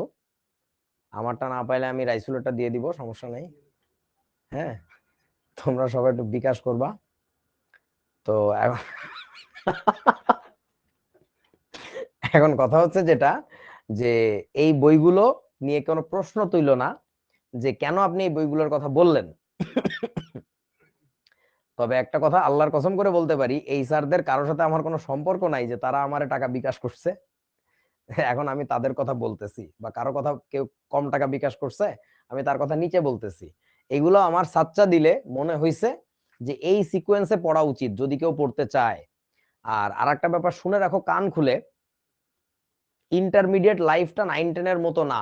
আমারটা না পাইলে আমি রাইসুলেরটা দিয়ে দিব, সমস্যা নেই। হ্যাঁ, তোমরা সবাই একটু বিকাশ করবা। তো এখন এখন কথা হচ্ছে যেটা, যে এই বইগুলো নিয়ে কোনো প্রশ্ন তুইল না যে কেন আপনি এই বইগুলোর কথা বললেন। তবে একটা কথা আল্লাহর কসম করে বলতে পারি, এই স্যারদের কারোর সাথে আমার কোনো সম্পর্ক নাই যে তারা আমারে টাকা বিকাশ করছে। এখন আমি তাদের কথা বলতেছি, বা কারো কথা কেউ কম টাকা বিকাশ করছে, আমি তার কথা নিচে বলতেছি। এগুলো আমার সাচ্চা দিলে মনে হইছে যে এই সিকোয়েন্সে পড়া উচিত যদি কেউ পড়তে চায়। আর আরেকটা ব্যাপার শুনে রাখো কান খুলে, ইন্টারমিডিয়েট লাইফটা 9-10-এর মতো না।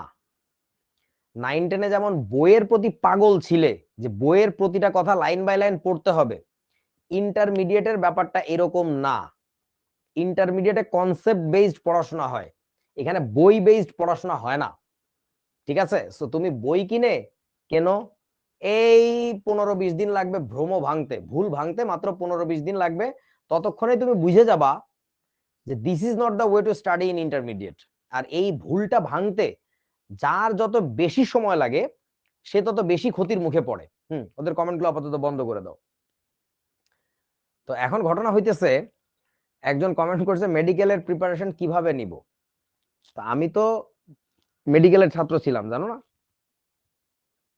9-10-এ যেমন বইয়ের প্রতি পাগল ছিলে, যে বইয়ের প্রতিটা কথা লাইন বাই লাইন পড়তে হবে, ইন্টারমিডিয়েটের ব্যাপারটা এরকম না। ইন্টারমিডিয়েটে কনসেপ্ট বেসড পড়াশোনা হয়, এখানে বই বেসড পড়াশোনা হয় না। ঠিক আছে, সো তুমি বই কিনে কেন, এই 15-20 দিন লাগবে ভ্রম ভাঙতে, ভুল ভাঙতে মাত্র 15-20 দিন লাগবে। ততক্ষণে তুমি বুঝে যাবা যে this is not the way to study in intermediate. আর এই ভুলটা ভাঙতে যার যত বেশি সময় লাগে, সে তত বেশি ক্ষতির মুখে পড়ে। ওদের কমেন্টগুলো আপাতত বন্ধ করে দাও। তো এখন ঘটনা হইতেছে, একজন কমেন্ট করছে মেডিকেলের প্রিপারেশন কিভাবে নিব। তা আমি তো মেডিকেলের ছাত্র ছিলাম, জানো না?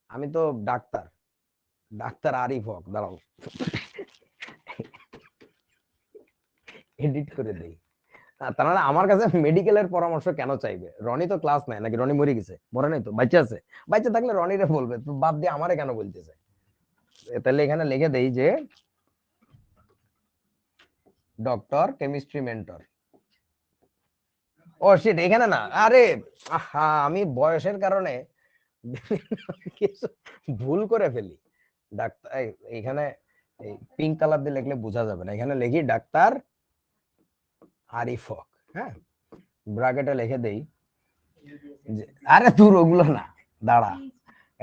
আমি তো ডাক্তার, ডাক্তার আরিফ হক। দাঁড়াও, এডিট করে দেই। তারা আমার কাছে মেডিকেলের পরামর্শ কেন চাইবে? রনি তো ক্লাস নেয় নাকি? রনি মরে গেছে? মরে নাই তো, বাচ্চা আছে। বাচ্চা থাকলে রনিরে বলবে, তো বাদ দিয়ে আমারে কেন বলতেছে? তাহলে এখানে লিখে দেই যে ডক্টর কেমিস্ট্রি মেন্টর। ও শিট, এখানে না, আরে আমি বয়সের কারণে কিছু ভুল করে ফেলি। ডাক্তার এখানে পিঙ্ক কালার দিয়ে লিখলে বোঝা যাবে না, এখানে লিখি ডাক্তার আরিফ হক। হ্যাঁ, ব্র্যাকেটে লিখে দেই আরে তোর ওগুলো না, দাঁড়া,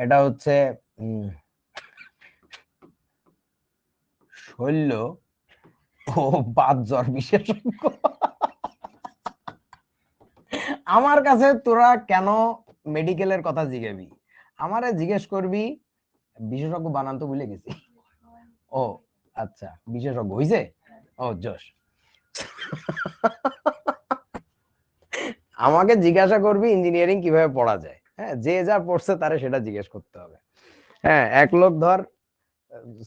এটা হচ্ছে শৈল্য ও বাত জ্বর বিশেষজ্ঞ। আমার কাছে তোরা কেন মেডিকেলের কথা জিজ্ঞাবি, আমারে জিজ্ঞেস করবি বিশেষজ্ঞ বানান তো ভুলে গেছি। ও আচ্ছা, বিশেষজ্ঞ হইছে। ও জশ। আমাকে জিজ্ঞাসা করবি ইঞ্জিনিয়ারিং কিভাবে পড়া যায়, হ্যাঁ, যে যা পড়ছে তারে সেটা জিজ্ঞেস করতে হবে। হ্যাঁ, এক লোক ধর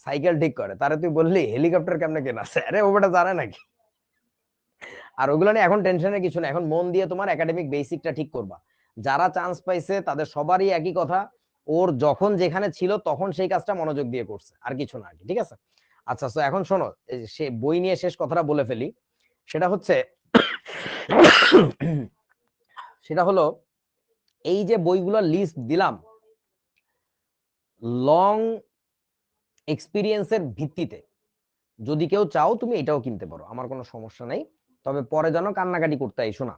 সাইকেল ঠিক করে, তারে তুই বললি হেলিকপ্টার কেমনে কেনা আছে, আরে ও বেটা জানে নাকি। আর ওগুলো নিয়ে এখন টেনশনের কিছু না, এখন মন দিয়ে তোমার একাডেমিক বেসিকটা ঠিক করবা। যারা চান্স পাইছে তাদের সবারই একই কথা, ওর যখন যেখানে ছিল তখন সেই কাজটা মনোযোগ দিয়ে করছে, আর কিছু না, ঠিক আছে। আচ্ছা, তো এখন শোনো, সে বই নিয়ে শেষ কথাটা বলে ফেলি। সেটা হচ্ছে সেটা হলো এই যে বইগুলোর লিস্ট দিলাম, লং এক্সপিরিয়েন্সের ভিত্তিতে যদি কেউ চাও তুমি এটাও কিনতে পারো, আমার কোনো সমস্যা নাই। তবে পরে যেন কান্নাকাটি করতে আইসো না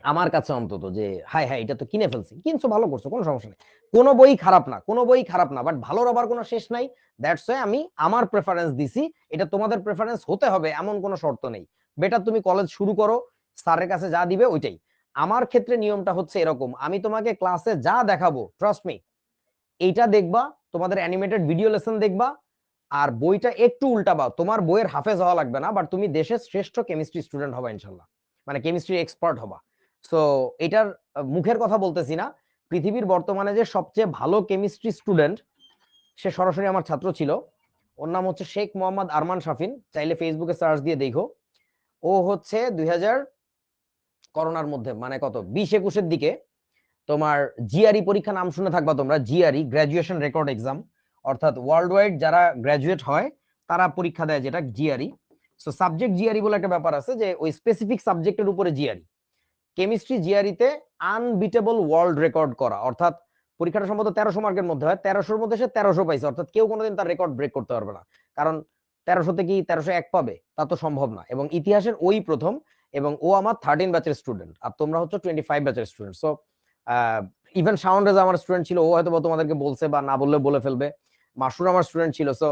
আমার কাছে অন্তত, যে হাই হাই এটা তো কিনে ফেলছি, কিনছো ভালো করছো, কোনো সমস্যা নেই। কোনো বই খারাপ না, কোনো বই খারাপ না, বাট ভালোর আবার কোনো শেষ নাই। দ্যাটস ওয়াই আমি আমার প্রেফারেন্স দিছি, এটা তোমাদের প্রেফারেন্স হতে হবে এমন কোনো শর্ত নেই। বেটার তুমি কলেজ শুরু করো, স্যারের কাছে যা দিবে ওইটাই। আমার ক্ষেত্রে নিয়মটা হচ্ছে এরকম, আমি তোমাকে ক্লাসে যা দেখাবো ট্রাস্ট মি এইটা দেখবা, তোমাদের অ্যানিমেটেড ভিডিও লেসন দেখবা, আর বইটা একটু উল্টাবা, তোমার বইয়ের হাফেজ হওয়া লাগবে না, বাট তুমি দেশের শ্রেষ্ঠ কেমিস্ট্রি স্টুডেন্ট হবা ইনশাল্লাহ, মানে কেমিস্ট্রি এক্সপার্ট হবা। সো এটার মুখের কথা বলতেছি না, পৃথিবীর বর্তমানে যে সবচেয়ে ভালো কেমিস্ট্রি স্টুডেন্ট, সে সরাসরি আমার ছাত্র ছিল। ওর নাম হচ্ছে শেখ মোহাম্মদ আরমান শাফিন, চাইলে ফেসবুকে সার্চ দিয়ে দেখো। ও হচ্ছে 2000 করোনার মধ্যে, মানে কত 20-21-এর দিকে তোমার জিআরই পরীক্ষা নাম শুনে থাকবা তোমরা, জিআরই গ্র্যাজুয়েশন রেকর্ড এক্সাম, অর্থাৎ ওয়ার্ল্ড ওয়াইড যারা গ্র্যাজুয়েট হয় তারা পরীক্ষা দেয়, যেটা জিআরই। সো সাবজেক্ট জিআরই বলে একটা ব্যাপার আছে, যে ওই স্পেসিফিক সাবজেক্টের উপরে জিআরই। কেমিস্ট্রি জিআরইতে আনবিটেবল ওয়ার্ল্ড রেকর্ড করা, অর্থাৎ পরীক্ষাটা সম্ভবত 1300 মার্কের মধ্যে হয়, 1300-র মধ্যে সে 1300 পাইছে, অর্থাৎ কেউ কোনোদিন তার রেকর্ড ব্রেক করতে পারবে না। কারণ 1300-তে কি 1301 পাবে, তা তো সম্ভব না। এবং ইতিহাসের ওই প্রথম, এবং ও আমার 13 ব্যাচের স্টুডেন্ট, আর তোমরা হচ্ছে 25 ব্যাচের student. So even Shaon Reza আমার স্টুডেন্ট ছিল, ও হয়তো তোমাদেরকে বলছে বা না বললে বলে ফেলবে। মাসুর আমার স্টুডেন্ট ছিল। সো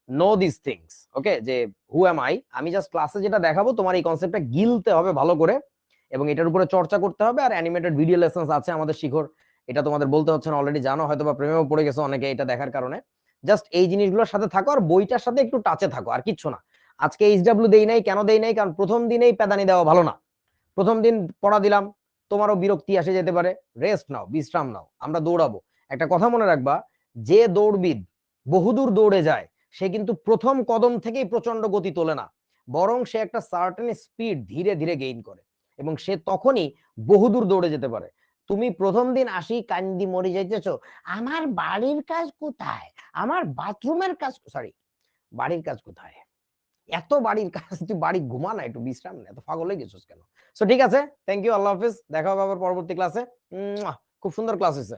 নো দিস থিংস, ওকে, যে হু এম আই, আমি জাস্ট ক্লাসে যেটা দেখাবো তোমার এই কনসেপ্টটা গিলতে হবে ভালো করে, এবং এটার উপরে চর্চা করতে হবে। আর অ্যানিমেটেড ভিডিও লেসন্স আছে আমাদের শিখর, এটা তোমাদের বলতে হচ্ছে না, অলরেডি জানো, হয়তো বা প্রেমেও পড়ে গেছো অনেকে এটা দেখার কারণে। জাস্ট এই জিনিসগুলোর সাথে থাকো, আর বইটার সাথে একটু টাচে থাকো, আর কিচ্ছু না। আজকে এইচডব্লিউ দেই নাই, কেন দেই নাই, কারণ প্রথম দিনেই প্যাদানি দেওয়া ভালো না। প্রথম দিন পড়া দিলাম, তোমারও বিরক্তি আসে যেতে পারে, রেস্ট নাও, বিশ্রাম নাও, আমরা দৌড়াবো। একটা কথা মনে রাখবা, যে দৌড়বিদ বহুদূর দৌড়ে যায়, সে কিন্তু প্রথম কদম থেকেই প্রচন্ড গতি তোলে না, বরং সে একটা সার্টেন স্পিড ধীরে ধীরে গেইন করে, এবং সে তখনই বহুদূর দৌড়ে যেতে পারে। তুমি প্রথম দিন আসি কান্দি মরে যাইতেছো, আমার বাড়ির কাজ কোথায়, আমার বাথরুমের কাজ, সরি, বাড়ির কাজ কোথায়, এত বাড়ির কাজ, তুই বাড়ি ঘুমা না, একটু বিশ্রাম না, এত পাগল হয়ে গেছিস কেন? সো ঠিক আছে, থ্যাংক ইউ, আল্লাহ হাফিজ, দেখা হবে আবার পরবর্তী ক্লাসে। খুব সুন্দর ক্লাস হয়েছে।